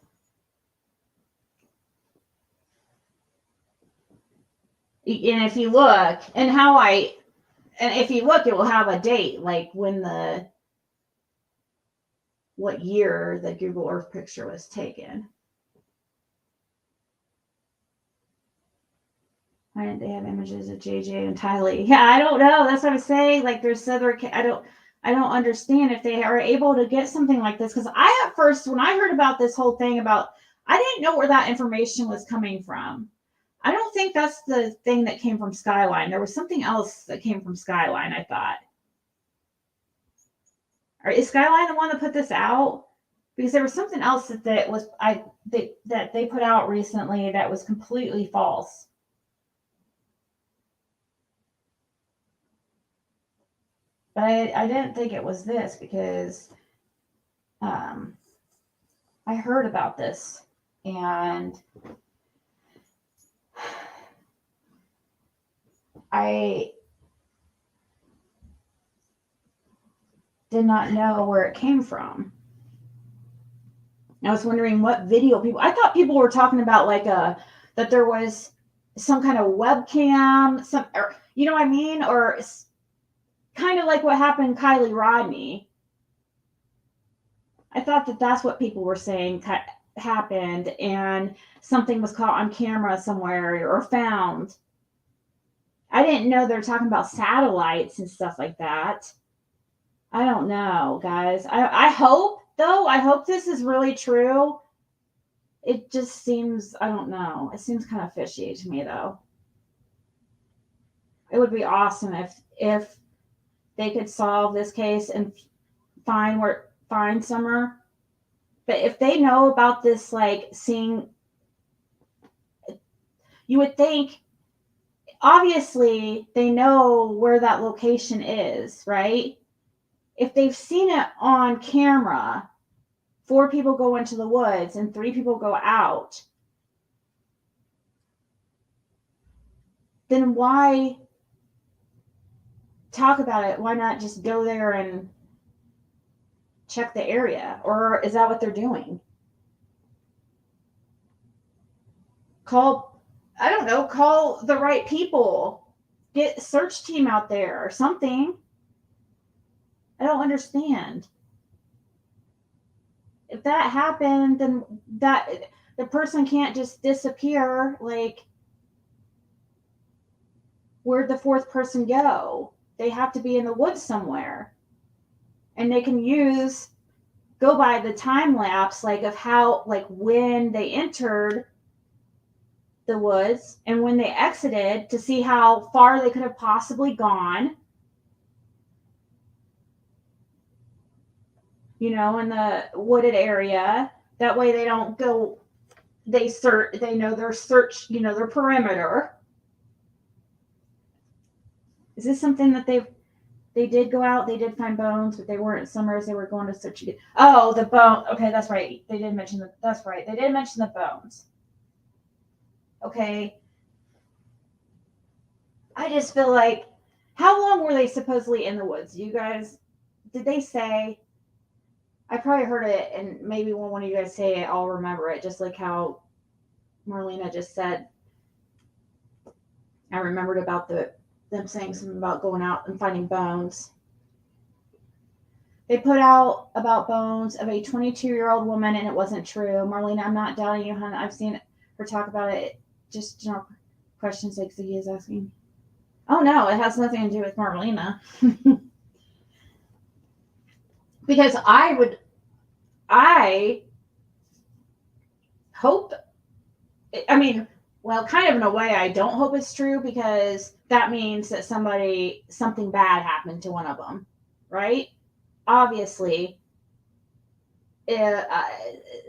And if you look, if you look, it will have a date, like what year the Google Earth picture was taken. Why didn't they have images of JJ and Tylee? Yeah, I don't know. That's what I'm saying. Like, there's other, I don't understand if they are able to get something like this. Because at first, when I heard about this whole thing I didn't know where that information was coming from. I don't think that's the thing that came from Skyline. There was something else that came from Skyline, I thought. Or is Skyline the one that put this out? Because there was something else that they put out recently that was completely false. But I didn't think it was this because I heard about this and I did not know where it came from. I was wondering what video I thought people were talking about that there was some kind of webcam, or you know what I mean? Or kind of like what happened to Kylie Rodney. I thought that's what people were saying happened and something was caught on camera somewhere or found. I didn't know they were talking about satellites and stuff like that. I don't know, guys. I hope this is really true. It just seems, I don't know. It seems kind of fishy to me, though. It would be awesome if they could solve this case and find Summer. But if they know about this, seeing, you would think, obviously, they know where that location is, right? If they've seen it on camera, 4 people go into the woods and 3 people go out, then why talk about it? Why not just go there and check the area? Or is that what they're doing? Call the right people. Get a search team out there or something. I don't understand. If that happened, then the person can't just disappear. Where'd the 4th person go? They have to be in the woods somewhere. And they can go by the time lapse, of how, when they entered the woods and when they exited to see how far they could have possibly gone. In the wooded area. That way they don't go, they know their search, their perimeter. Is this something that they did go out, they did find bones, but they weren't Summers, they were going to search again. Oh, the bone. Okay, that's right. They did mention that's right. They did mention the bones. Okay. I just feel like, how long were they supposedly in the woods? You guys, did they say? I probably heard it, and maybe when one of you guys say it, I'll remember it, just like how Marlena just said. I remembered about them saying something about going out and finding bones. They put out about bones of a 22-year-old woman, and it wasn't true. Marlena, I'm not doubting you, hon. I've seen her talk about it. Just general questions like Ziggy is asking. Oh, no, it has nothing to do with Marlena. Because I hope, I mean, well, kind of in a way, I don't hope it's true, because that means that something bad happened to one of them, right? Obviously,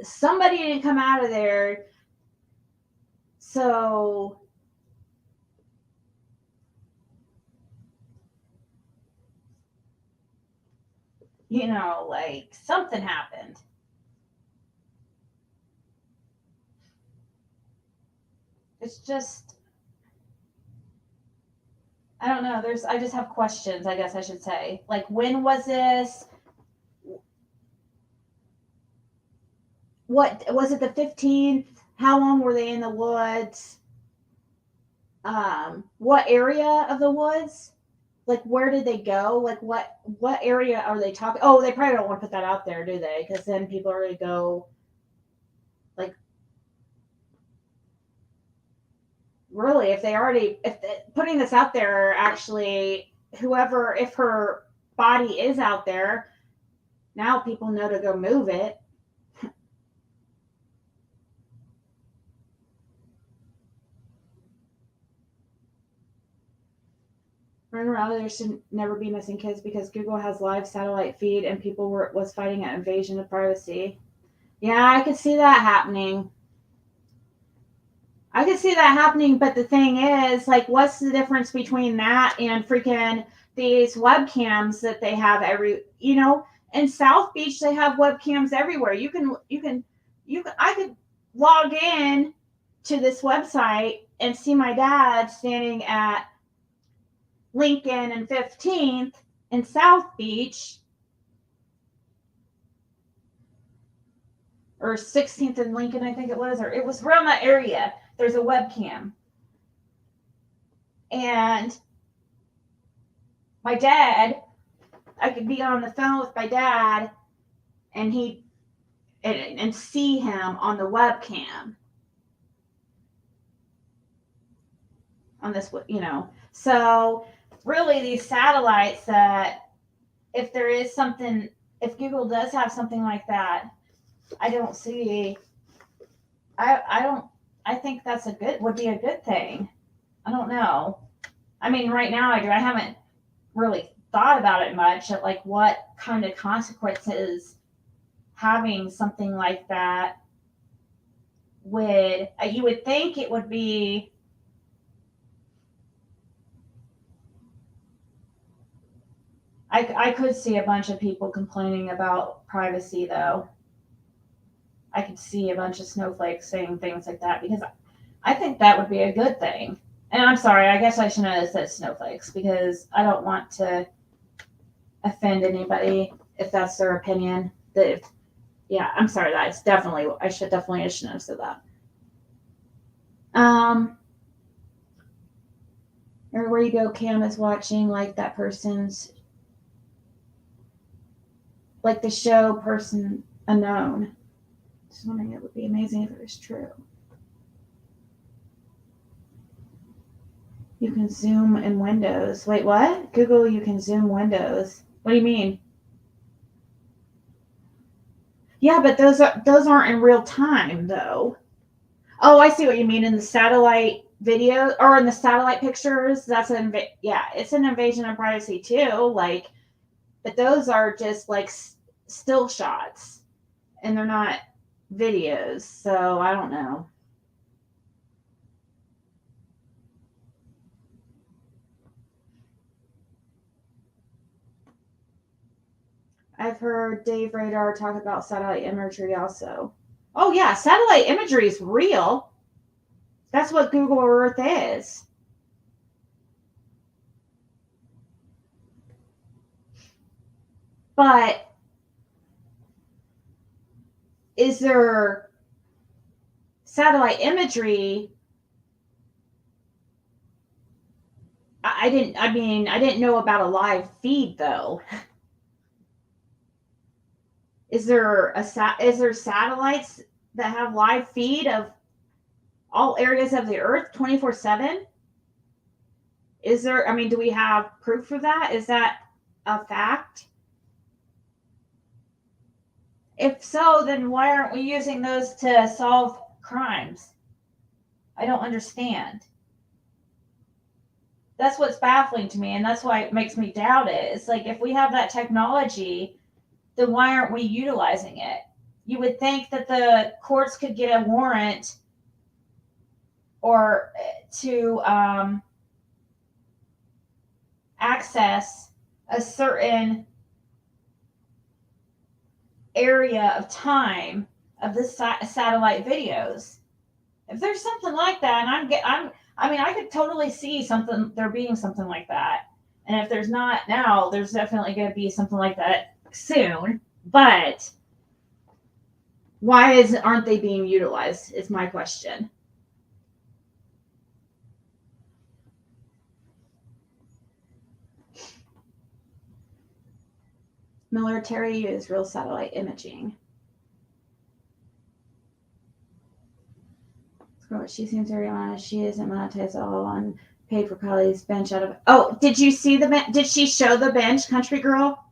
somebody didn't come out of there. So, you know, like something happened. It's just, I don't know. I just have questions, I guess I should say. Like, when was this? What was it, the 15th? How long were they in the woods? What area of the woods? Like, where did they go? Like, what area are they talking? Oh, they probably don't want to put that out there, do they? Because then people are going to go, like, really, putting this out there, actually, if her body is out there, now people know to go move it. Remember, there should never be missing kids because Google has live satellite feed and people was fighting an invasion of privacy. Yeah, I could see that happening. But the thing is, like, what's the difference between that and freaking these webcams that they have in South Beach, they have webcams everywhere. I could log in to this website and see my dad standing at Lincoln and 15th in South Beach, or 16th and Lincoln, I think it was, or it was around that area. There's a webcam. And my dad, I could be on the phone with my dad and and see him on the webcam. On this, So really, these satellites that, if Google does have something like that, I don't see. I think that's would be a good thing. I don't know. I mean, right now I haven't really thought about it much. At like what kind of consequences having something like that would. You would think it would be. I could see a bunch of people complaining about privacy, though. I could see a bunch of snowflakes saying things like that, because I think that would be a good thing. And I'm sorry, I guess I shouldn't have said snowflakes, because I don't want to offend anybody if that's their opinion. I'm sorry, I shouldn't have said that. Everywhere you go, Cam is watching, like that person's, like the show Person Unknown. Just wondering, it would be amazing if it was true. You can zoom in Windows. Wait, what? Google, you can zoom Windows. What do you mean? Yeah, but those aren't in real time, though. Oh, I see what you mean. In the satellite video or in the satellite pictures, it's an invasion of privacy too. Like, but those are just like still shots, and they're not videos. So I don't know. I've heard Dave Radar talk about satellite imagery also. Oh yeah, satellite imagery is real. That's what Google Earth is. But is there satellite imagery? I didn't know about a live feed though. Is there satellites that have live feed of all areas of the earth 24/7? Is there, I mean, do we have proof for that? Is that a fact? If so, then why aren't we using those to solve crimes? I don't understand. That's what's baffling to me, and that's why it makes me doubt it. It's like, if we have that technology, then why aren't we utilizing it? You would think that the courts could get a warrant or to access a certain area of time of the satellite videos. If there's something like that, and I could totally see there being something like that. And if there's not now, there's definitely going to be something like that soon. But why aren't they being utilized? Is my question. Military use real satellite imaging. She seems very honest. She isn't monetized at all on paid for Collier's bench out of. Oh, did you see did she show the bench, Country Girl?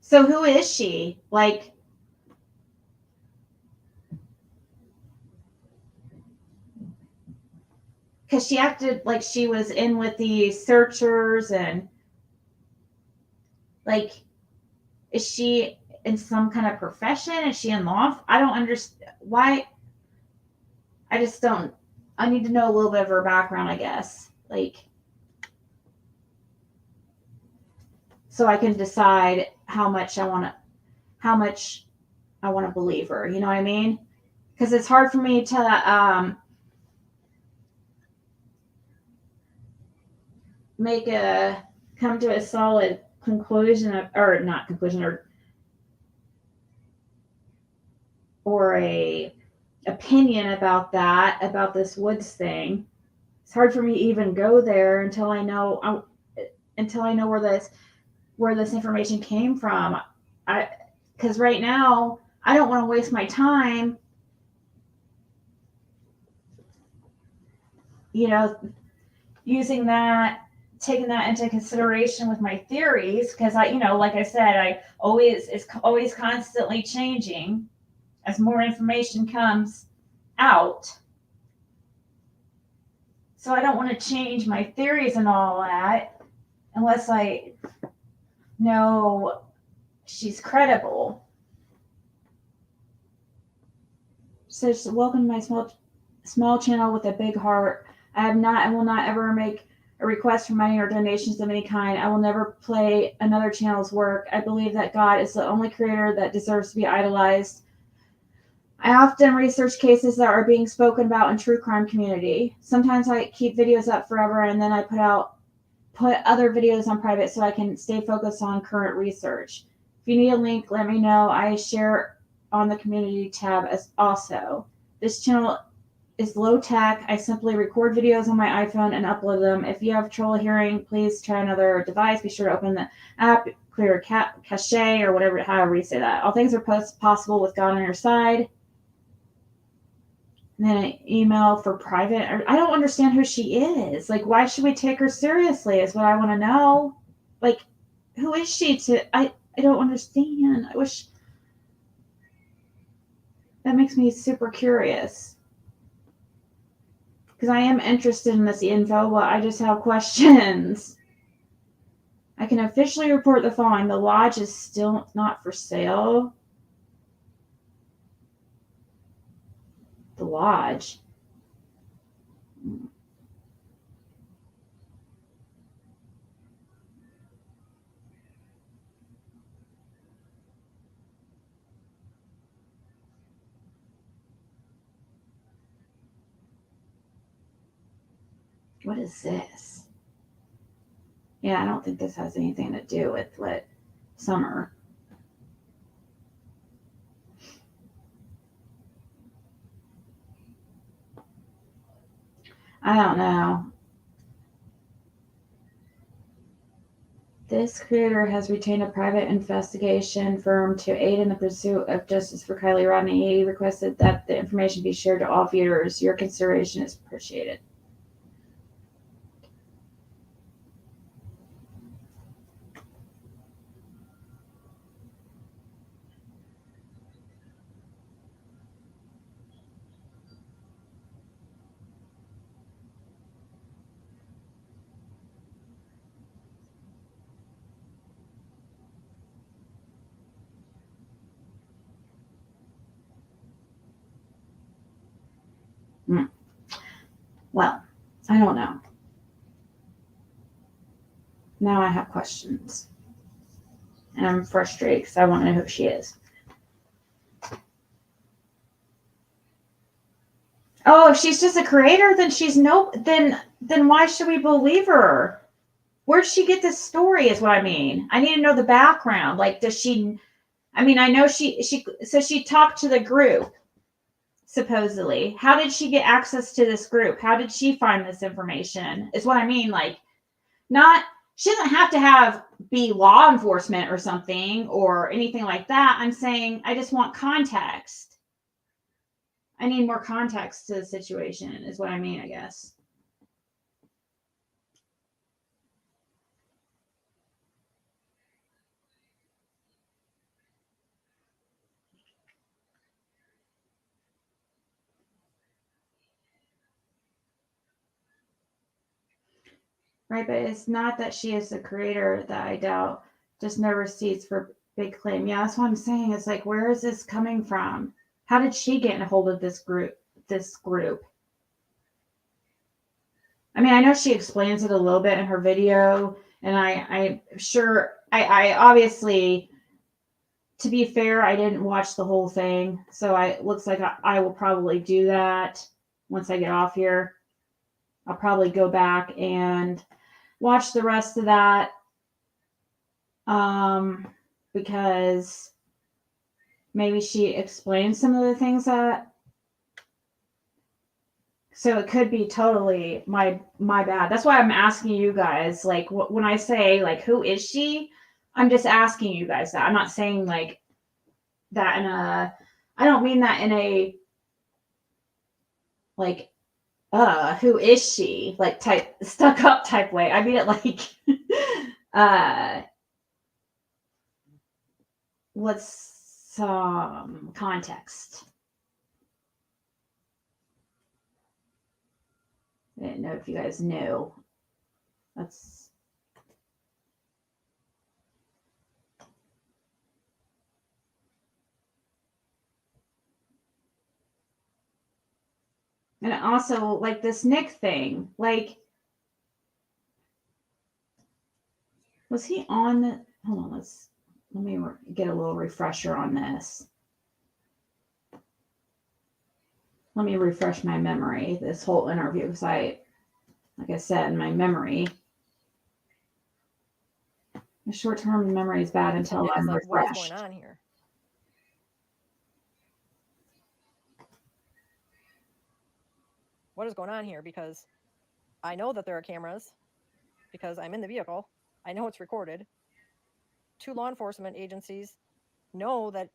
So who is she? Like, because she acted like she was in with the searchers, and like, is she in some kind of profession? Is she in law? I don't understand why. I just don't. I need to know a little bit of her background, I guess. Like, so I can decide how much I want to believe her. You know what I mean? Because it's hard for me to come to a solid conclusion or not conclusion or a opinion about this Woods thing. It's hard for me to even go there until I know where this information came from. Because right now I don't want to waste my time, taking that into consideration with my theories, because like I said, it's always constantly changing as more information comes out. So I don't want to change my theories and all that unless I know she's credible. So welcome to my small channel with a big heart. I will not ever make a request for money or donations of any kind. I will never play another channel's work. I believe that God is the only creator that deserves to be idolized. I often research cases that are being spoken about in true crime community. Sometimes I keep videos up forever, and then I put other videos on private so I can stay focused on current research. If you need a link, let me know. I share on the community tab as also. This channel is low tech. I simply record videos on my iPhone and upload them. If you have trouble hearing, please try another device. Be sure to open the app, clear cache, or however you say that. All things are possible with God on your side. And then an email for private. I don't understand who she is. Like, why should we take her seriously is what I want to know. Like, who is she I don't understand. I wish. That makes me super curious. Because I am interested in this info, but I just have questions. I can officially report the following. The lodge is still not for sale. The lodge. What is this? Yeah, I don't think this has anything to do with what Summer. I don't know. This creator has retained a private investigation firm to aid in the pursuit of justice for Kylie Rodney. He requested that the information be shared to all viewers. Your consideration is appreciated. Well, I don't know. Now I have questions. And I'm frustrated because I want to know who she is. Oh, if she's just a creator, then she's no. Then why should we believe her? Where'd she get this story? Is what I mean. I need to know the background. Like, does she? I mean, I know she talked to the group. Supposedly, how did she get access to this group? How did she find this information? Is what I mean. Like, not. She doesn't have to be law enforcement or something or anything like that. I'm saying I just want context. I need more context to the situation is what I mean, I guess. Right, but it's not that she is the creator that I doubt. Just no receipts for big claim. Yeah, that's what I'm saying. It's like, where is this coming from? How did she get in a hold of this group? I mean, I know she explains it a little bit in her video, and I obviously, to be fair, I didn't watch the whole thing, so it looks like I will probably do that once I get off here. I'll probably go back and watch the rest of that, because maybe she explained some of the things that. So it could be totally my bad. That's why I'm asking you guys, like, when I say, like, who is she? I'm just asking you guys that. I'm not saying, like, that I don't mean that in a, like, who is she? Like, type, stuck up type way. I mean it like, what's some context? I didn't know if you guys knew. That's. And also, like, this Nick thing, like, was he on the, hold on, let me get a little refresher on this. Let me refresh my memory, this whole interview, because like I said, in my memory, the short-term memory is bad until I'm like, refreshed. what's going on here? What is going on here? Because I know that there are cameras because I'm in the vehicle. I know it's recorded. 2 law enforcement agencies know that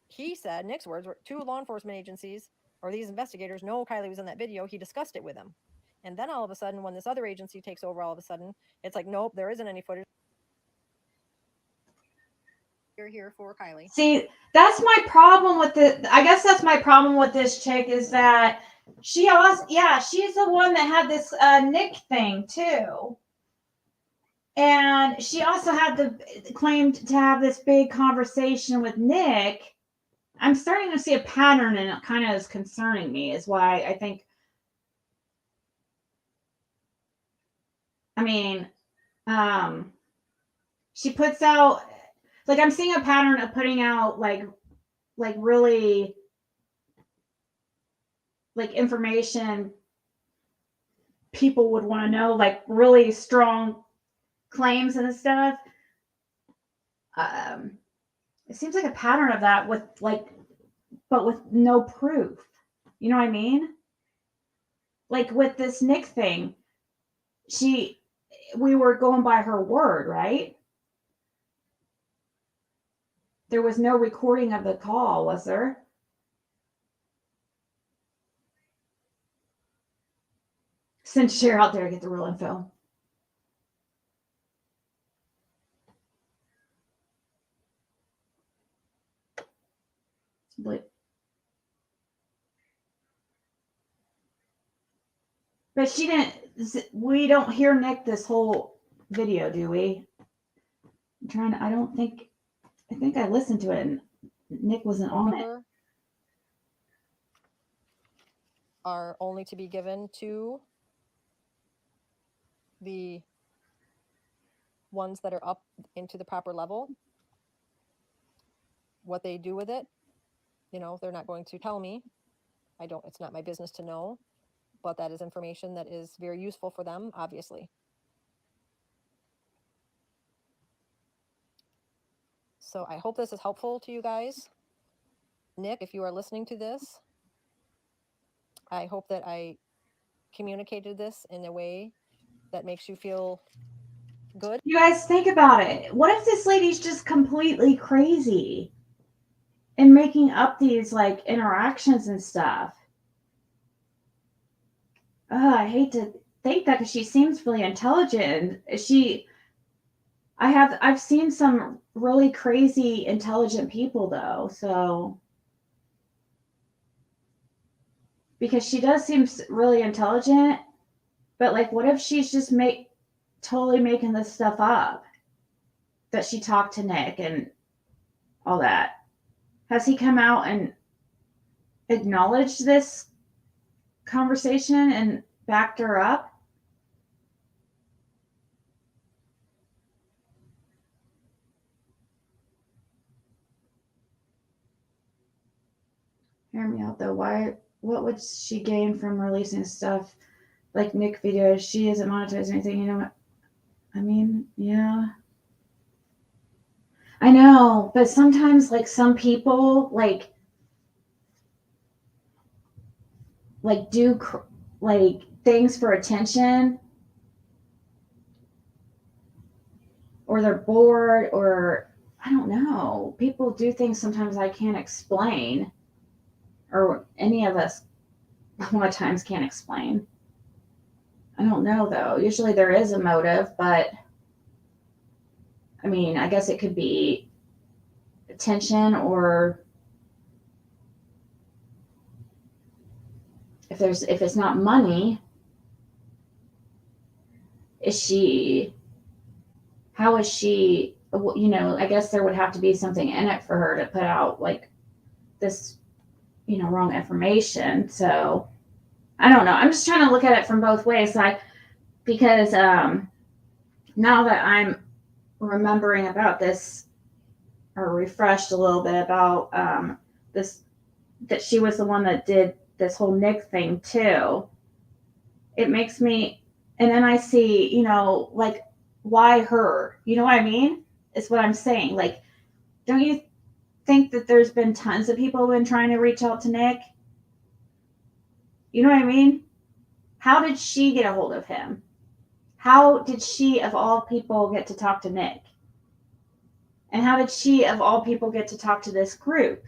he said, Nick's words were 2 law enforcement agencies or these investigators know Kylie was in that video. He discussed it with them. And then all of a sudden, when this other agency takes over, all of a sudden, it's like, nope, there isn't any footage. You're here for Kylie. See, that's my problem with I guess that's my problem with this chick is that she also, yeah, she's the one that had this Nick thing too. And she also had claimed to have this big conversation with Nick. I'm starting to see a pattern, and it kind of is concerning me, is why I think, I mean, she puts out, like, I'm seeing a pattern of putting out like really, like, information people would want to know, like really strong claims and stuff. It seems like a pattern of that but with no proof. You know what I mean? like with this Nick thing, we were going by her word, right? There was no recording of the call, was there? Send Cher out there to get the real info. But she didn't. We don't hear Nick this whole video, do we? I'm trying to. I think I listened to it and Nick wasn't on it. Are only to be given to the ones that are up into the proper level. What they do with it, you know, they're not going to tell me. It's not my business to know, but that is information that is very useful for them, obviously. So I hope this is helpful to you guys. Nick, if you are listening to this, I hope that I communicated this in a way that makes you feel good. You guys think about it. What if this lady's just completely crazy and making up these like interactions and stuff? I hate to think that because she seems really intelligent. I've seen some really crazy intelligent people though, so because she does seem really intelligent, but like what if she's just totally making this stuff up, that she talked to Nick and all that? Has he come out and acknowledged this conversation and backed her up? Hear me out though. What would she gain from releasing stuff like Nick videos? She isn't monetizing anything, you know what? I mean, yeah. I know, but sometimes like some people like do like things for attention, or they're bored, or I don't know. People do things sometimes I can't explain, or any of us a lot of times can't explain. I don't know though. Usually there is a motive, but I mean, I guess it could be attention, or if it's not money, how is she, you know, I guess there would have to be something in it for her to put out like this, you know, wrong information. So I don't know. I'm just trying to look at it from both ways. Because now that I'm remembering about this, or refreshed a little bit about this, that she was the one that did this whole Nick thing too, it makes me, and then I see, you know, like, why her? You know what I mean? Is what I'm saying. Like, don't you think that there's been tons of people who have been trying to reach out to Nick? You know what I mean? How did she get a hold of him? How did she, of all people, get to talk to Nick? And how did she, of all people, get to talk to this group?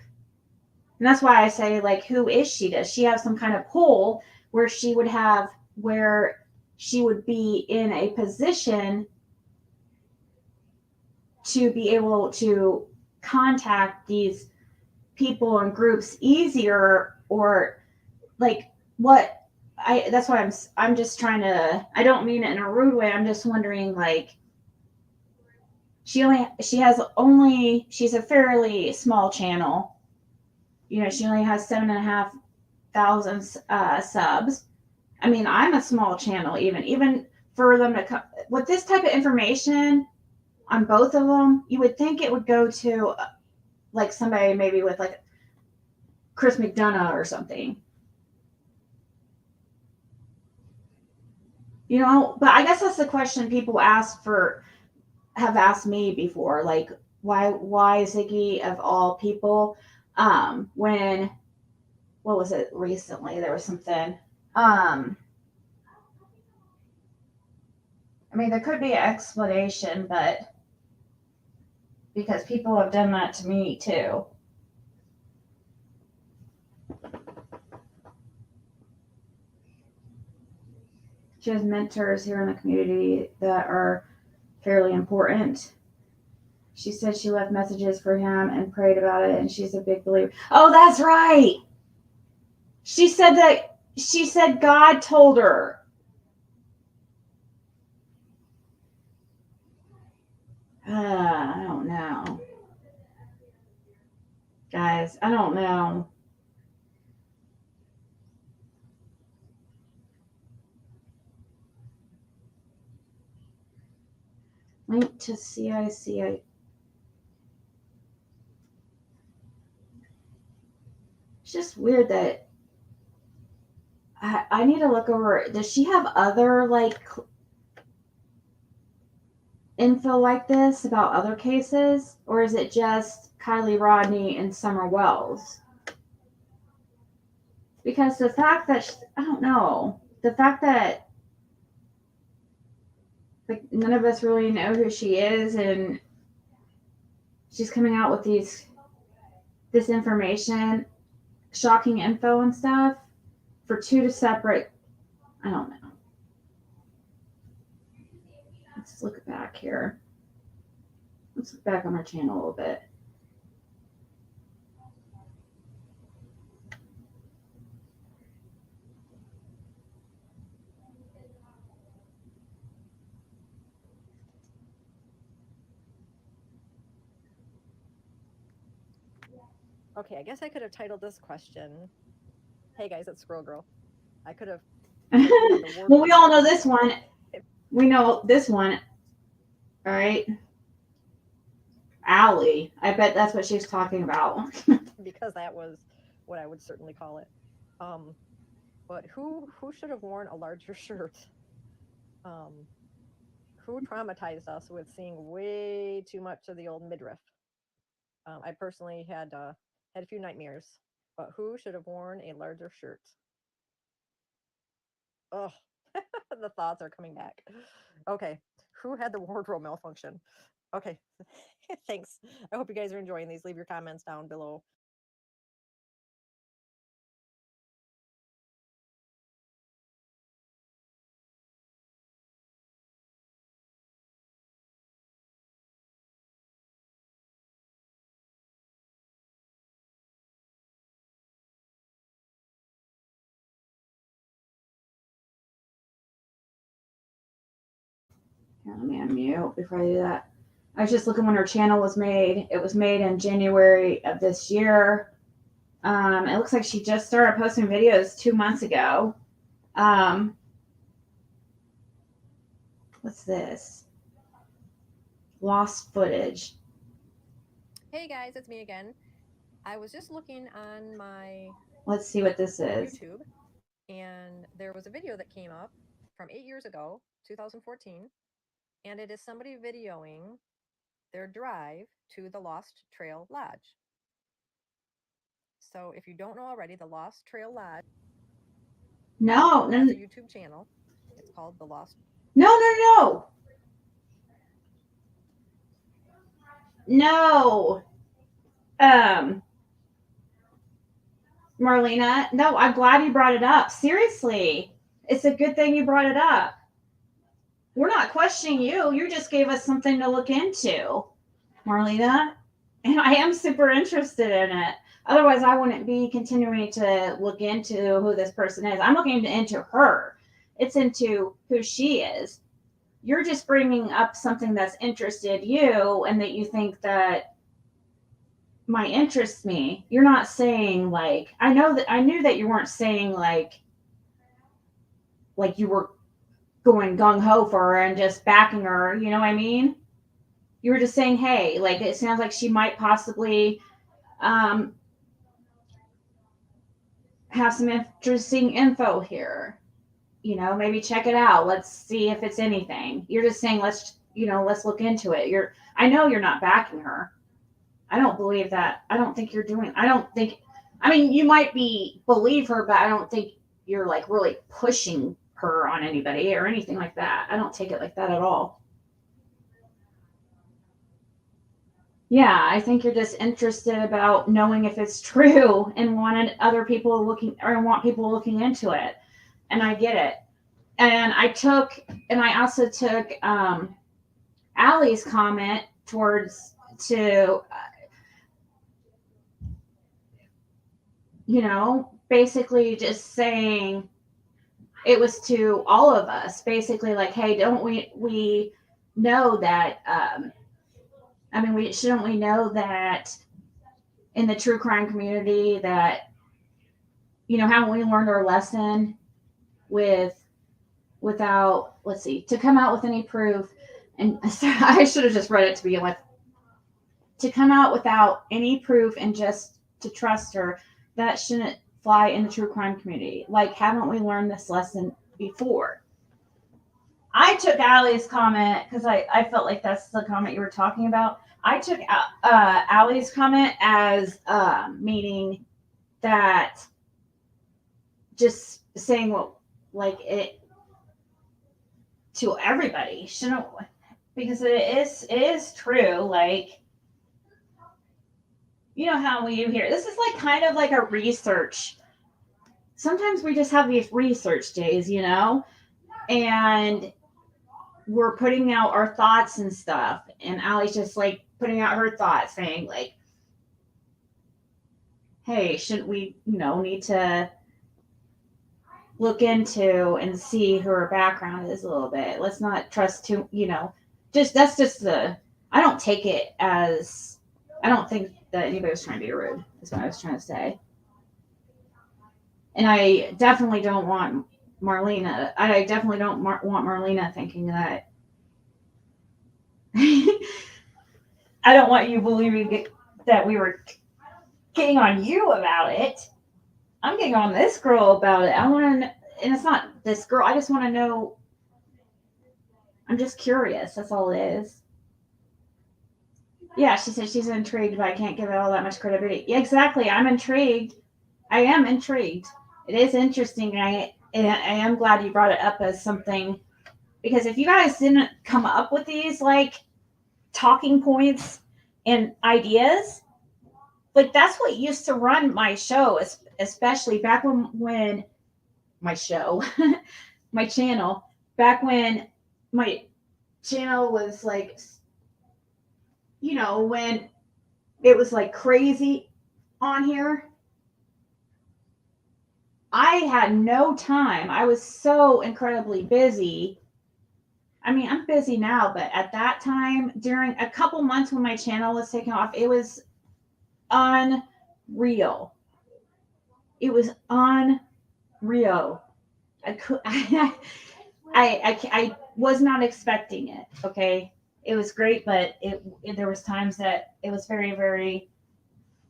And that's why I say, like, who is she? Does she have some kind of pull where she would be in a position to be able to contact these people and groups easier? Or like, what? That's why I'm just trying to, I don't mean it in a rude way. I'm just wondering, like, she's a fairly small channel. You know, she only has 7,500 subs. I mean, I'm a small channel, even for them to come with this type of information on both of them. You would think it would go to like somebody maybe with like Chris McDonough or something. You know, but I guess that's the question people have asked me before, like, why Ziggy of all people? What was it recently? There was something. mean, there could be an explanation, but because people have done that to me too. She has mentors here in the community that are fairly important. She said she left messages for him and prayed about it, and she's a big believer. Oh, that's right. She said God told her. I don't know. Guys, I don't know. Link to CICI. It's just weird that I need to look over. Does she have other like info like this about other cases, or is it just Kylie Rodney and Summer Wells? Because the fact that I don't know, the fact that like none of us really know who she is, and she's coming out with this information, shocking info and stuff for two separate, I don't know. Let's look back here. Let's look back on our channel a little bit. Okay, I guess I could have titled this question, "Hey guys, it's Squirrel Girl." I could have. Well, we all know this one. We know this one. All right. Allie. I bet that's what she was talking about. Because that was what I would certainly call it. But who should have worn a larger shirt? Who traumatized us with seeing way too much of the old midriff? I personally had a few nightmares, but who should have worn a larger shirt? Oh, the thoughts are coming back. Okay, who had the wardrobe malfunction? Okay, thanks. I hope you guys are enjoying these. Leave your comments down below. Here, let me unmute before I do that. I was just looking when her channel was made. It was made in January of this year. It looks like she just started posting videos 2 months ago. What's this? Lost footage. Hey guys, it's me again. I was just looking on my Let's see what this is. YouTube, and there was a video that came up from 8 years ago, 2014, and it is somebody videoing their drive to the Lost Trail Lodge. So if you don't know already, the Lost Trail Lodge No, has a YouTube channel. It's called The Lost. No. Marlena, no, I'm glad you brought it up. Seriously, it's a good thing you brought it up. We're not questioning you. You just gave us something to look into, Marlena. And I am super interested in it. Otherwise, I wouldn't be continuing to look into who this person is. I'm looking into her. It's into who she is. You're just bringing up something that's interested you and that you think that might interest me. You're not saying like, I knew that you weren't saying like you were going gung-ho for her and just backing her, you know what I mean? You were just saying, hey, like it sounds like she might possibly have some interesting info here. You know, maybe check it out. Let's see if it's anything. You're just saying, let's look into it. I know you're not backing her. I don't believe that. I don't think you're doing, I mean, you might believe her, but I don't think you're like really pushing her on anybody or anything like that. I don't take it like that at all. Yeah, I think you're just interested about knowing if it's true and wanted other people looking or want people looking into it. And I get it. And I also took Allie's comment to basically just saying it was to all of us, basically like, hey, don't we know that shouldn't we know that in the true crime community that haven't we learned our lesson without to come out with any proof? And I should have just read it to begin with. To come out without any proof and just to trust her, that shouldn't fly in the true crime community. Like, haven't we learned this lesson before? I took Allie's comment because I felt like that's the comment you were talking about. I took Allie's comment as meaning that just saying it to everybody shouldn't, because it is true. Like, how we hear this is like kind of like a research. Sometimes we just have these research days, and we're putting out our thoughts and stuff. And Allie's just like putting out her thoughts, saying like, hey, shouldn't we, need to look into and see who her background is a little bit. Let's not trust too, I don't take it as, I don't think that anybody was trying to be rude, is what I was trying to say. And I definitely don't want Marlena thinking that. I don't want you believing that we were getting on you about it. I'm getting on this girl about it. I want to, and it's not this girl. I just want to know. I'm just curious. That's all it is. Yeah, she said she's intrigued, but I can't give it all that much credibility. Yeah, exactly. I'm intrigued. I am intrigued. It is interesting. I am glad you brought it up as something, because if you guys didn't come up with these like talking points and ideas, like that's what used to run my show, especially back when my show, my channel, back when my channel was like, when it was like crazy on here. I had no time. I was so incredibly busy. I mean, I'm busy now, but at that time, during a couple months when my channel was taking off, it was unreal. It was unreal. I was not expecting it. Okay. It was great, but there was times that it was very, very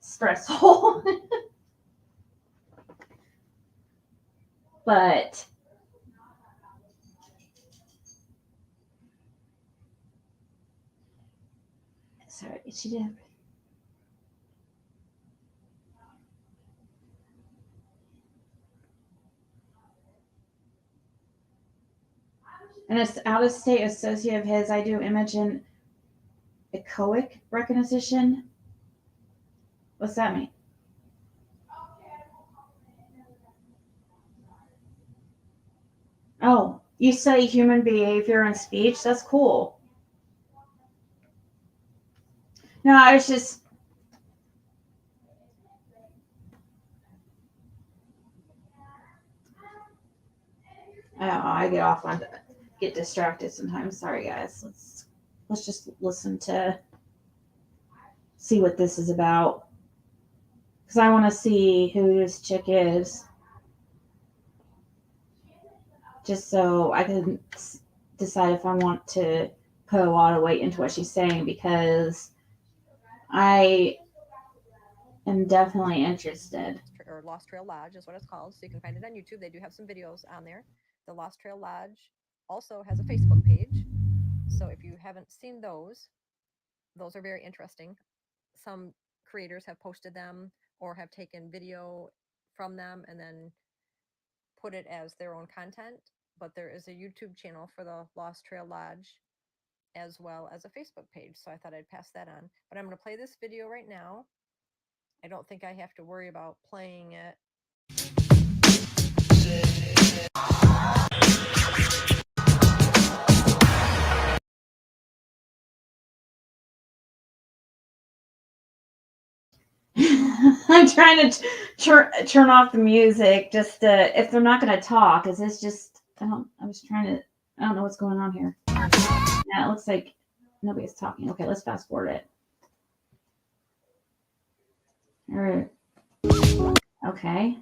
stressful. But sorry, she did. And it's out-of-state associate of his. I do image and echoic recognition. What's that mean? Oh, you study human behavior and speech? That's cool. No, I was just... I get off on get distracted sometimes. Sorry, guys. Let's just listen to see what this is about, because I want to see who this chick is, just so I can decide if I want to put a lot of weight into what she's saying, because I am definitely interested. Or Lost Trail Lodge is what it's called. So you can find it on YouTube. They do have some videos on there. The Lost Trail Lodge also has a Facebook page. So if you haven't seen those are very interesting. Some creators have posted them or have taken video from them and then put it as their own content. but there is a YouTube channel for the Lost Trail Lodge as well as a Facebook page. So I thought I'd pass that on. But I'm going to play this video right now. I don't think I have to worry about playing it. I'm trying to turn off the music just if they're not going to talk. Is this just? I don't know what's going on here. Yeah, it looks like nobody's talking. Okay, let's fast forward it. All right. Okay.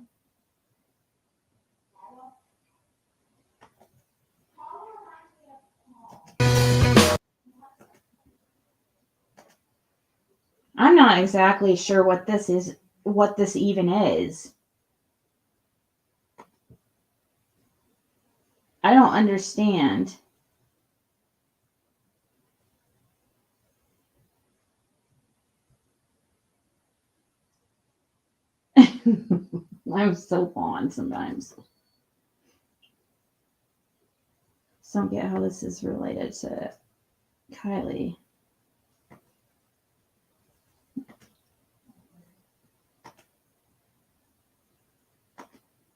I'm not exactly sure what this is, what this even is. I don't understand. I'm so on sometimes. So I don't get how this is related to Kylie.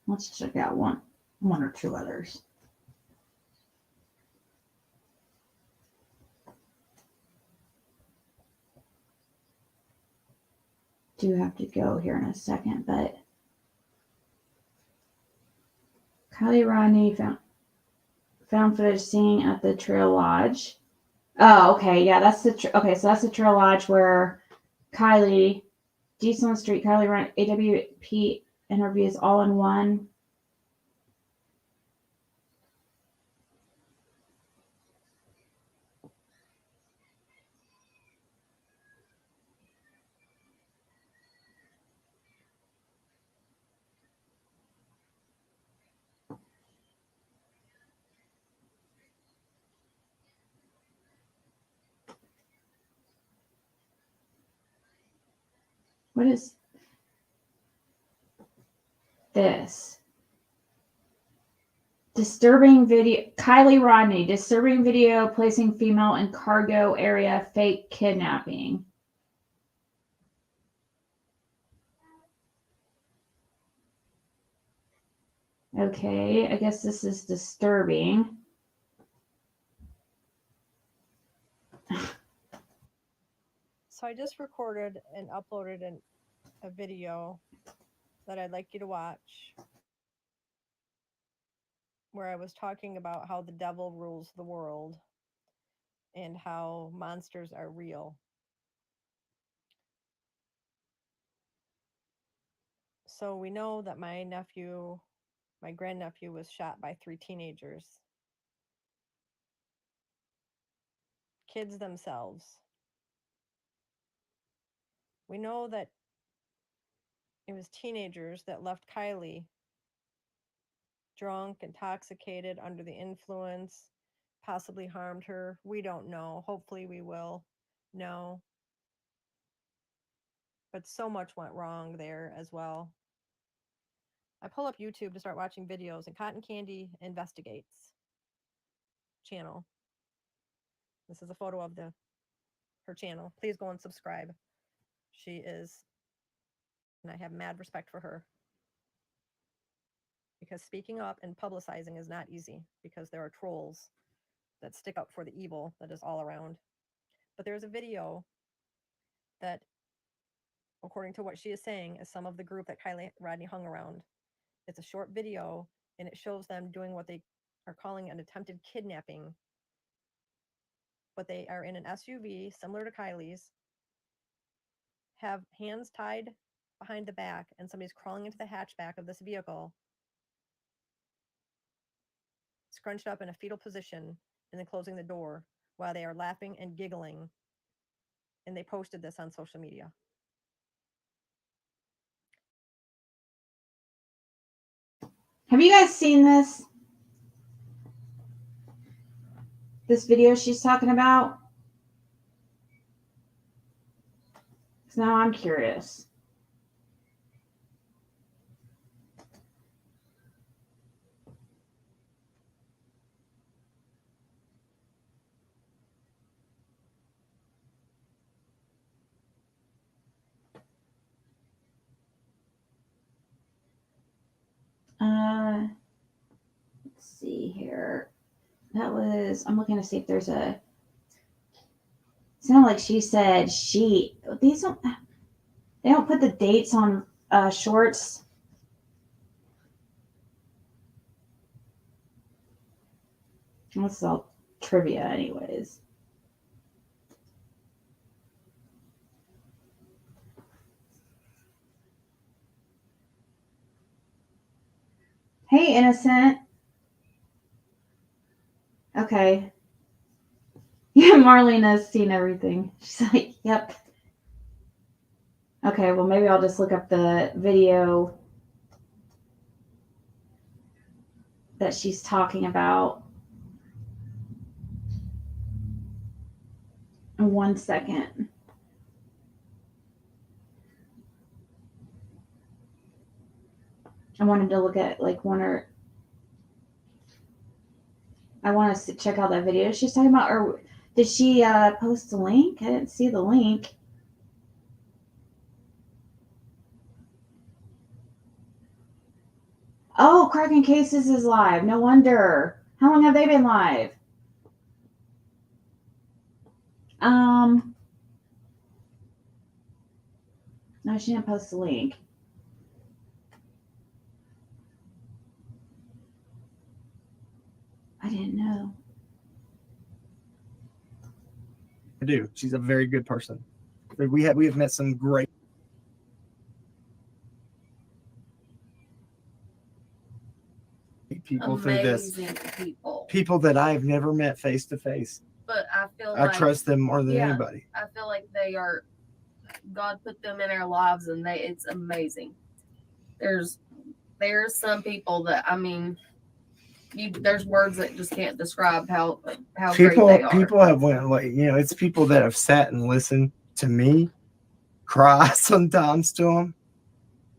Let's check out one or two others. Do have to go here in a second, but Kylie Rodney found footage seen at the Trail Lodge. Oh, okay, yeah, that's the okay. So that's the Trail Lodge where Kylie, Deeds on the Street, Kylie Rodney, AWP interviews all in one. What is this? Disturbing video. Kylie Rodney, disturbing video placing female in cargo area, fake kidnapping. Okay, I guess this is disturbing. So I just recorded and uploaded a video that I'd like you to watch, where I was talking about how the devil rules the world and how monsters are real. So we know that my grandnephew was shot by 3 teenagers. Kids themselves. We know that it was teenagers that left Kylie drunk, intoxicated, under the influence, possibly harmed her. We don't know. Hopefully we will know. But so much went wrong there as well. I pull up YouTube to start watching videos, and Cotton Candy Investigates channel. This is a photo of her channel. Please go and subscribe. She is, and I have mad respect for her, because speaking up and publicizing is not easy, because there are trolls that stick up for the evil that is all around. But there's a video that, according to what she is saying, is some of the group that Kylie Rodney hung around. It's a short video, and it shows them doing what they are calling an attempted kidnapping. But they are in an SUV similar to Kylie's, have hands tied behind the back, and somebody's crawling into the hatchback of this vehicle, scrunched up in a fetal position, and then closing the door while they are laughing and giggling. And they posted this on social media. Have you guys seen this? This video she's talking about? So now I'm curious. let's see here. That was, I'm looking to see if there's a, sounded like she said these don't, they don't put the dates on shorts. This is all trivia anyways. Hey, Innocent. Okay. Yeah, Marlene has seen everything. She's like, yep. Okay, well, maybe I'll just look up the video that she's talking about. In 1 second. I wanted to look at like I want to check out that video she's talking about. Or did she post the link? I didn't see the link. Oh, Cracking Cases is live. No wonder. How long have they been live? No, she didn't post the link. I didn't know. I do. She's a very good person. We have met some great people through this. People that I have never met face to face. But I feel I trust them more than anybody. I feel like they are, God put them in our lives, and it's amazing. There's some people that, I mean, there's words that just can't describe how great they are. People have went, like, it's people that have sat and listened to me cry sometimes to them.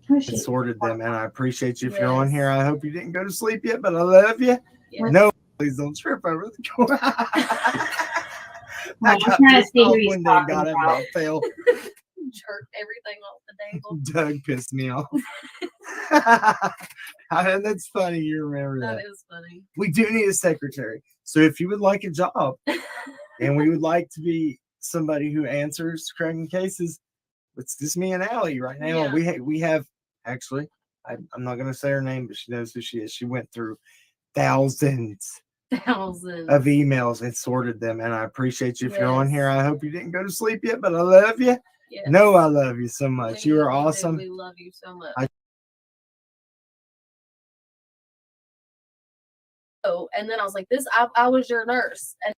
And sorted them, and I appreciate you if you're on here. I hope you didn't go to sleep yet, but I love you. Yes. No, please don't trip over the door. I'm trying to see who he's talking about. about. Fail. Jerked everything off the table. Doug pissed me off. That's funny. You remember that. That is funny. We do need a secretary. So if you would like a job and we would like to be somebody who answers Cracking Cases, it's just me and Allie right now. Yeah. We have actually, I'm not going to say her name, but she knows who she is. She went through thousands of emails and sorted them, and I appreciate you if you're on here. I hope you didn't go to sleep yet, but I love you. Yes. No, I love you so much. You are awesome. We love you so much. And then I was like, I was your nurse. And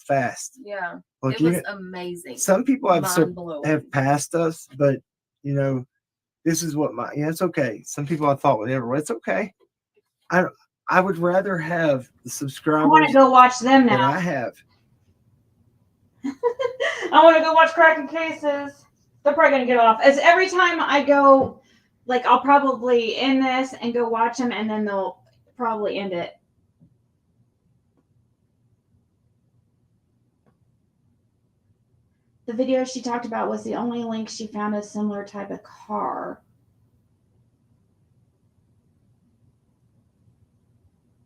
fast. Yeah. Look, it was amazing. Some people Mind-blowing. have passed us, but this is what it's okay. Some people I thought would never. It's okay. I would rather have the subscribers. I want to go watch them now. That I have. I want to go watch Cracking Cases. They're probably going to get off. As every time I go, like, I'll probably end this and go watch them, and then they'll probably end it. The video she talked about was the only link she found a similar type of car.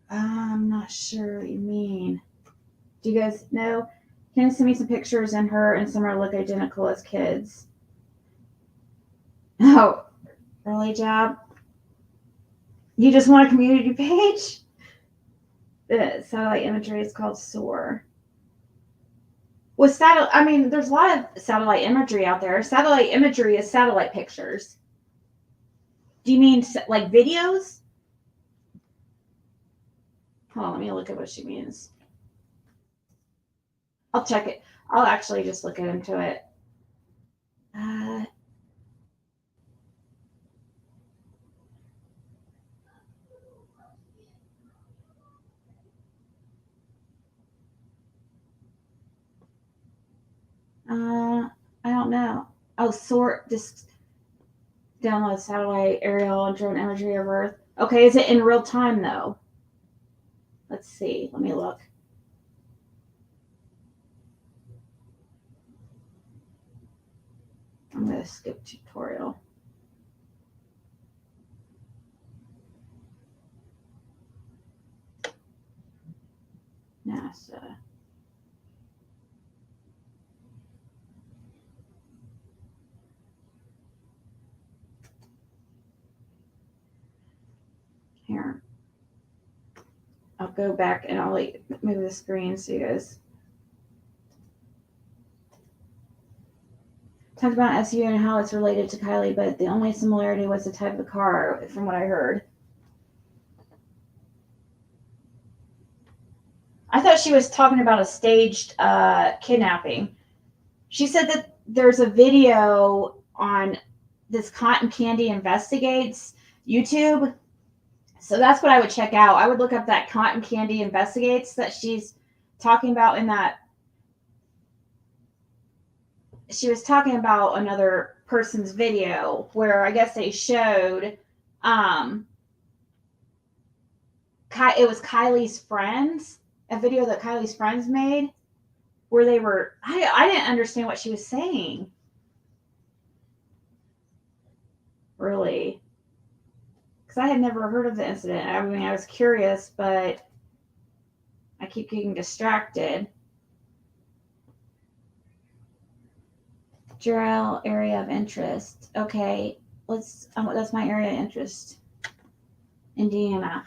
I'm not sure what you mean. Do you guys know? Can you send me some pictures and her and Summer look identical as kids? Oh, early job. You just want a community page? The satellite imagery is called SOAR. With satellite, I mean, there's a lot of satellite imagery out there. Satellite imagery is satellite pictures. Do you mean like videos? Hold on, let me look at what she means. I'll check it. I'll actually just look into it. I don't know. Oh, just download satellite, aerial, and drone imagery of Earth. Okay, is it in real time though? Let's see. Let me look. I'm going to skip tutorial. Here. I'll go back and I'll like move the screen so you guys. Talked about SU and how it's related to Kylie, but the only similarity was the type of car, from what I heard. I thought she was talking about a staged kidnapping. She said that there's a video on this Cotton Candy Investigates YouTube. So that's what I would check out. I would look up that Cotton Candy Investigates that she's talking about in that. She was talking about another person's video where I guess they showed it was Kylie's friends, a video that Kylie's friends made where they were, I didn't understand what she was saying. Really. Because I had never heard of the incident. I mean, I was curious, but I keep getting distracted. Jarrell, area of interest. Okay, let's. That's my area of interest. Indiana.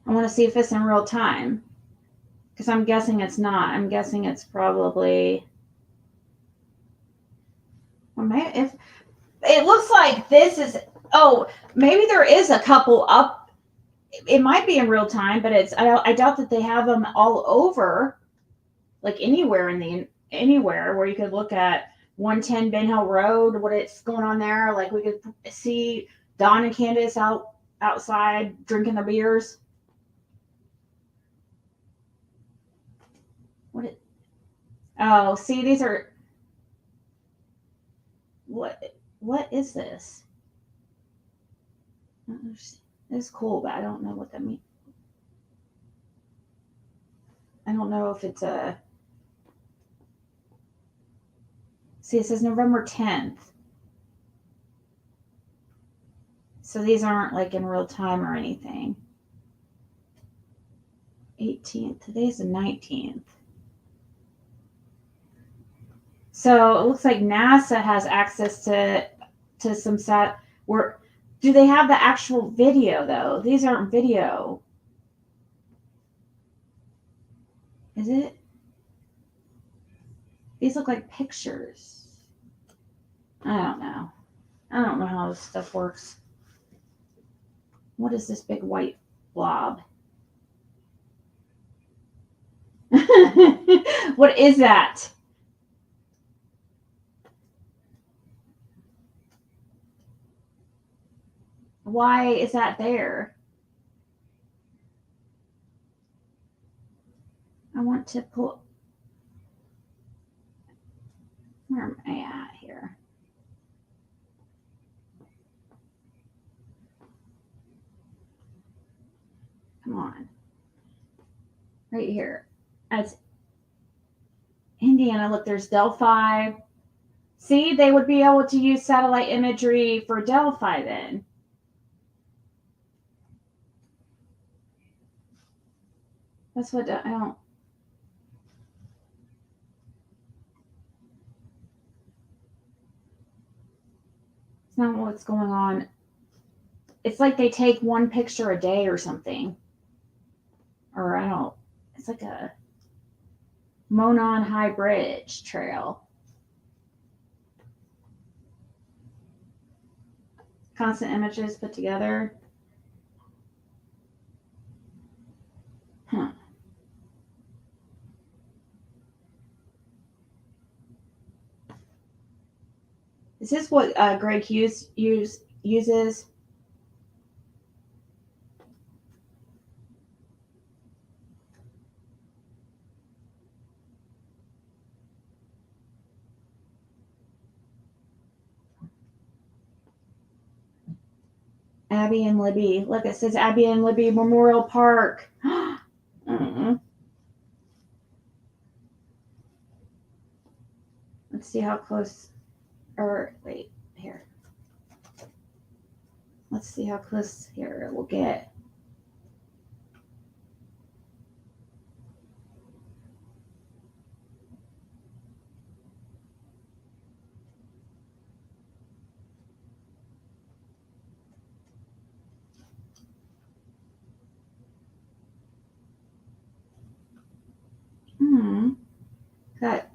I want to see if it's in real time, because I'm guessing it's not. I'm guessing it's probably. Well, maybe if it looks like this is. Oh, maybe there is a couple up. It might be in real time, but it's. I doubt that they have them all over. Like anywhere anywhere where you could look at 110 Ben Hill Road, what it's going on there. Like we could see Don and Candace outside drinking their beers. Oh, see, these are what is this? It's cool, but I don't know what that means. I don't know if it's a. See, it says November 10th. So these aren't like in real time or anything. 18th. Today's the 19th. So it looks like NASA has access to some do they have the actual video though? These aren't video. Is it? These look like pictures. I don't know. I don't know how this stuff works. What is this big white blob? What is that? Why is that there? I want to pull. Where am I at here? Come on. Right here. That's Indiana. Look, there's Delphi. See, they would be able to use satellite imagery for Delphi then. That's what I don't. It's not what's going on. It's like they take one picture a day or something. Or I don't. It's like a Monon High Bridge trail. Constant images put together. Huh. Is this what Greg Hughes uses? Abby and Libby. Look, it says Abby and Libby Memorial Park. Let's see how close. Or wait, here. Let's see how close here we'll get. That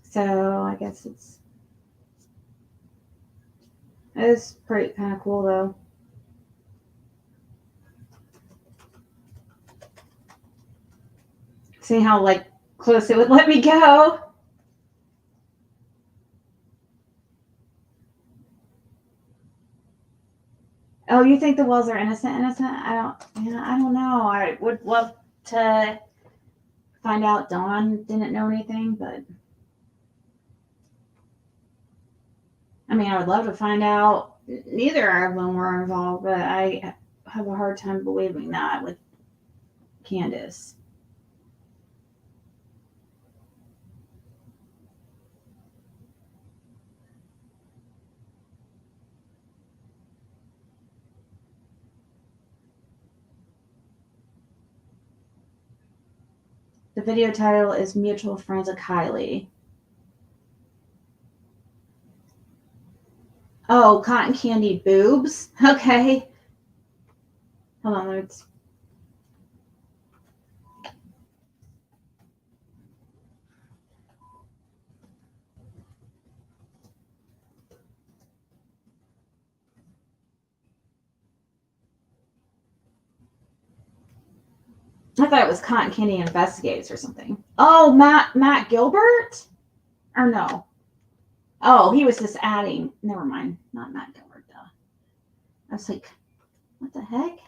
so I guess it's pretty kind of cool though. See how like close it would let me go. Oh, you think the Wells are innocent? I don't know. I would love to find out. Dawn didn't know anything, but I mean, I would love to find out. Neither of them were involved, but I have a hard time believing that with Candace. The video title is Mutual Friends of Kylie. Oh, cotton candy boobs? Okay. Hold on, let's. I thought it was Cotton Candy Investigates or something. Oh, Matt Gilbert? Or no. Oh, he was just adding. Never mind. Not Matt Gilbert, though. I was like, what the heck?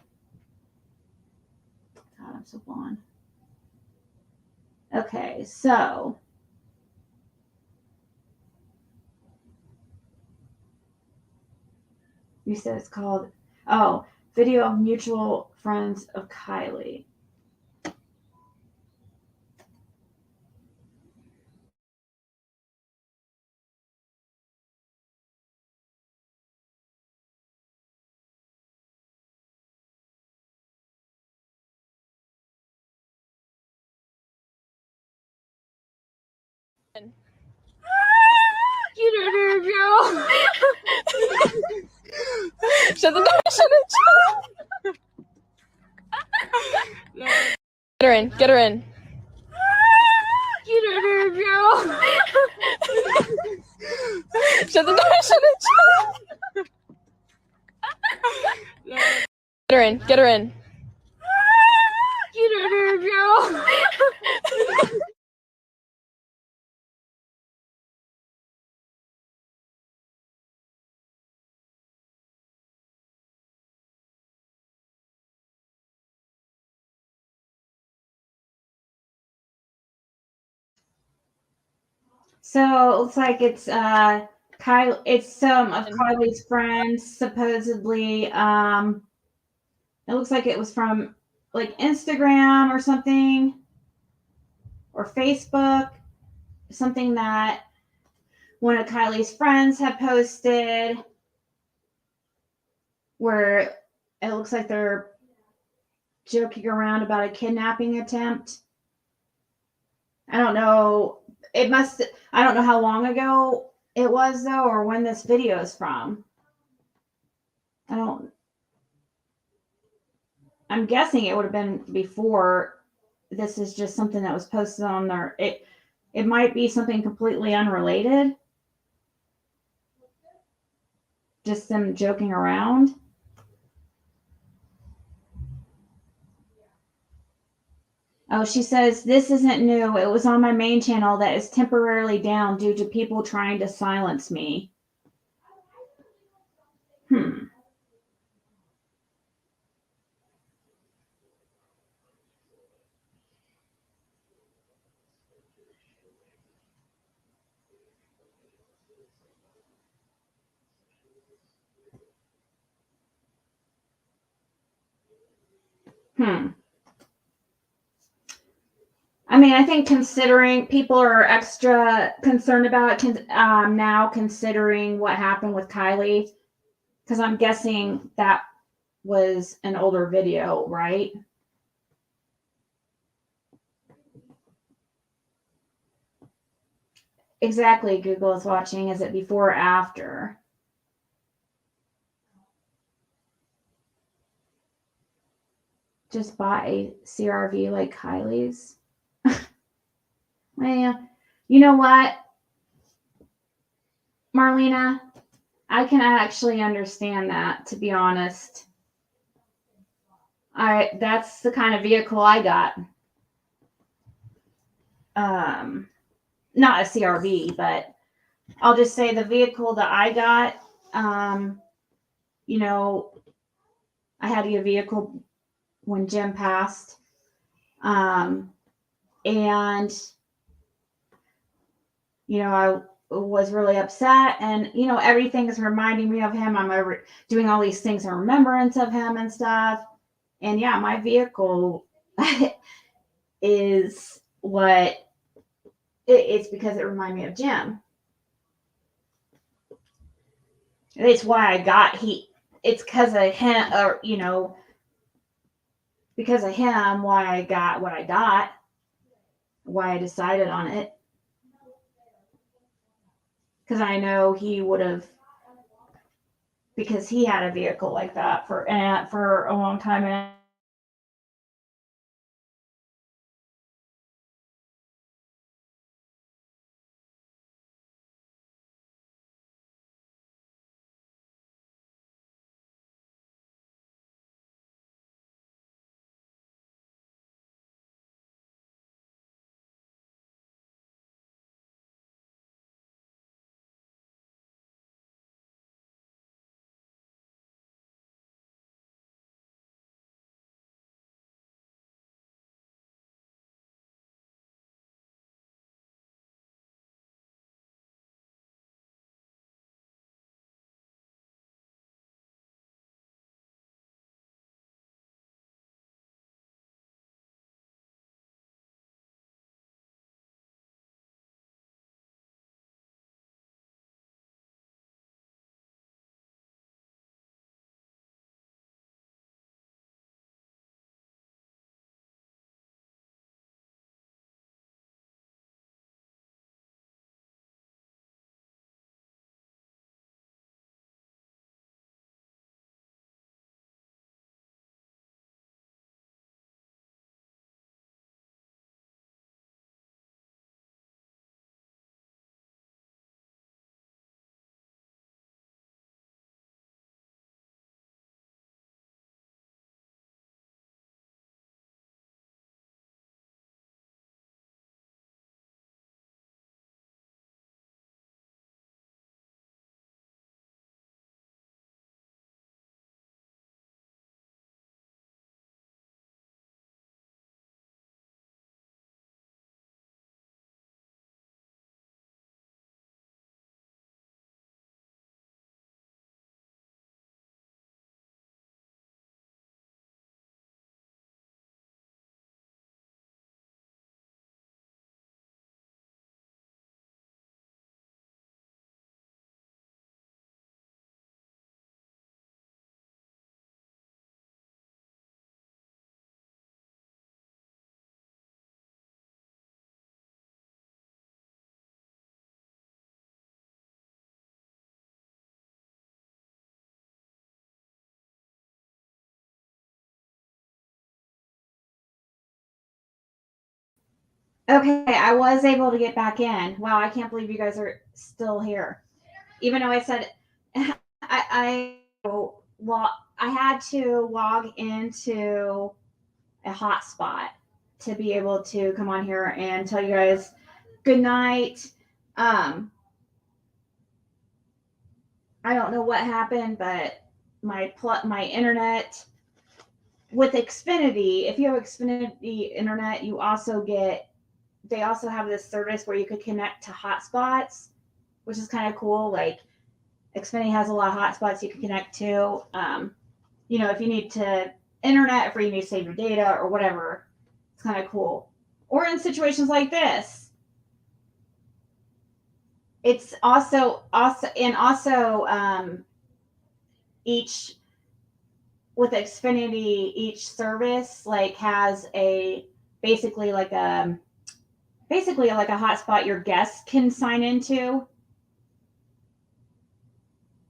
God, I'm so blonde. Okay, so. You said it's called, Video of Mutual Friends of Kylie. You don't know, girl. Shut the door. Shut it. Get her in. Get her in. You don't know, girl. Shut the door. Shut it. Get her in. Get her in. You don't know, girl. So it looks like it's it's some of Kylie's friends supposedly. It looks like it was from like Instagram or something, or Facebook, something that one of Kylie's friends had posted, where it looks like they're joking around about a kidnapping attempt. I don't know. I don't know how long ago it was though, or when this video is from. I'm guessing it would have been before. This is just something that was posted on there. It might be something completely unrelated. Just them joking around. Oh, she says, this isn't new. It was on my main channel that is temporarily down due to people trying to silence me. I mean, I think considering people are extra concerned about it now, considering what happened with Kylie, because I'm guessing that was an older video, right? exactly Google is watching. Is it before or after? Just bought a CRV like Kylie's. Well, you know what, Marlena? I can actually understand that, to be honest. That's the kind of vehicle I got. Not a CRV, but I'll just say the vehicle that I got, you know, I had to get a vehicle when Jim passed. And, you know, I was really upset, and, you know, everything is reminding me of him. I'm doing all these things in remembrance of him and stuff. And yeah, my vehicle is what it's because it reminded me of Jim. It's why I got it's because of him, or, you know, because of him, why I got what I got, why I decided on it. Because I know he would have, because he had a vehicle like that for a long time. And okay, I was able to get back in. Wow, I can't believe you guys are still here. Even though I said I had to log into a hotspot to be able to come on here and tell you guys good night. I don't know what happened, but my internet with Xfinity, if you have Xfinity internet, they also have this service where you could connect to hotspots, which is kind of cool. Like Xfinity has a lot of hotspots you can connect to. You know, if you need to internet, if you need to save your data or whatever, it's kind of cool. Or in situations like this, it's also each with Xfinity, each service like has basically like a basically like a hotspot your guests can sign into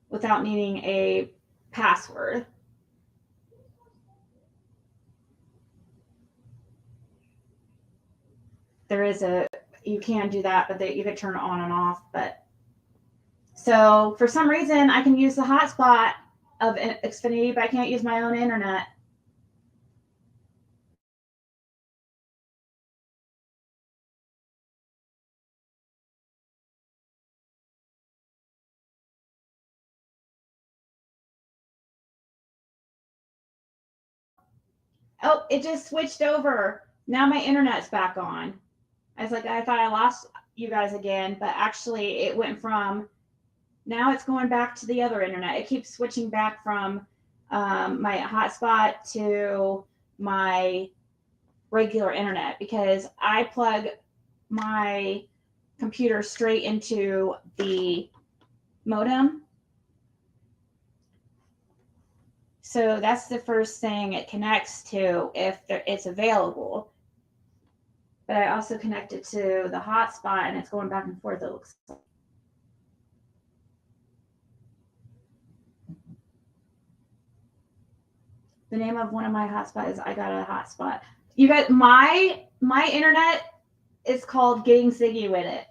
without needing a password. You can do that, but you can turn it on and off. But so for some reason, I can use the hotspot of Xfinity, but I can't use my own internet. Oh, it just switched over. Now my internet's back on. I thought I lost you guys again, but actually it went from, now it's going back to the other internet. It keeps switching back from my hotspot to my regular internet because I plug my computer straight into the modem. So that's the first thing it connects to if it's available. But I also connect it to the hotspot and it's going back and forth, it looks like. The name of one of my hotspots is I Got a Hotspot. You guys, my internet is called Getting Ziggy with It.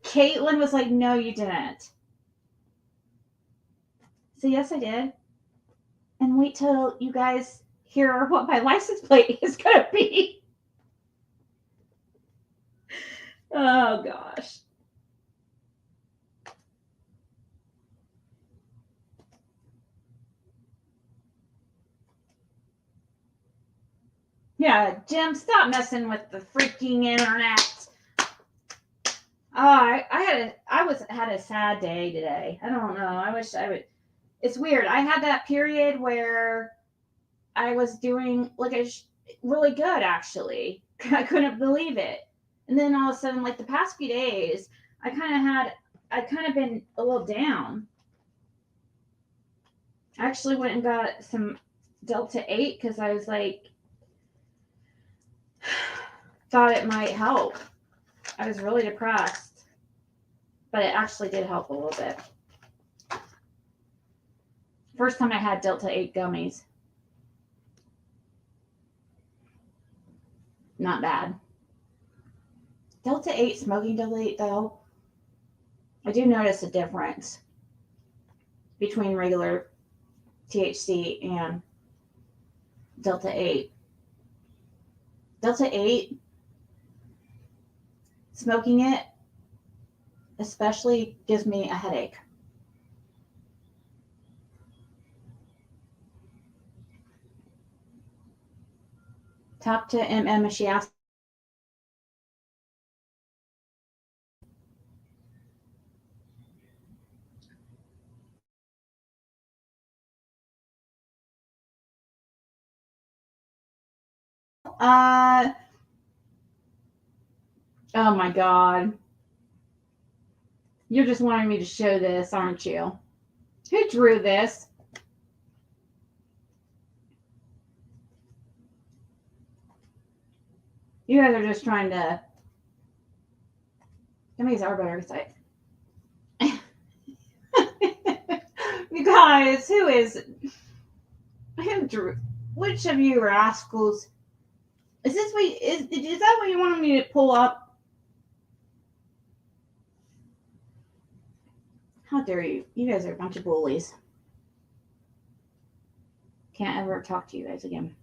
Caitlin was like, no, you didn't. So yes, I did. And wait till you guys hear what my license plate is going to be. Oh, gosh. Yeah, Jim, stop messing with the freaking internet. Oh, I had a sad day today. I don't know. I wish I would. It's weird. I had that period where I was doing like really good, actually. I couldn't believe it. And then all of a sudden, like the past few days, I kind of been a little down. I actually went and got some Delta 8 because I was like, thought it might help. I was really depressed, but it actually did help a little bit. First time I had Delta 8 gummies. Not bad. Delta 8, smoking Delta 8 though, I do notice a difference between regular THC and Delta 8. Delta 8, smoking it especially gives me a headache. Talk to MM, she asked. Oh my God. You're just wanting me to show this, aren't you? Who drew this? You guys are just trying to. These are better site. You guys, who drew? Which of you rascals? Is that what you wanted me to pull up? How dare you? You guys are a bunch of bullies. Can't ever talk to you guys again.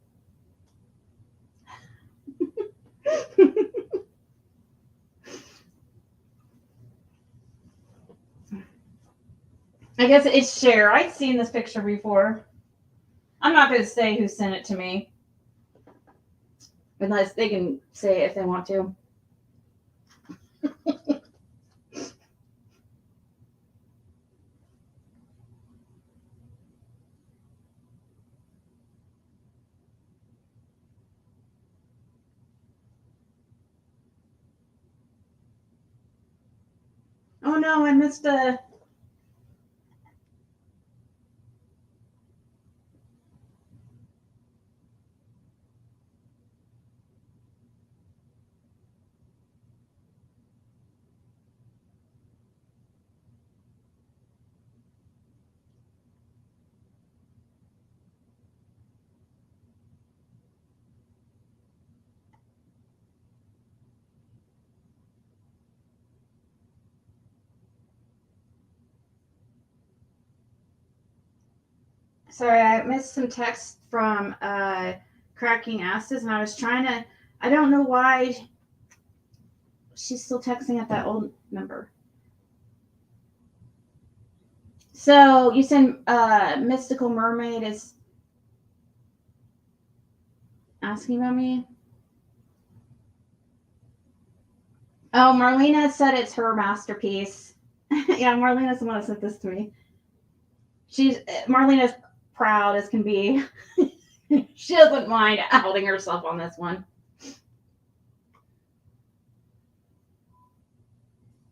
I guess it's Cher. I've seen this picture before. I'm not going to say who sent it to me. Unless they can say it if they want to. Oh no, I missed a. Sorry, I missed some text from Cracking Asses, and I was trying to. I don't know why she's still texting at that old number. So you said Mystical Mermaid is asking about me? Oh, Marlena said it's her masterpiece. Yeah, Marlena's the one that sent this to me. Marlena's proud as can be. She doesn't mind outing herself on this one.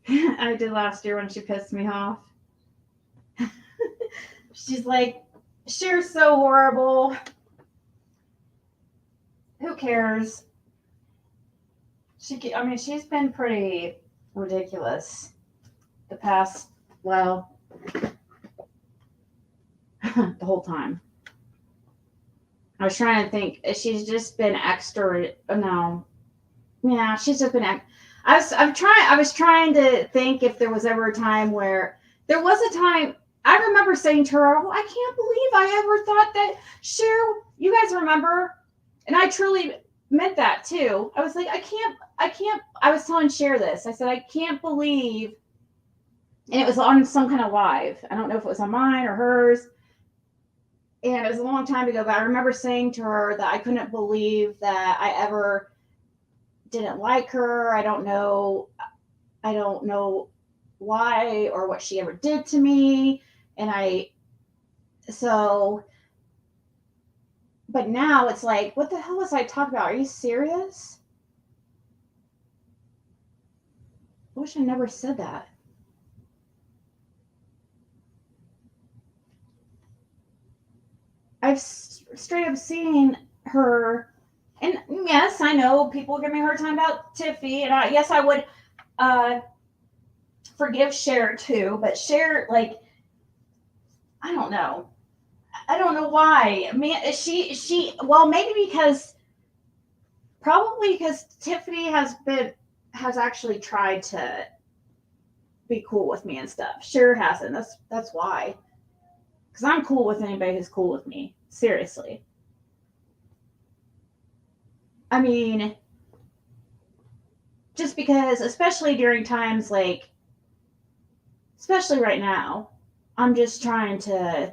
I did last year when she pissed me off. She's like, Cher's so horrible. Who cares? She's been pretty ridiculous the past, well, the whole time. I was trying to think. She's just been extra. No, yeah, she's just been. I was trying to think if there was ever a time where there was a time. I remember saying to her, "Oh, I can't believe I ever thought that Cher." You guys remember? And I truly meant that too. I was like, I can't. I was telling Cher this. I said, I can't believe. And it was on some kind of live. I don't know if it was on mine or hers. And it was a long time ago, but I remember saying to her that I couldn't believe that I ever didn't like her. I don't know why or what she ever did to me. But now it's like, what the hell was I talking about? Are you serious? I wish I never said that. I've straight up seen her, and yes, I know people give me a hard time about Tiffy, and yes, I would forgive Cher too, but Cher, like, I don't know why. I mean, well, maybe probably because Tiffany has actually tried to be cool with me and stuff. Cher hasn't. That's why. Because I'm cool with anybody who's cool with me. Seriously. I mean, just because, especially during times like, especially right now, I'm just trying to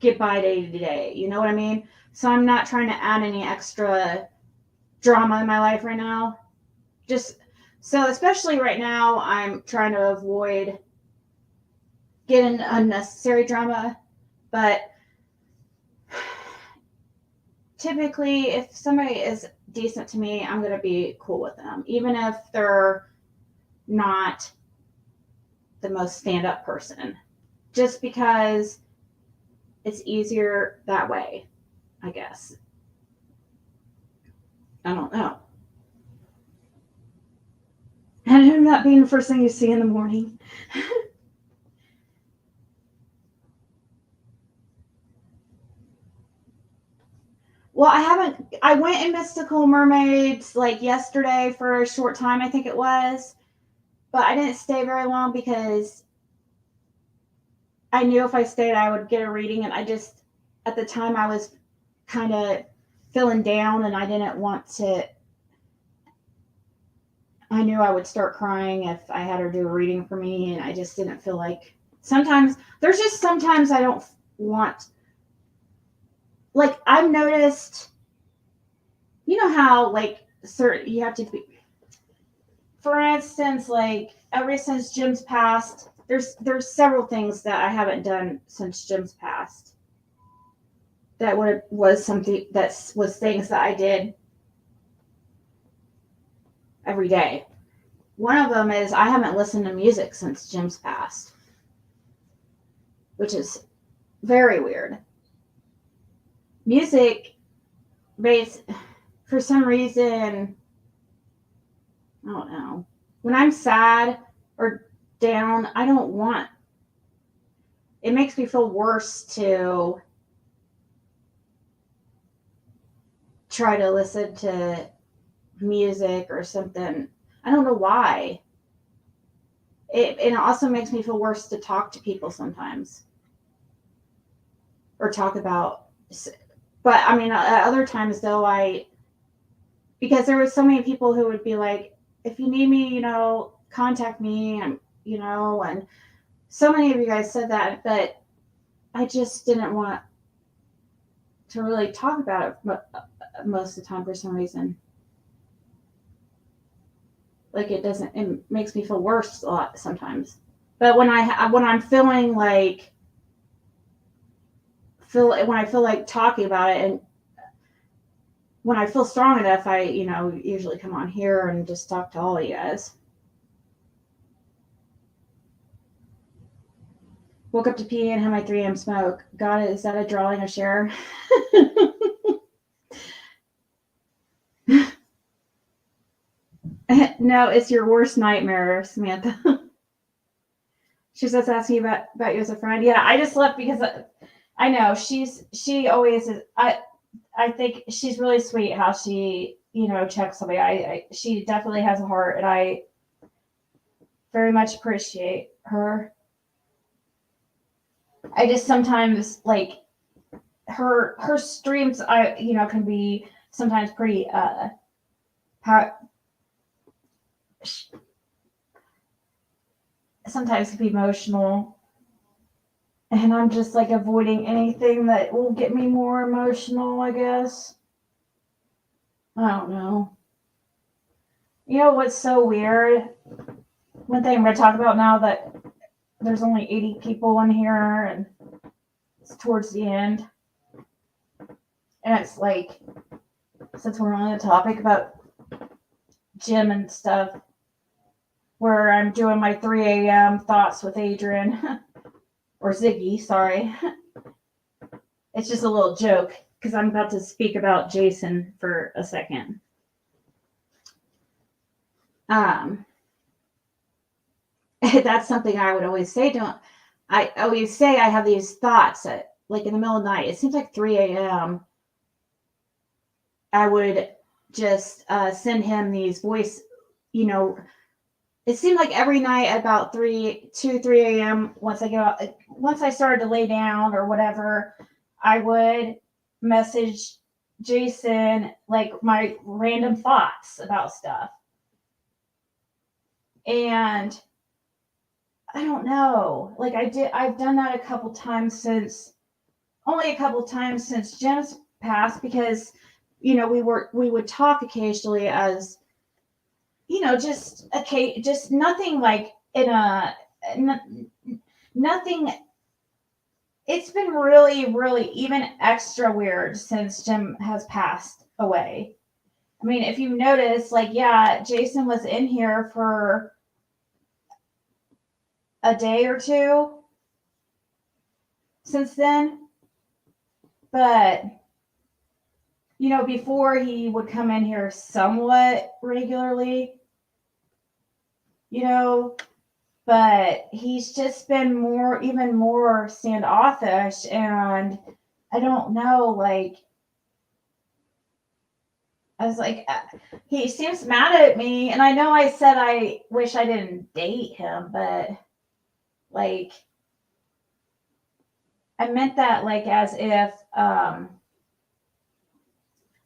get by day to day. You know what I mean? So I'm not trying to add any extra drama in my life right now. So especially right now, I'm trying to avoid getting unnecessary drama. But typically, if somebody is decent to me, I'm going to be cool with them. Even if they're not the most stand-up person. Just because it's easier that way, I guess. I don't know. And him not being the first thing you see in the morning. Well, I went in Mystical Mermaids like yesterday for a short time, I think it was. But I didn't stay very long because I knew if I stayed, I would get a reading. And at the time, I was kind of feeling down and I didn't want to. I knew I would start crying if I had her do a reading for me. And I just didn't feel like. Sometimes I don't want. Like, I've noticed, you know how, like, you have to be, for instance, like, ever since Jim's passed, there's several things that I haven't done since Jim's passed. That was something that was things that I did every day. One of them is I haven't listened to music since Jim's passed, which is very weird. Music, for some reason, I don't know. When I'm sad or down, I don't want. It makes me feel worse to try to listen to music or something. I don't know why. it also makes me feel worse to talk to people sometimes, or talk about. But I mean, other times though, because there was so many people who would be like, if you need me, contact me, and and so many of you guys said that, but I just didn't want to really talk about it most of the time for some reason. Like it makes me feel worse a lot sometimes. But when I'm feeling like, when I feel like talking about it, and when I feel strong enough, I, usually come on here and just talk to all of you guys. Woke up to pee and had my 3 a.m. smoke. God, is that a drawing or share? No, it's your worst nightmare, Samantha. She's just asking about you as a friend. Yeah, I just left because I know she always is. I think she's really sweet how she, checks somebody. She definitely has a heart, and I very much appreciate her. I just sometimes like her streams. Can be sometimes pretty sometimes can be emotional, and I'm just like avoiding anything that will get me more emotional, I guess. I don't know. You know what's so weird? One thing I'm going to talk about now that there's only 80 people in here and it's towards the end. And it's like, since we're on the topic about gym and stuff, where I'm doing my 3 a.m. thoughts with Adrian, or Ziggy, sorry. It's just a little joke because I'm about to speak about Jason for a second. That's something I would always say. I always say I have these thoughts at, like, in the middle of the night. It seems like 3 a.m. I would just send him these voice, it seemed like every night at about 3 a.m. once I started to lay down or whatever, I would message Jason like my random thoughts about stuff. And I don't know, like I've done that only a couple times since Jim's passed, because we would talk occasionally as just nothing like nothing. It's been really, really even extra weird since Jim has passed away. I mean, if you notice, like, yeah, Jason was in here for a day or two since then, but before he would come in here somewhat regularly, but he's just been even more standoffish, and I don't know, like, I was like, he seems mad at me, and I know I said I wish I didn't date him, but like, I meant that like as if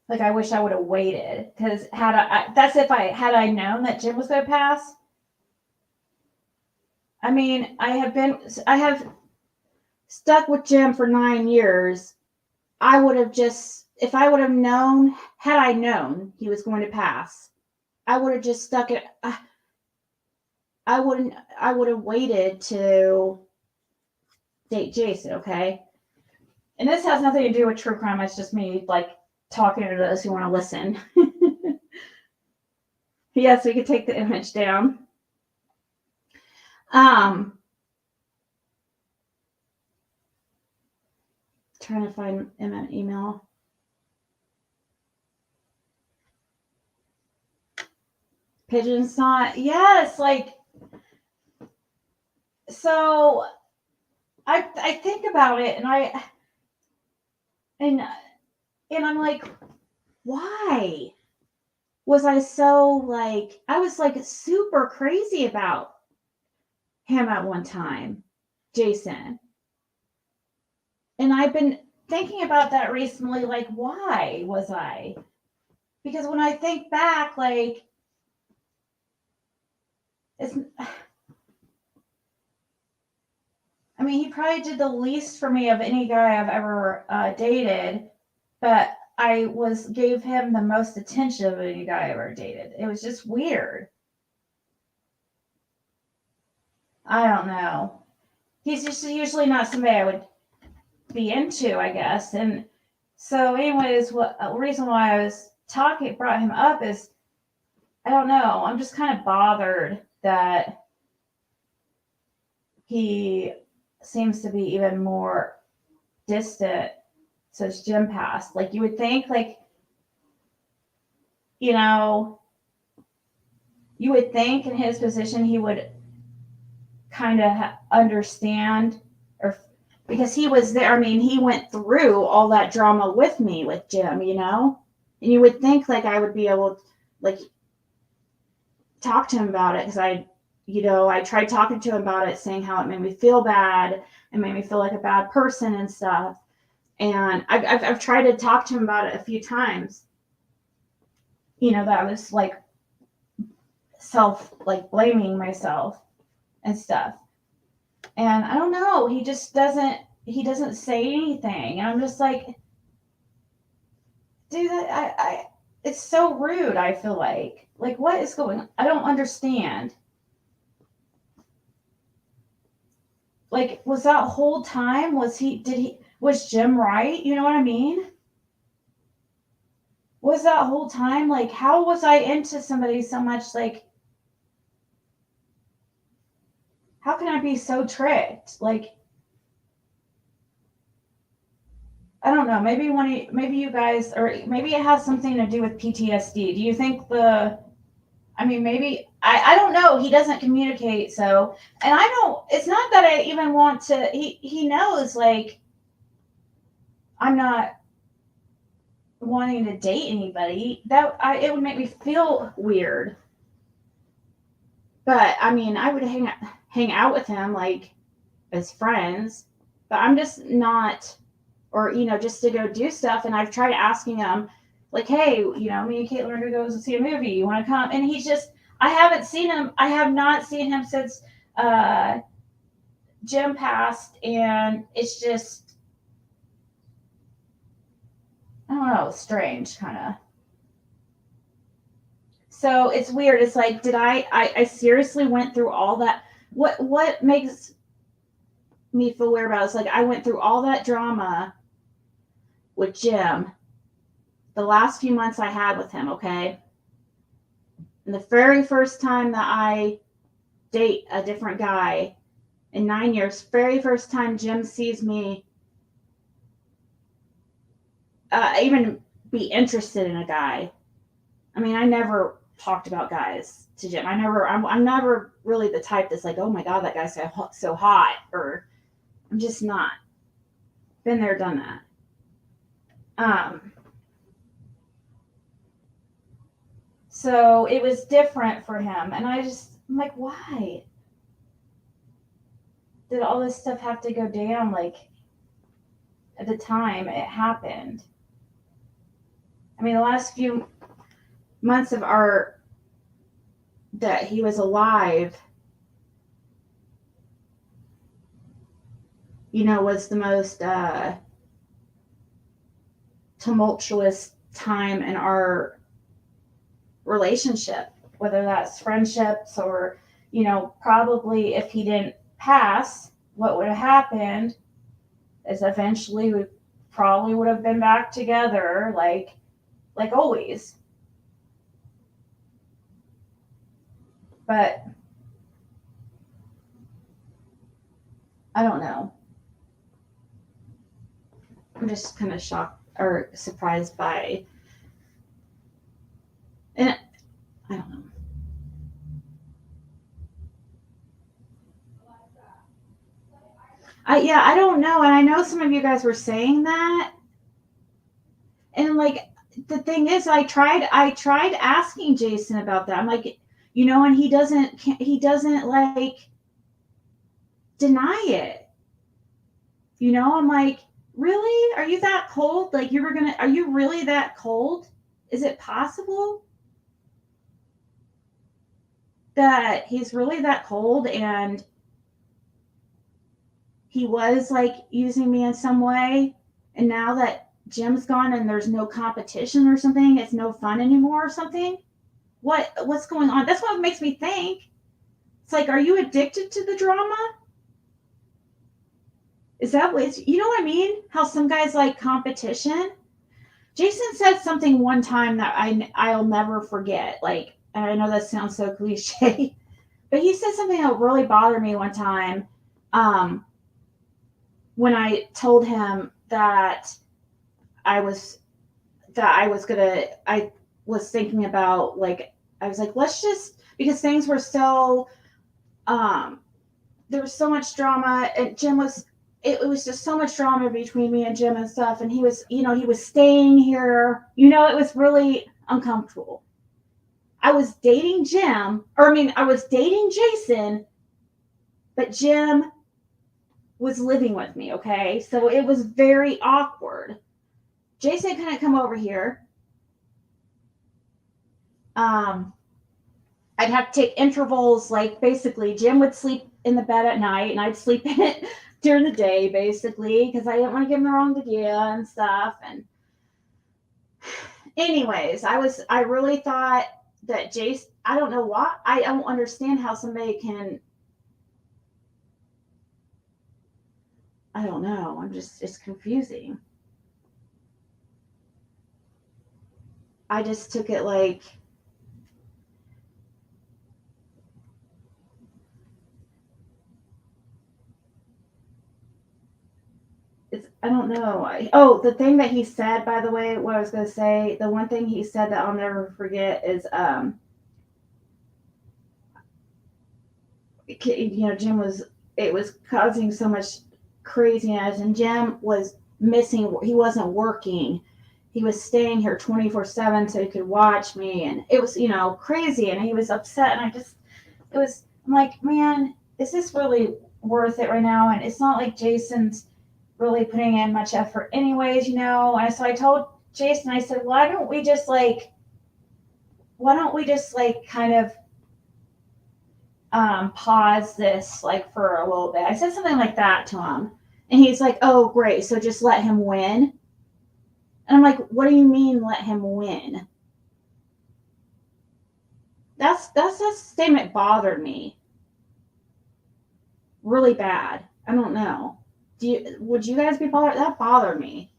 like I wish I would have waited, because had I known that Jim was going to pass. I mean, I have stuck with Jim for 9 years. I would have just, if I would have known, had I known he was going to pass, I would have just stuck it. I would have waited to date Jason, okay? And this has nothing to do with true crime. It's just me, like, talking to those who want to listen. Yes, we could take the image down. Trying to find an email. Pigeon snot. Yes, like, so I think about it, and I'm like, why was I so, like, I was like super crazy about him at one time, Jason. And I've been thinking about that recently, like, why was I? Because when I think back, like, I mean, he probably did the least for me of any guy I've ever dated, but I gave him the most attention of any guy I ever dated. It was just weird. I don't know. He's just usually not somebody I would be into, I guess. And so, anyways, a reason why I was brought him up is, I don't know. I'm just kind of bothered that he seems to be even more distant since Jim passed. Like, you would think, like, you know, you would think in his position he would kind of understand, or because he was there. I mean, he went through all that drama with me with Jim, you know, and you would think like I would be able to like talk to him about it, because I tried talking to him about it, saying how it made me feel bad and made me feel like a bad person and stuff. And I've tried to talk to him about it a few times. You know, that was like blaming myself and stuff. And I don't know, he doesn't say anything. And I'm just like, dude, it's so rude. I feel like what is going on? I don't understand. Like, was that whole time, was Jim right? You know what I mean? Was that whole time, like, how was I into somebody so much? Like, how can I be so tricked? Like, I don't know. Maybe you guys, or maybe it has something to do with PTSD. Do you think maybe, I don't know. He doesn't communicate. So, and it's not that I even want to, he knows, like, I'm not wanting to date anybody. It would make me feel weird. But I mean, I would hang out with him like as friends, but I'm just not, or, you know, just to go do stuff. And I've tried asking him, like, hey, you know, me and Caitlin are going to go see a movie. You want to come? And he's just, I haven't seen him. I have not seen him since Jim passed. And it's just, I don't know, strange kind of. So it's weird. It's like, did I seriously went through all that? What makes me feel weird about it is, like, I went through all that drama with Jim the last few months I had with him, okay? And the very first time that I date a different guy in 9 years, very first time Jim sees me even be interested in a guy. I mean, I never talked about guys to Jim. I'm never really the type that's like, oh my God, that guy's so hot, or I'm just not. Been there, done that. So it was different for him. And I'm like, why did all this stuff have to go down? Like, at the time it happened. I mean, the last few months of that he was alive, you know, was the most tumultuous time in our relationship, whether that's friendships or, you know, probably if he didn't pass, what would have happened is eventually we probably would have been back together, like always. But I don't know. I'm just kind of shocked or surprised by, and I don't know. I don't know. And I know some of you guys were saying that. And like, the thing is, I tried asking Jason about that. I'm like, you know, and he doesn't like, deny it. You know, I'm like, really? Are you that cold? Like are you really that cold? Is it possible that he's really that cold and he was like using me in some way? And now that Jim's gone and there's no competition or something, it's no fun anymore or something. What's going on? That's what makes me think. It's like, are you addicted to the drama? Is that what you know what I mean? How some guys like competition. Jason said something one time that I'll never forget. Like, and I know that sounds so cliche, but he said something that really bothered me one time. When I told him that I was thinking about, like, I was like, let's just, because things were so, there was so much drama, and it was just so much drama between me and Jim and stuff. And he was staying here, it was really uncomfortable. I was dating I was dating Jason, but Jim was living with me. Okay. So it was very awkward. Jason couldn't come over here. I'd have to take intervals. Like, basically Jim would sleep in the bed at night and I'd sleep in it during the day, basically, because I didn't want to give him the wrong idea and stuff. And anyways, I really thought that Jason, I don't know why. I don't understand how somebody can, I don't know. It's confusing. I just took it like, I don't know. The thing that he said, by the way, what I was going to say, the one thing he said that I'll never forget is, Jim it was causing so much craziness, and Jim was missing, he wasn't working. He was staying here 24/7 so he could watch me, and it was, crazy, and he was upset, and I'm like, man, is this really worth it right now? And it's not like Jason's really putting in much effort anyways, And so I told Jason, I said, why don't we just kind of pause this like for a little bit. I said something like that to him, and he's like, oh, great, so just let him win. And I'm like, what do you mean let him win? That statement bothered me really bad. I don't know. Would you guys be bothered? That bothered me.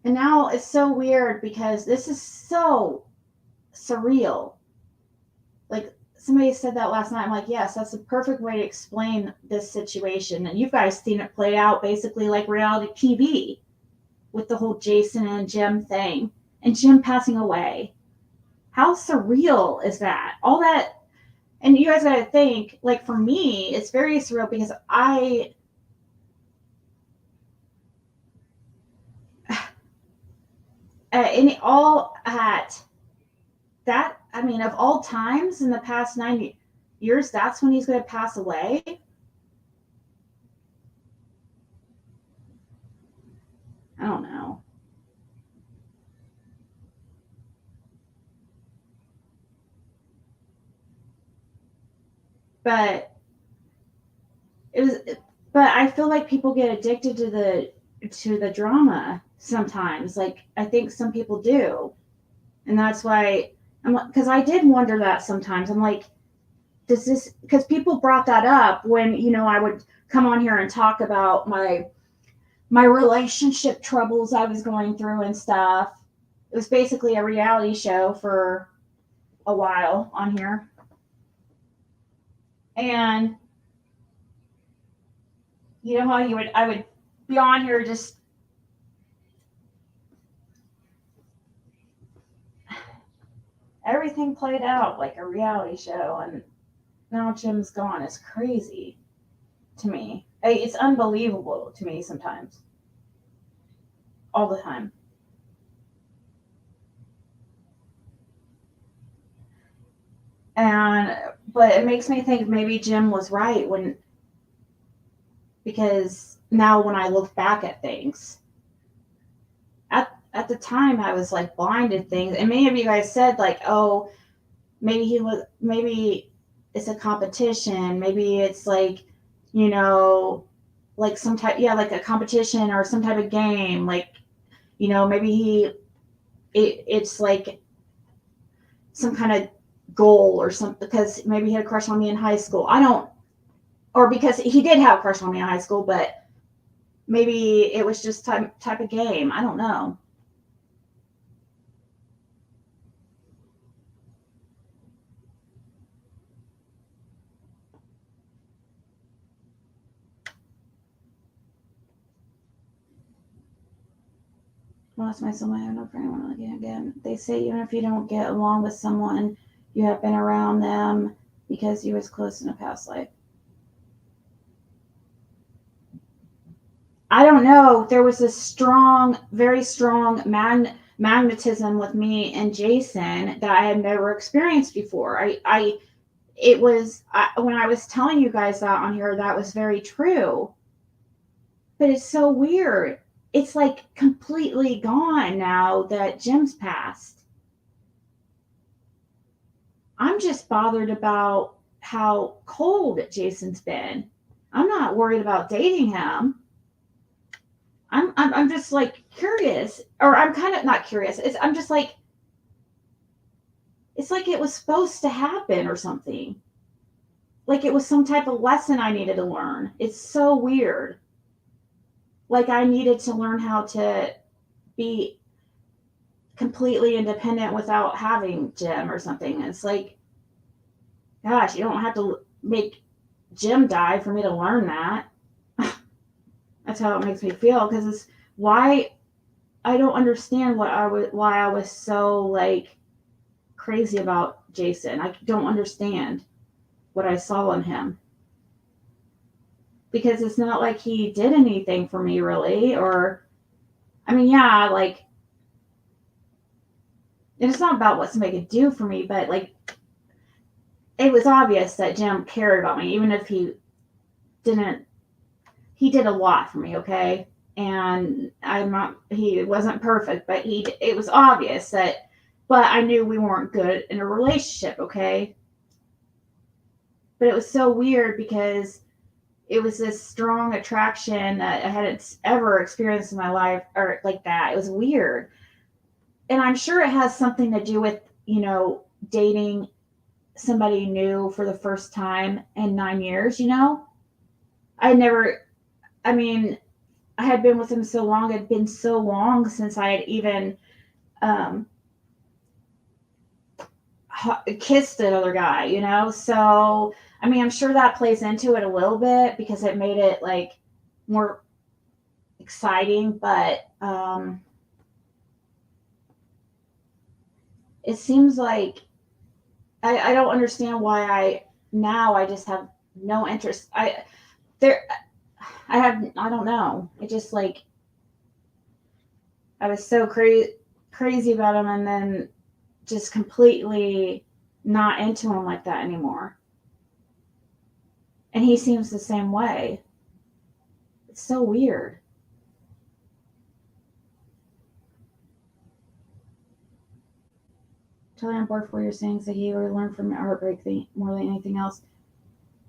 And now it's so weird because this is so surreal. Like, somebody said that last night. I'm like, yes, that's the perfect way to explain this situation. And you guys seen it play out basically like reality TV with the whole Jason and Jim thing and Jim passing away. How surreal is that? All that. And you guys got to think, like, for me, it's very surreal because of all times in the past 90 years, that's when he's going to pass away. I don't know. But I feel like people get addicted to the drama sometimes. Like, I think some people do. And that's why because I did wonder that sometimes. I'm like, because people brought that up when, I would come on here and talk about my relationship troubles I was going through and stuff. It was basically a reality show for a while on here. And you know how I would be on here just everything played out like a reality show, and now Jim's gone. It's crazy to me. It's unbelievable to me sometimes. All the time. But it makes me think maybe Jim was right when because now when I look back at things, at the time I was like blind to things, and many of you guys said like, oh, maybe it's a competition, maybe it's like, you know, like some type, like a competition or some type of game, like, you know, maybe it's like some kind of goal or something, because maybe he had a crush on me in high school. Or because he did have a crush on me in high school, but maybe it was just type of game. I don't know. Lost my soul. I have no friend. I want to look again. They say even if you don't get along with someone, you have been around them because you was close in a past life. I don't know. There was a very strong magnetism with me and Jason that I had never experienced before. When I was telling you guys that on here, that was very true. But it's so weird. It's like completely gone now that Jim's passed. I'm just bothered about how cold Jason's been. I'm not worried about dating him. I'm just like curious, or I'm kind of not curious. I'm just like, it's like it was supposed to happen or something. Like it was some type of lesson I needed to learn. It's so weird. Like I needed to learn how to be completely independent without having Jim or something. It's like, gosh, you don't have to make Jim die for me to learn that. That's how it makes me feel, because it's why I don't understand why I was so like crazy about Jason. I don't understand what I saw in him, because it's not like he did anything for me really, or I mean, yeah, like it's not about what somebody could do for me, but like it was obvious that Jim cared about me, even if he didn't. He did a lot for me, okay? And he wasn't perfect, but it was obvious that, but I knew we weren't good in a relationship, okay? But it was so weird because it was this strong attraction that I hadn't ever experienced in my life, or like that. It was weird. And I'm sure it has something to do with, you know, dating somebody new for the first time in 9 years, you know? I had been with him so long. It had been so long since I had even kissed another guy, you know? So, I mean, I'm sure that plays into it a little bit because it made it like more exciting, but it seems like I don't understand why I just have no interest. I don't know. It just like, I was so crazy about him and then just completely not into him like that anymore. And he seems the same way. It's so weird. Totally on board for your saying that he would learn from a heartbreak thing more than anything else.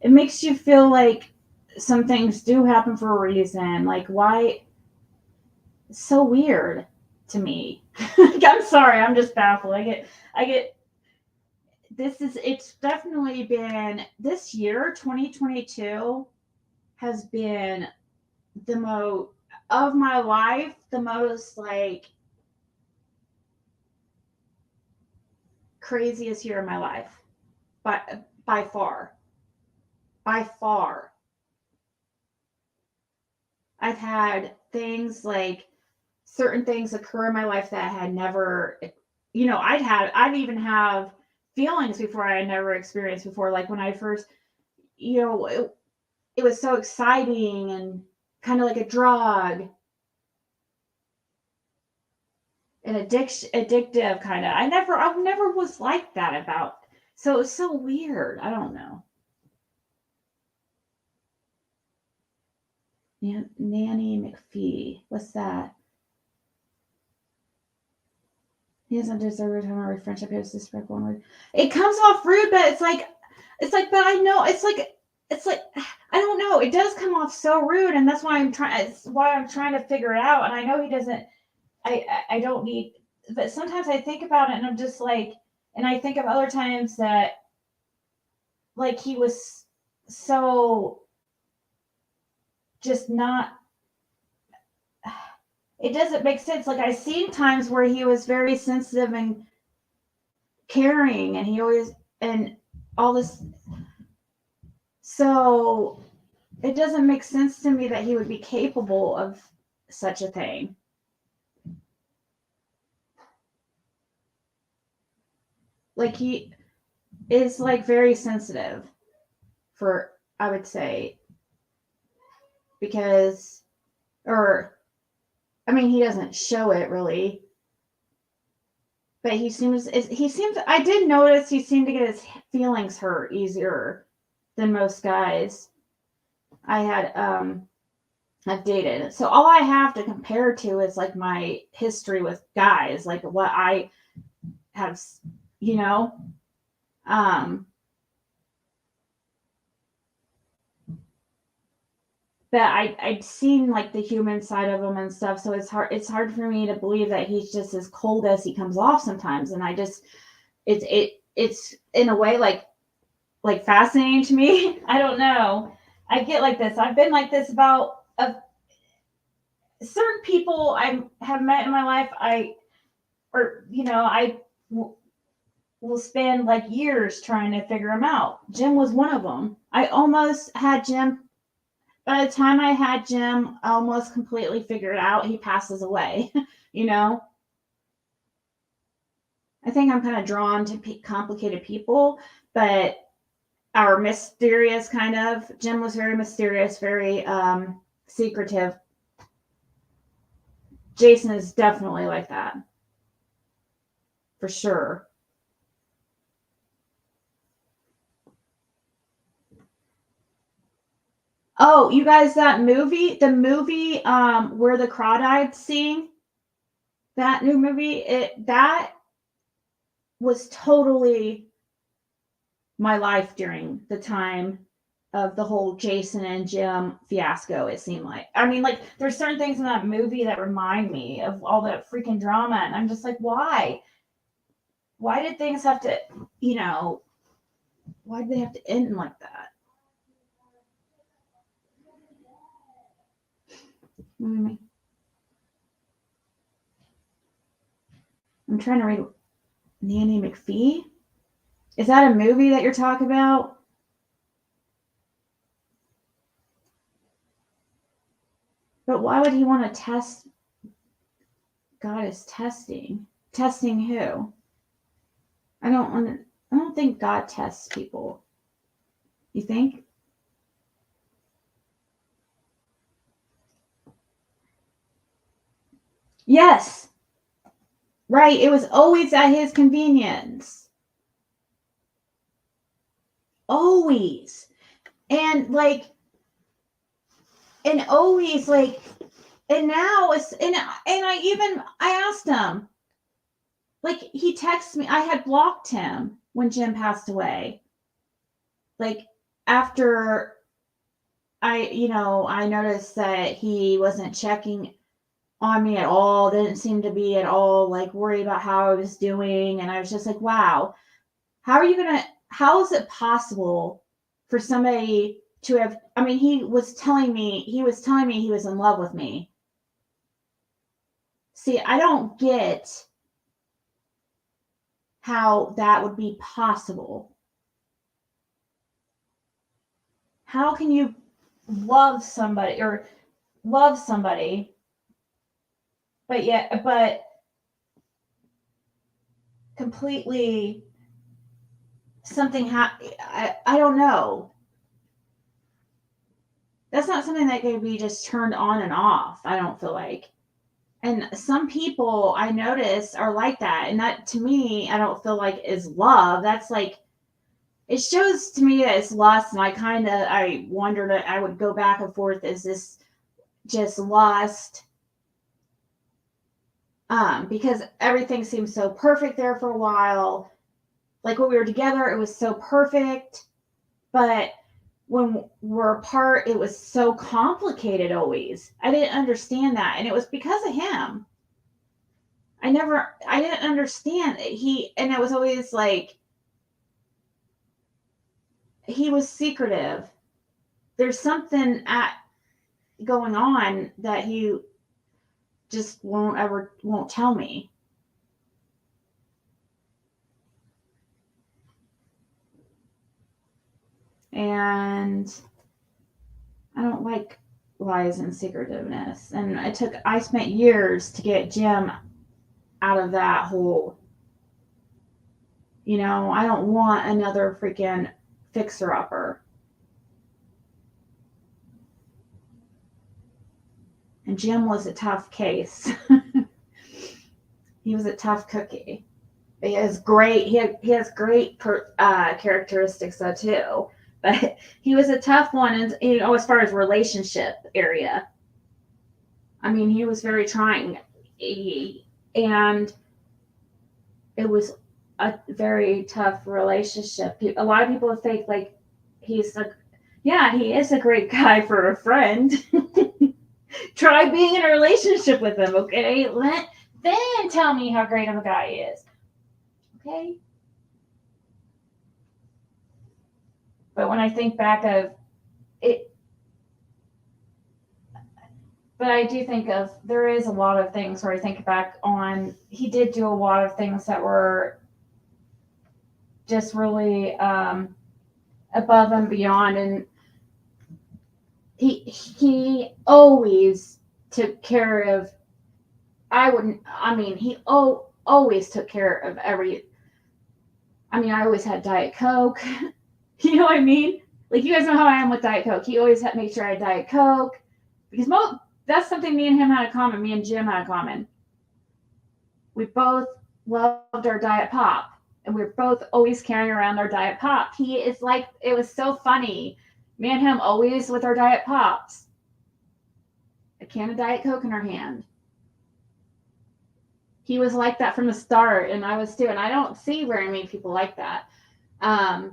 It makes you feel like some things do happen for a reason. Like, why? It's so weird to me. I'm sorry, I'm just baffled. It's definitely been, this year, 2022, has been the most of my life, the most like craziest year of my life. By far. By far. I've had things like certain things occur in my life that I had never, you know, I'd even have feelings before I had never experienced before. Like when I first, you know, it was so exciting and kind of like a drug, an addictive kind of. I never was like that about. So it was so weird. I don't know. Nanny McPhee. What's that? He doesn't deserve a time of friendship. He has to spread one word. It comes off rude, but it's like, but I know it's like, I don't know. It does come off so rude, and that's why I'm trying. It's why I'm trying to figure it out. And I know he doesn't. I don't need. But sometimes I think about it, and I'm just like, and I think of other times that, like, he was so just not. It doesn't make sense. Like, I've seen times where he was very sensitive and caring, and he always and all this. So it doesn't make sense to me that he would be capable of such a thing. Like, he is like very sensitive for, I would say, because, or, I mean, he doesn't show it really, but he seems, I did notice he seemed to get his feelings hurt easier than most guys I've dated. So all I have to compare to is like my history with guys, like what I have, you know, but I'd seen like the human side of him and stuff. So it's hard for me to believe that he's just as cold as he comes off sometimes. And I just, it's in a way like fascinating to me. I don't know. I get like this. I've been like this about certain people I have met in my life. I will spend like years trying to figure him out. Jim was one of them. I almost had Jim. By the time I had Jim almost completely figured out, he passes away. You know, I think I'm kind of drawn to complicated people, but our mysterious kind of, Jim was very mysterious, very secretive. Jason is definitely like that. For sure. Oh, you guys, the movie where the crawdads sing, that new movie, that was totally my life during the time of the whole Jason and Jim fiasco, it seemed like. I mean, like, there's certain things in that movie that remind me of all that freaking drama, and I'm just like, why? Why did things have to, why did they have to end like that? I'm trying to read Nanny McPhee. Is that a movie that you're talking about? But why would he want to test? God is testing. Testing who? I don't think God tests people. You think? Yes. Right. It was always at his convenience. Always. And always and now it's, and I asked him, like, he texted me. I had blocked him when Jim passed away. Like, after I noticed that he wasn't checking on me at all, didn't seem to be at all like worried about how I was doing. And I was just like, wow, how is it possible for somebody to have, I mean, he was telling me he was in love with me. See, I don't get how that would be possible. How can you love somebody, but completely something I don't know. That's not something that could be just turned on and off, I don't feel like. And some people I notice are like that. And that, to me, I don't feel like is love. That's like, it shows to me that it's lust. And I wondered, I would go back and forth. Is this just lost because everything seemed so perfect there for a while. Like when we were together, it was so perfect. But when we're apart, it was so complicated always. I didn't understand that. And it was because of him. I didn't understand it. And it was always like, he was secretive. There's something going on that he just won't tell me. And I don't like lies and secretiveness. And I spent years to get Jim out of that hole. You know, I don't want another freaking fixer-upper. And Jim was a tough case. He was a tough cookie. He has great characteristics though too. But he was a tough one, and as far as relationship area. I mean, he was very trying, and it was a very tough relationship. A lot of people think like he is a great guy for a friend. Try being in a relationship with him, okay? Then tell me how great of a guy he is, okay? But when I think back of it, but I do think of, there is a lot of things where I think back on, he did do a lot of things that were just really above and beyond. And he always took care of, he always took care of I always had Diet Coke. You know what I mean? Like, you guys know how I am with Diet Coke. He always had to make sure I had Diet Coke. Because that's something me and him had in common. Me and Jim had in common. We both loved our Diet Pop. And we were both always carrying around our Diet Pop. It was so funny. Me and him always with our Diet Pops. A can of Diet Coke in our hand. He was like that from the start, and I was too. And I don't see very many people like that. I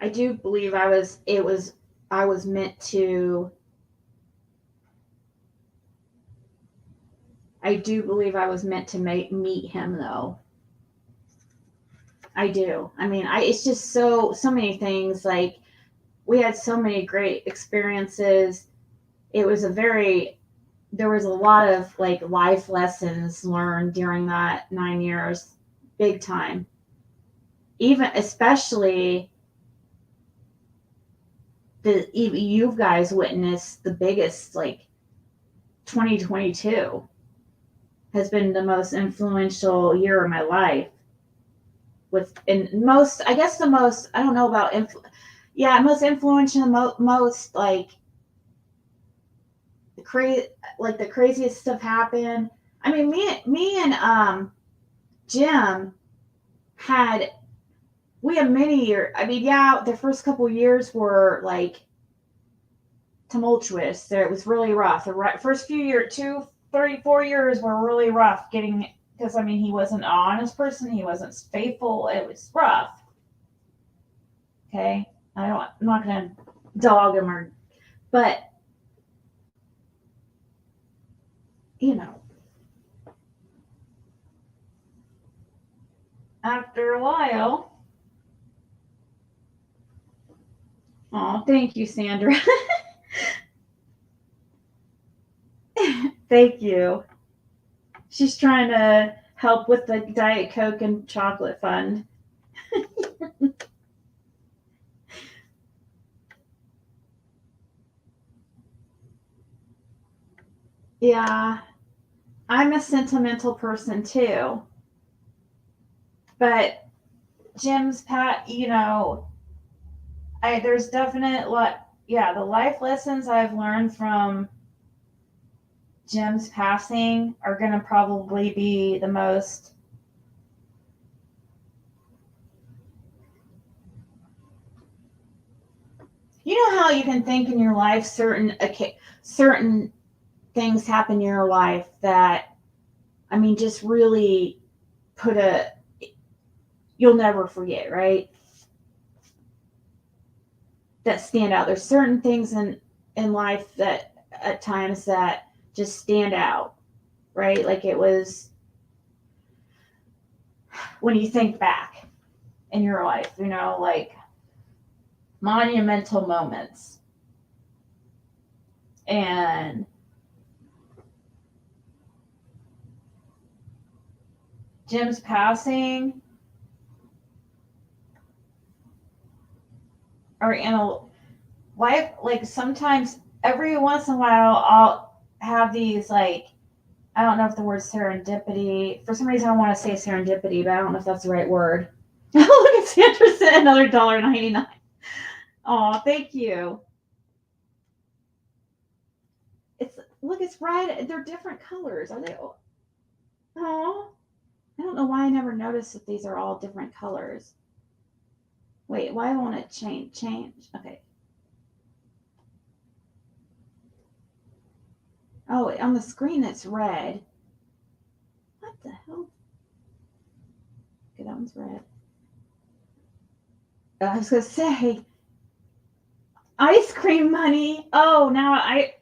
do believe I was meant to. I do believe I was meant to meet him, though. I do. It's just so many things. Like, we had so many great experiences. There was a lot of like life lessons learned during that 9 years, big time. Especially you guys witnessed the biggest, like 2022 has been the most influential year of my life. Most influential, most like the craziest stuff happened. Me and Jim we had many years. The first couple years were like tumultuous. It was really rough. The first few years, 4 years were really rough because he wasn't an honest person. He wasn't faithful. It was rough. Okay. I'm not going to dog him but after a while. Oh, thank you, Sandra. Thank you. She's trying to help with the Diet Coke and chocolate fund. Yeah, I'm a sentimental person too. But Jim's there's definite the life lessons I've learned from Jim's passing are going to probably be the most You know how you can think in your life certain things happen in your life that, I mean, just really you'll never forget, right? That stand out. There's certain things in life that at times that just stand out, right? Like it was when you think back in your life, you know, like monumental moments. And Jim's passing, or in a life, like sometimes every once in a while I'll have these, like, I don't know if the word serendipity, for some reason I want to say serendipity, but I don't know if that's the right word. Look at Sandra sent another $1.99. Oh, thank you. It's right. They're different colors. Are they? Oh, I don't know why I never noticed that these are all different colors. Wait, why won't it change? Okay. Oh, on the screen it's red. What the hell? Okay, that one's red. I was gonna say ice cream money. Oh, now I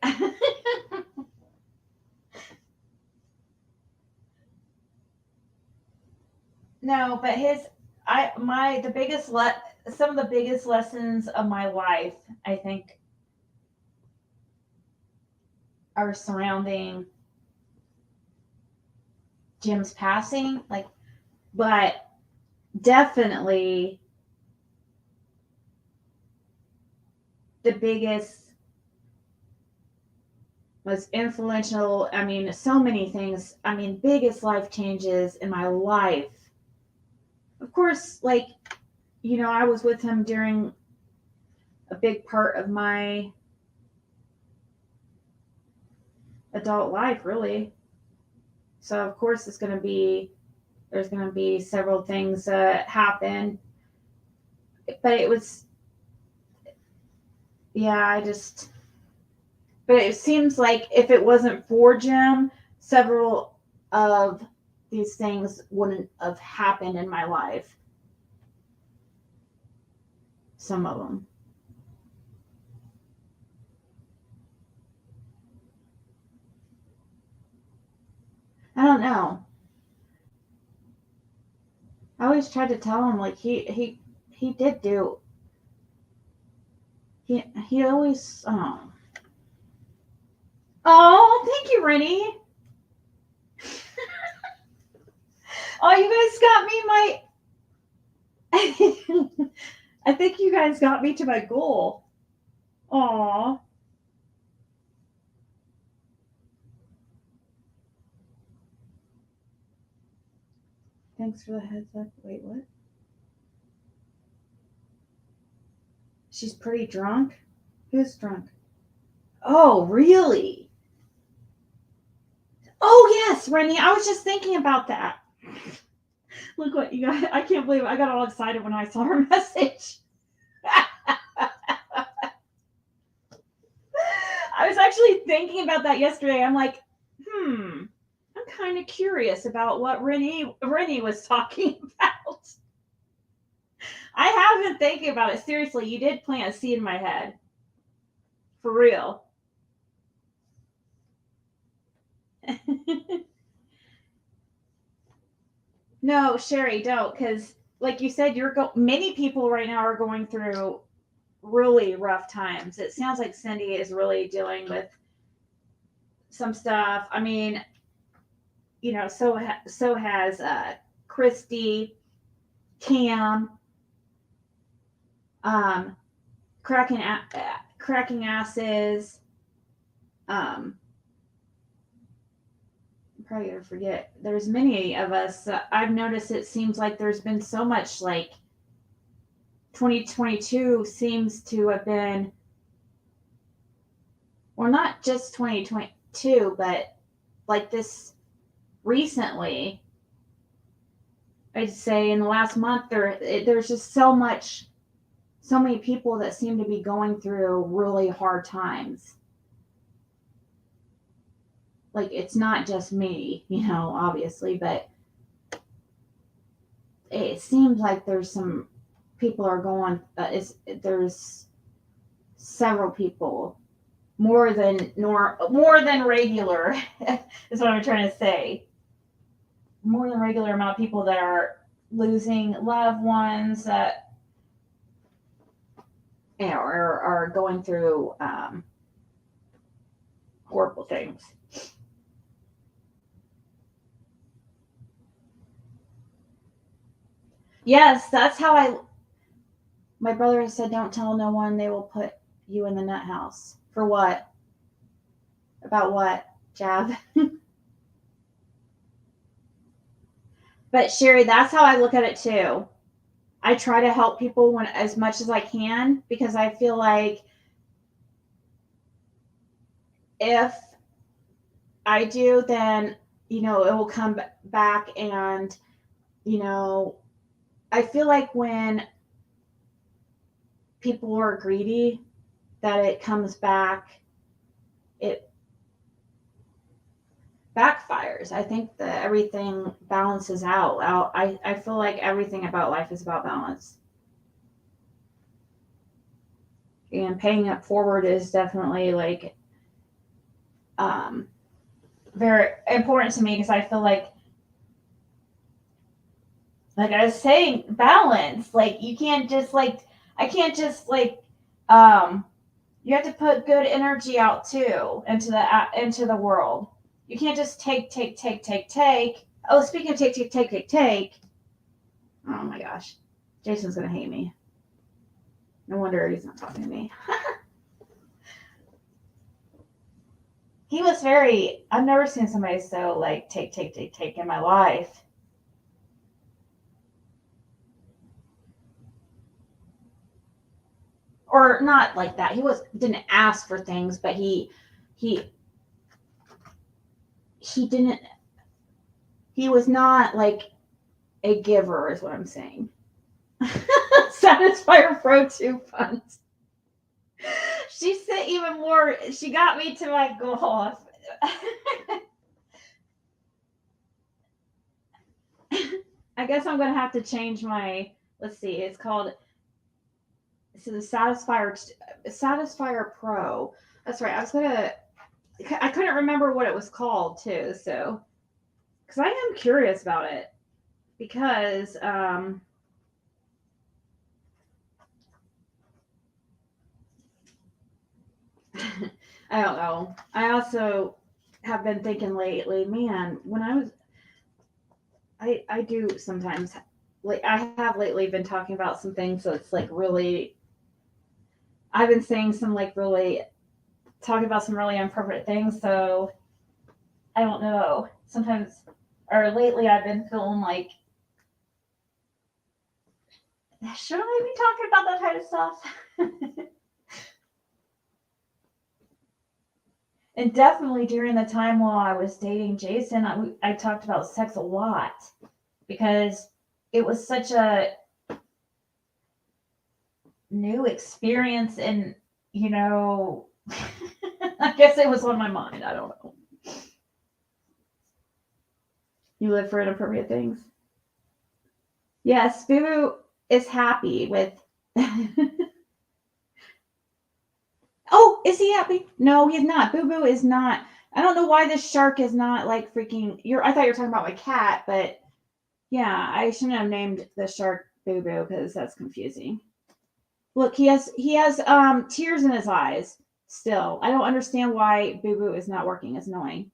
no, but some of the biggest lessons of my life, I think, are surrounding Jim's passing. Like, but definitely the biggest, most influential, I mean, so many things. I mean, biggest life changes in my life. Of course, like, you know, I was with him during a big part of my adult life, really. So of course there's going to be several things that happen, but it was, yeah, but it seems like if it wasn't for Jim, several of these things wouldn't have happened in my life. Some of them. I don't know. I always tried to tell him, like, he did do. He always. Oh, thank you, Rennie. Oh, you guys got me my. I think you guys got me to my goal. Aw. Thanks for the heads up. Wait, what? She's pretty drunk? Who's drunk? Oh, really? Oh, yes, Rennie. I was just thinking about that. Look what you got. I can't believe I got all excited when I saw her message. I was actually thinking about that yesterday. I'm like, I'm kind of curious about what Rennie was talking about. I have been thinking about it. Seriously, you did plant a seed in my head. For real. No, Sherry, don't, because like you said, many people right now are going through really rough times. It sounds like Cindy is really dealing with some stuff. I mean, you know, so has Christy, Cam, cracking asses. I'm probably gonna forget. There's many of us. I've noticed it seems like there's been so much, like 2022 seems to have been, well, not just 2022, but like this recently. I'd say in the last month there's just so much so many people that seem to be going through really hard times. Like, it's not just me, you know, obviously, but it seems like there's some people are going, there's several people, more than regular, is what I'm trying to say. More than regular amount of people that are losing loved ones that, you know, are going through horrible things. Yes, that's how my brother said, don't tell no one, they will put you in the nut house. For what? About what, Jav? But Sherry, that's how I look at it too. I try to help people as much as I can, because I feel like if I do, then, you know, it will come back. And, you know, I feel like when people are greedy, that it comes back, it backfires. I think that everything balances out. I feel like everything about life is about balance. And paying it forward is definitely like very important to me, because I feel like I was saying, balance. Like, you can't just I can't just you have to put good energy out too into the world. You can't just take. Oh, speaking of take. Oh my gosh. Jason's gonna hate me. No wonder he's not talking to me. He was I've never seen somebody so like take in my life. Or not like that. He didn't ask for things, but he was not like a giver, is what I'm saying. Satisfier Pro 2 funds. She said even more. She got me to my goal. I guess I'm gonna have to change my. Let's see. It's called. So the Satisfier Pro. That's right. I couldn't remember what it was called too. So, because I am curious about it, because I don't know. I also have been thinking lately, man, when I do sometimes, like, I have lately been talking about some things that's like really, I've been saying some like really, talking about some really inappropriate things. So I don't know. Sometimes, or lately, I've been feeling like, should I be talking about that kind of stuff? And definitely during the time while I was dating Jason, I talked about sex a lot, because it was such a new experience, and, you know, I guess it was on my mind. I don't know. You live for inappropriate things. Yes, Boo Boo is happy with. Oh, is he happy? No, he's not. Boo Boo is not. I don't know why this shark is not like freaking. I thought you were talking about my cat, but yeah, I shouldn't have named the shark Boo Boo, because that's confusing. Look, he has tears in his eyes still. I don't understand why Boo Boo is not working. It's annoying.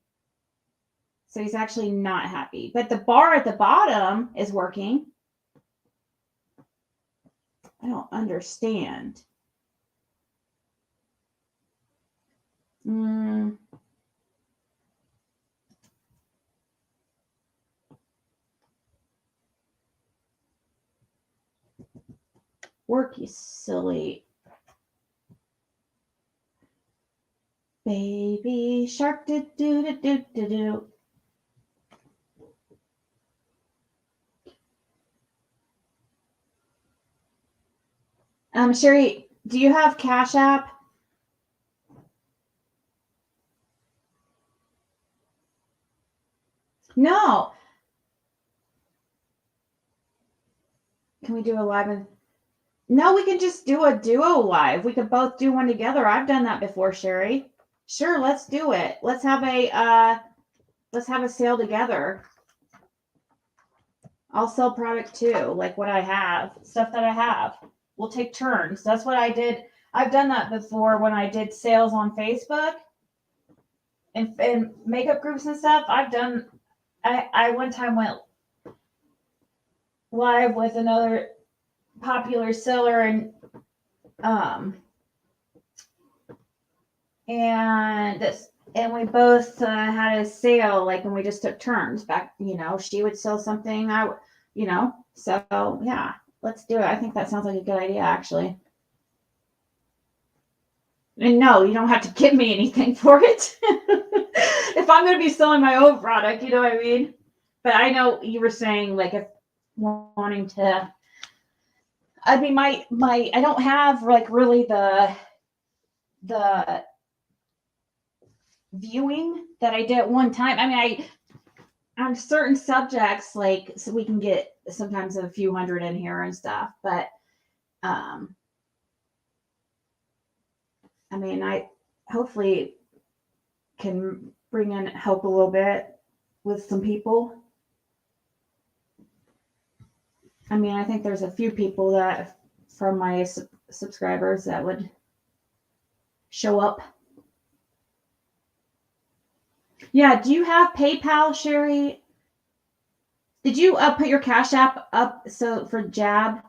So he's actually not happy. But the bar at the bottom is working. I don't understand. Work, you silly baby shark. Do do do do do do. Sherry, do you have Cash App? No. Can we do a live? No, we can just do a duo live. We could both do one together. I've done that before, Sherry. Sure, let's do it. Let's have a sale together. I'll sell product too, like what I have, stuff that I have. We'll take turns. That's what I did. I've done that before when I did sales on Facebook and makeup groups and stuff. I one time went live with another popular seller and we both had a sale, like, and we just took turns back, she would sell something, so yeah, let's do it. I think that sounds like a good idea, actually. And no, you don't have to give me anything for it. If I'm going to be selling my own product, you know what I mean? But I know you were saying, like, if wanting to, I mean, I don't have, like, really the viewing that I did at one time. I mean, on certain subjects, like, so we can get sometimes a few hundred in here and stuff, but I mean, I hopefully can bring in help a little bit with some people. I mean, I think there's a few people that from my subscribers that would show up. Yeah, do you have PayPal, Sherry? Did you put your Cash App up for Jab?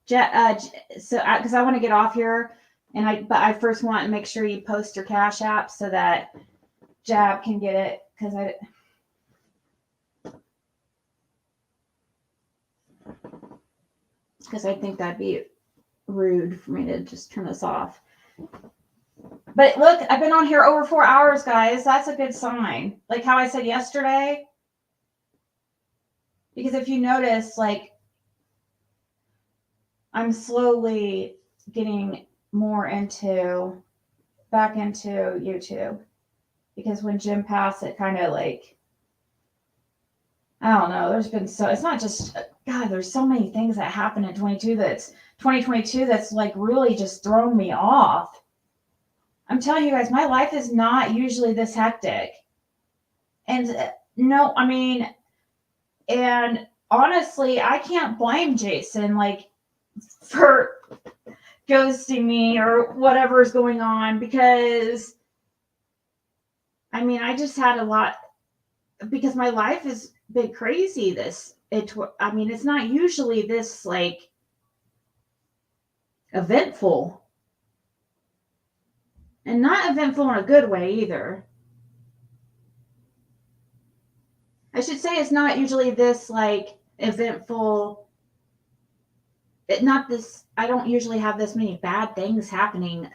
Because I want to get off here, but I first want to make sure you post your Cash App so that Jab can get it, because I think that'd be rude for me to just turn this off. But look, I've been on here over 4 hours, guys. That's a good sign. Like how I said yesterday. Because if you notice, like, I'm slowly getting more back into YouTube. Because when Jim passed, it kind of like, I don't know, it's not just, God, there's so many things that happened in 2022 that's like really just thrown me off. I'm telling you guys, my life is not usually this hectic. And no, I mean, and honestly, I can't blame Jason, like, for ghosting me or whatever is going on, because, I mean, I just had a lot, because my life has been crazy I mean, it's not usually this, like, eventful. And not eventful in a good way either. I should say it's not usually this, like, eventful. I don't usually have this many bad things happening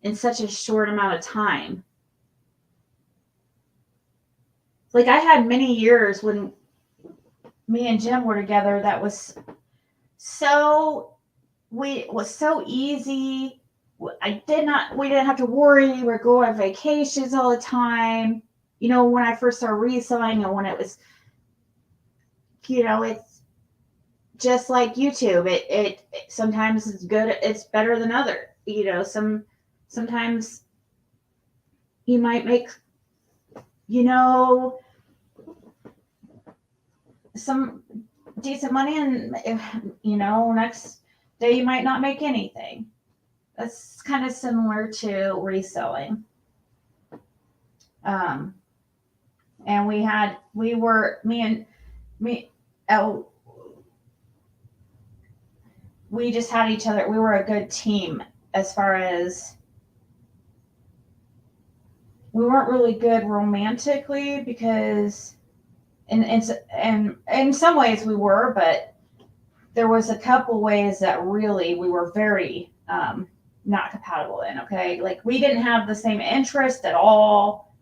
in such a short amount of time. Like, I had many years when me and Jim were together that was so easy. We didn't have to worry. We're going on vacations all the time. When I first started reselling, and when it was, it's just like YouTube. It sometimes it's good. It's better than other. Sometimes you might make, some decent money, and next day you might not make anything. That's kind of similar to reselling. And we just had each other. We were a good team as far as we weren't really good romantically, because in some ways we were, but there was a couple ways that really we were very not compatible in. Okay, like, we didn't have the same interest at all.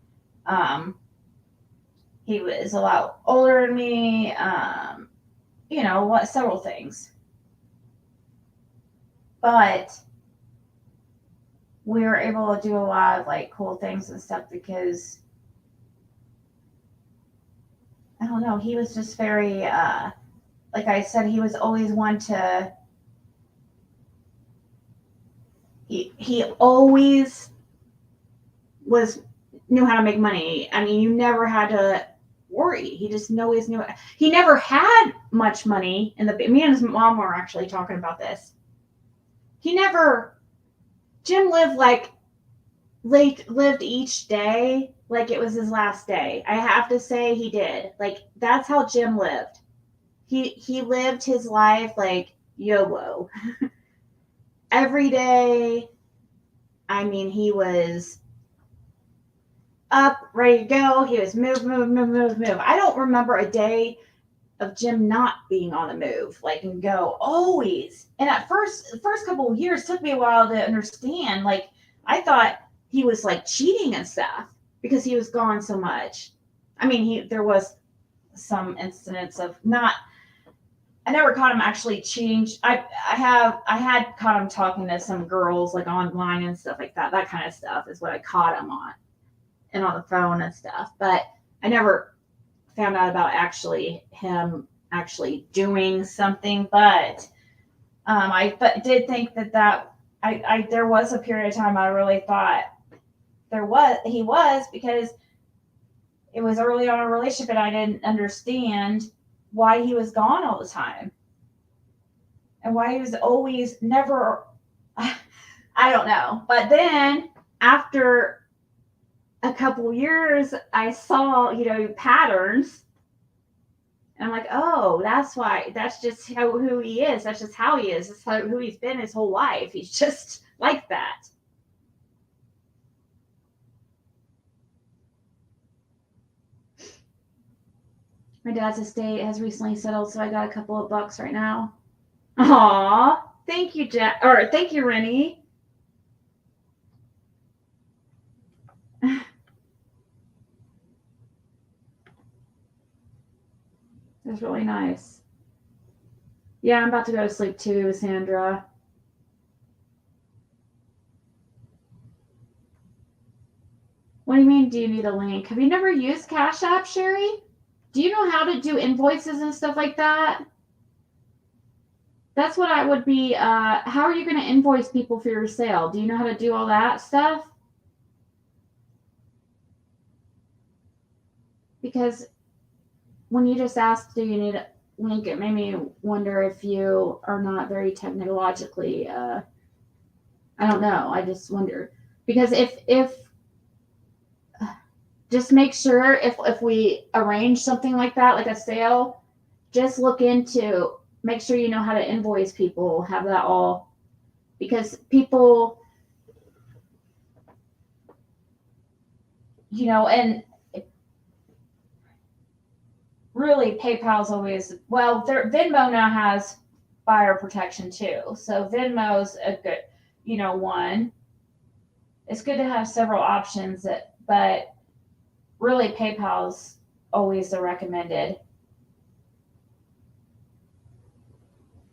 He was a lot older than me. Several things. but we were able to do a lot of like cool things and stuff because I don't know, he was just very like I said, he was always one to he always knew how to make money. I mean, you never had to worry. He just always knew it. He never had much money in the me and his mom were actually talking about this. Jim lived each day like it was his last day. I have to say he did. Like that's how Jim lived. He lived his life like YOLO. Every day. I mean, he was up, ready to go. He was move. I don't remember a day of Jim not being on the move, like and go always. And at the first couple of years took me a while to understand. Like I thought he was like cheating and stuff because he was gone so much. I mean, there was some incidents of not. I never caught him actually cheating. I had caught him talking to some girls like online and stuff like that. That kind of stuff is what I caught him on, and on the phone and stuff. But I never found out about him actually doing something. But I did think that there was a period of time I really thought he was because it was early on in a relationship and I didn't understand why he was gone all the time and why he was always never. I don't know. But then after a couple years, I saw, patterns. And I'm like, oh, that's why. That's just who he is. That's just how he is. That's who he's been his whole life. He's just like that. My dad's estate has recently settled, so I got a couple of bucks right now. Aw, thank you, Jack. Or thank you, Rennie. That's really nice. Yeah, I'm about to go to sleep too, Sandra. What do you mean, do you need a link? Have you never used Cashapp, Sherry? Do you know how to do invoices and stuff like that? That's what I would be. How are you going to invoice people for your sale? Do you know how to do all that stuff? Because when you just asked, do you need a link, it made me wonder if you are not very technologically. I don't know. I just wonder. Because if just make sure if we arrange something like that, like a sale, just look into, make sure you know how to invoice people, have that all, because people, and really PayPal's always, well, Venmo now has buyer protection too. So Venmo's a good, one. It's good to have several options but really PayPal's always the recommended.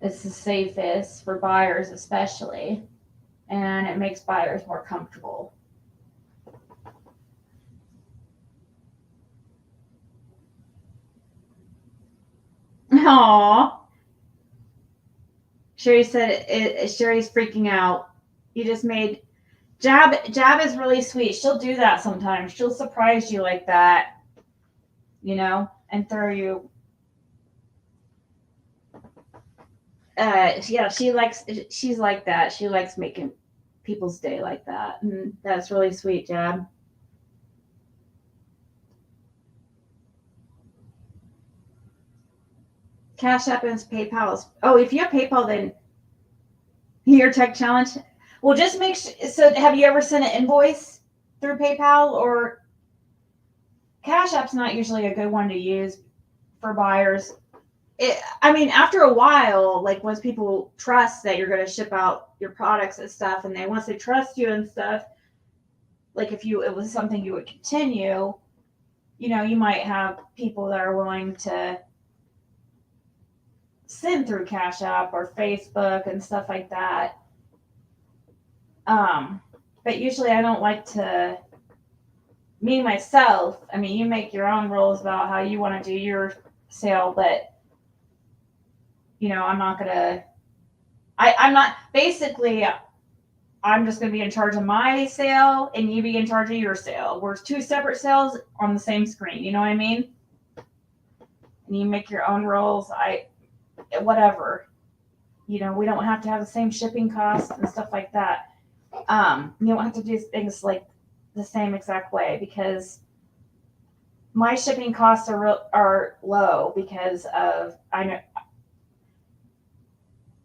It's the safest for buyers especially, and it makes buyers more comfortable. Aww. Sherry said Sherry's freaking out. You just made Jab is really sweet. She'll do that sometimes. She'll surprise you like that, and throw you. Yeah, she's like that. She likes making people's day like that. And that's really sweet, Jab. Cashapp and PayPal. Oh, if you have PayPal, then your tech challenge. Well, just make sure. So, have you ever sent an invoice through PayPal or Cashapp's not usually a good one to use for buyers. After a while, like once people trust that you're going to ship out your products and stuff, and once they trust you and stuff, like if it was something you would continue, you might have people that are willing to send through Cashapp or Facebook and stuff like that. But usually I don't like to, me myself, I mean, you make your own rules about how you want to do your sale, but you know, I'm not gonna, I'm not, basically, I'm just gonna be in charge of my sale and you be in charge of your sale. We're two separate sales on the same screen, you know what I mean? And you make your own rules, whatever. You know, we don't have to have the same shipping costs and stuff like that. You don't have to do things like the same exact way because my shipping costs are low because of I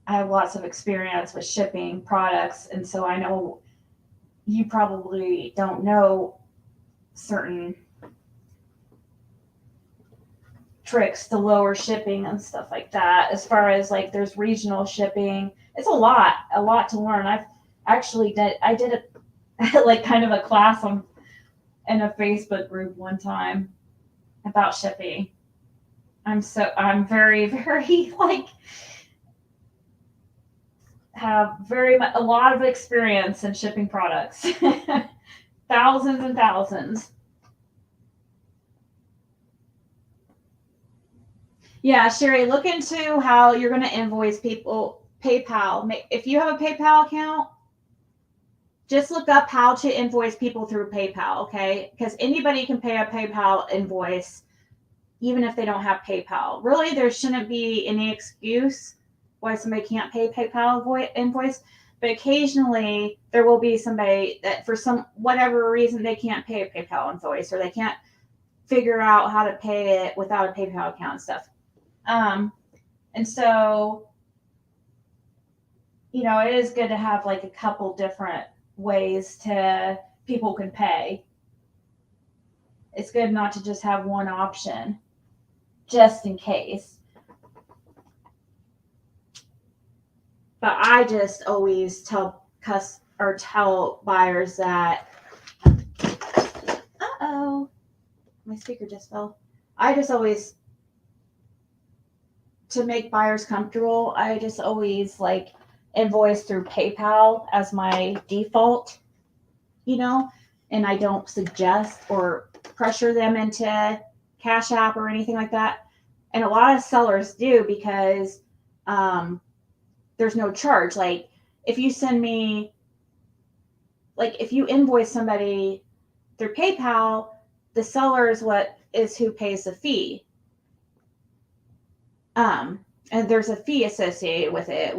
have lots of experience with shipping products, and so I know you probably don't know certain tricks to lower shipping and stuff like that. As far as like there's regional shipping, it's a lot to learn. I've actually did a like kind of a class in a Facebook group one time about shipping. I'm very, very like have a lot of experience in shipping products. Thousands and thousands. Yeah, Sherry, look into how you're going to invoice people. PayPal. If you have a PayPal account, just look up how to invoice people through PayPal, okay? Because anybody can pay a PayPal invoice, even if they don't have PayPal. Really, there shouldn't be any excuse why somebody can't pay PayPal invoice. But occasionally, there will be somebody that for whatever reason they can't pay a PayPal invoice, or they can't figure out how to pay it without a PayPal account and stuff. And so, you know, it is good to have like a couple different ways people can pay. It's good not to just have one option, just in case. But I just always tell buyers that, my speaker just fell. I just always, to make buyers comfortable, I just always like invoice through PayPal as my default, you know, and I don't suggest or pressure them into Cashapp or anything like that. And a lot of sellers do because there's no charge. Like if you send me, like if you invoice somebody through PayPal, the seller is who pays the fee. And there's a fee associated with it.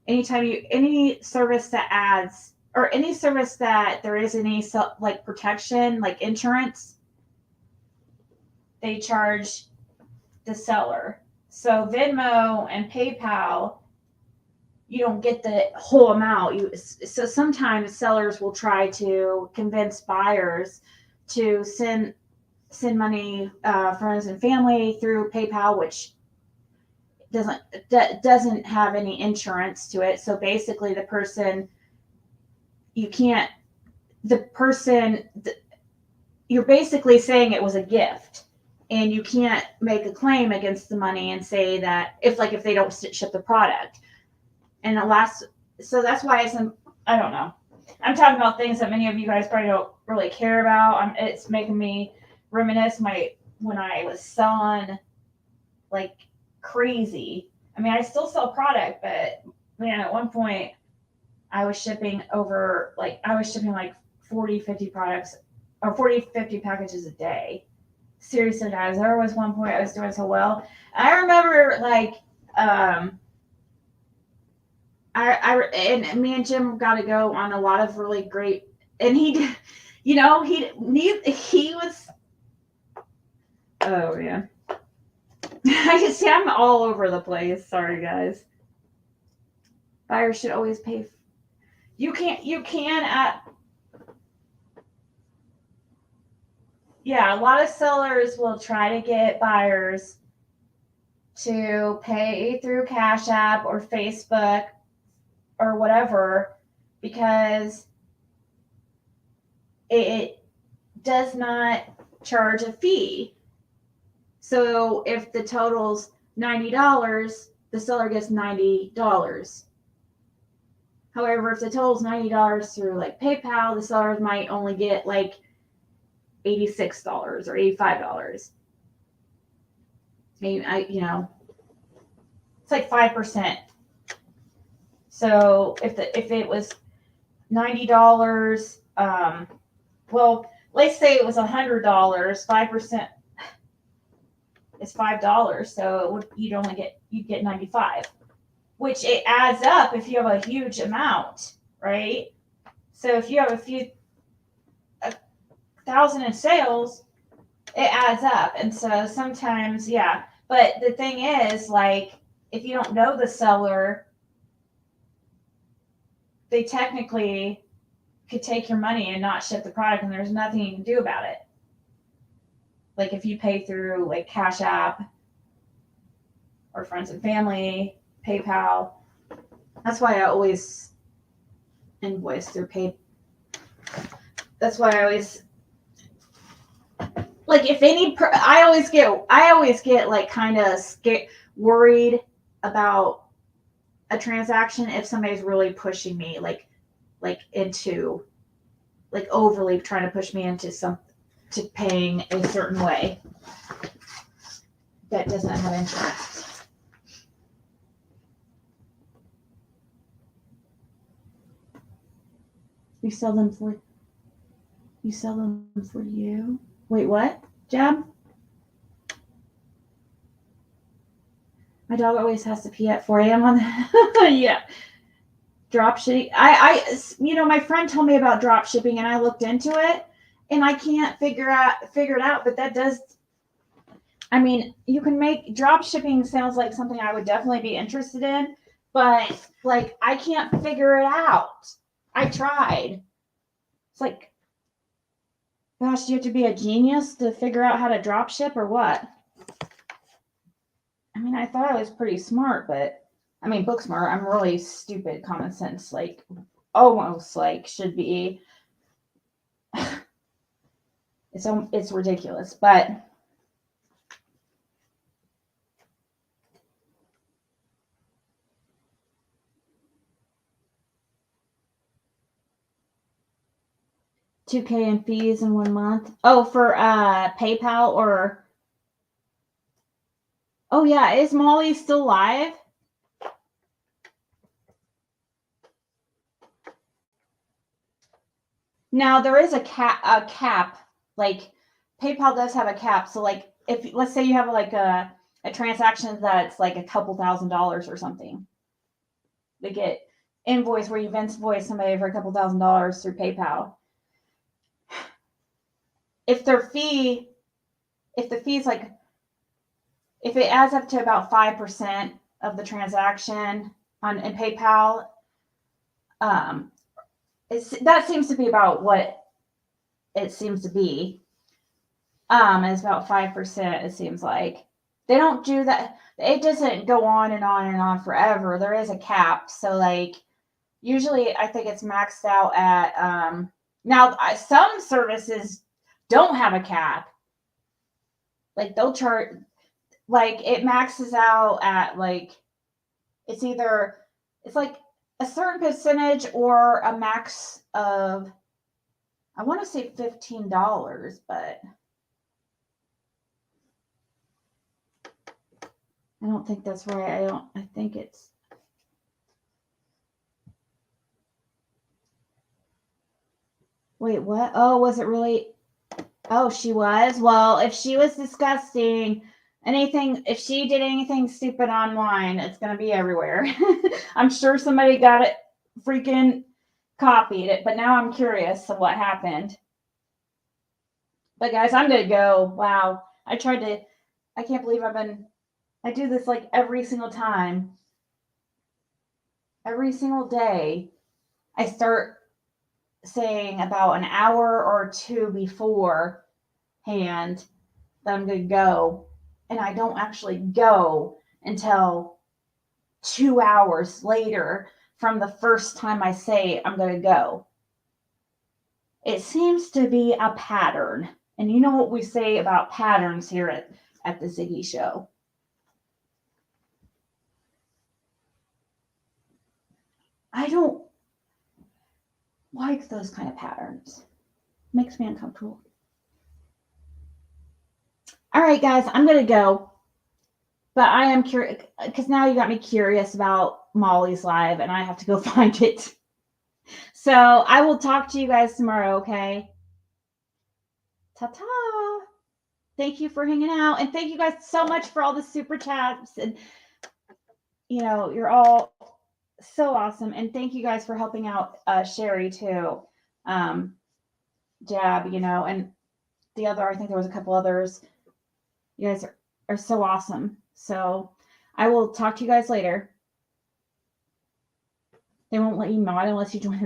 Any service that adds, or any service that there is any like protection, like insurance, they charge the seller. So Venmo and PayPal, you don't get the whole amount. So sometimes sellers will try to convince buyers to send money, friends and family through PayPal, which doesn't have any insurance to it. So basically you're basically saying it was a gift, and you can't make a claim against the money and say that if they don't ship the product. And so that's why I don't know. I'm talking about things that many of you guys probably don't really care about. It's making me reminisce when I was selling like crazy. I mean, I still sell product, but man, at one point I was shipping like 40, 50 products or 40, 50 packages a day. Seriously, guys, there was one point I was doing so well. I remember like, and me and Jim got to go on a lot of really great, and he was, oh yeah. I'm all over the place. Sorry, guys. Buyers should always pay. Yeah, a lot of sellers will try to get buyers to pay through Cashapp or Facebook or whatever, because it does not charge a fee. So if the total's $90, the seller gets $90. However, if the total is $90 through like PayPal, the sellers might only get like $86 or $85. Maybe it's like 5%. So if it was $90, well, let's say it was $100, 5% is $5. So you'd get 95, which it adds up if you have a huge amount, right? So if you have a thousand in sales, it adds up. And so sometimes, yeah. But the thing is, like, if you don't know the seller, they technically could take your money and not ship the product, and there's nothing you can do about it. Like if you pay through like Cashapp or friends and family, PayPal. That's why I always invoice through That's why I always like I always get like kind of worried about a transaction if somebody's really pushing me like into like overly trying to push me into to paying a certain way that doesn't have interest. You sell them for you? Wait, what? Jab? My dog always has to pee at 4 a.m. on yeah. Drop shipping. My friend told me about drop shipping and I looked into it and I can't figure it out, but that does, I mean, you can make drop shipping sounds like something I would definitely be interested in, but like I can't figure it out. I tried. It's like, gosh, do you have to be a genius to figure out how to drop ship or what? I mean, I thought I was pretty smart, but I mean, book smart. I'm really stupid, common sense, like almost like should be. It's ridiculous, but $2K in fees in 1 month. Oh, for PayPal or oh yeah, is Molly still live? Now there is a cap. Like PayPal does have a cap. So like if let's say you have like a transaction that's like a couple $1,000s or something, they get invoice where you've invoiced somebody for a couple $1,000s through PayPal. If the fee's like, if it adds up to about 5% of the transaction in PayPal, that seems to be about what it seems to be. It's about 5%. It seems like they don't do that. It doesn't go on and on and on forever. There is a cap. So like, usually I think it's maxed out at, now some services don't have a cap. Like they'll charge, like it maxes out at like, it's like a certain percentage or a max of, I want to say $15, but I don't think that's right. I think it's, wait, what? Oh, was it really? Oh, she was? Well, if she was disgusting, if she did anything stupid online, it's going to be everywhere. I'm sure somebody got it, freaking copied it, but now I'm curious of what happened. But guys, I'm going to go. Wow. I can't believe I do this like every single time. Every single day, I start saying about an hour or two beforehand that I'm going to go. And I don't actually go until 2 hours later from the first time I say I'm going to go. It seems to be a pattern. And you know what we say about patterns here at the Ziggy Show. like those kind of patterns. Makes me uncomfortable. All right, guys, I'm going to go. But I am curious because now you got me curious about Molly's live and I have to go find it. So I will talk to you guys tomorrow, okay? Ta-ta. Thank you for hanging out. And thank you guys so much for all the super chats. And, you know, you're all so awesome. And thank you guys for helping out Sherry too. Jab, you know, and the other, I think there was a couple others. You guys are so awesome. So I will talk to you guys later. They won't let you mod unless you join their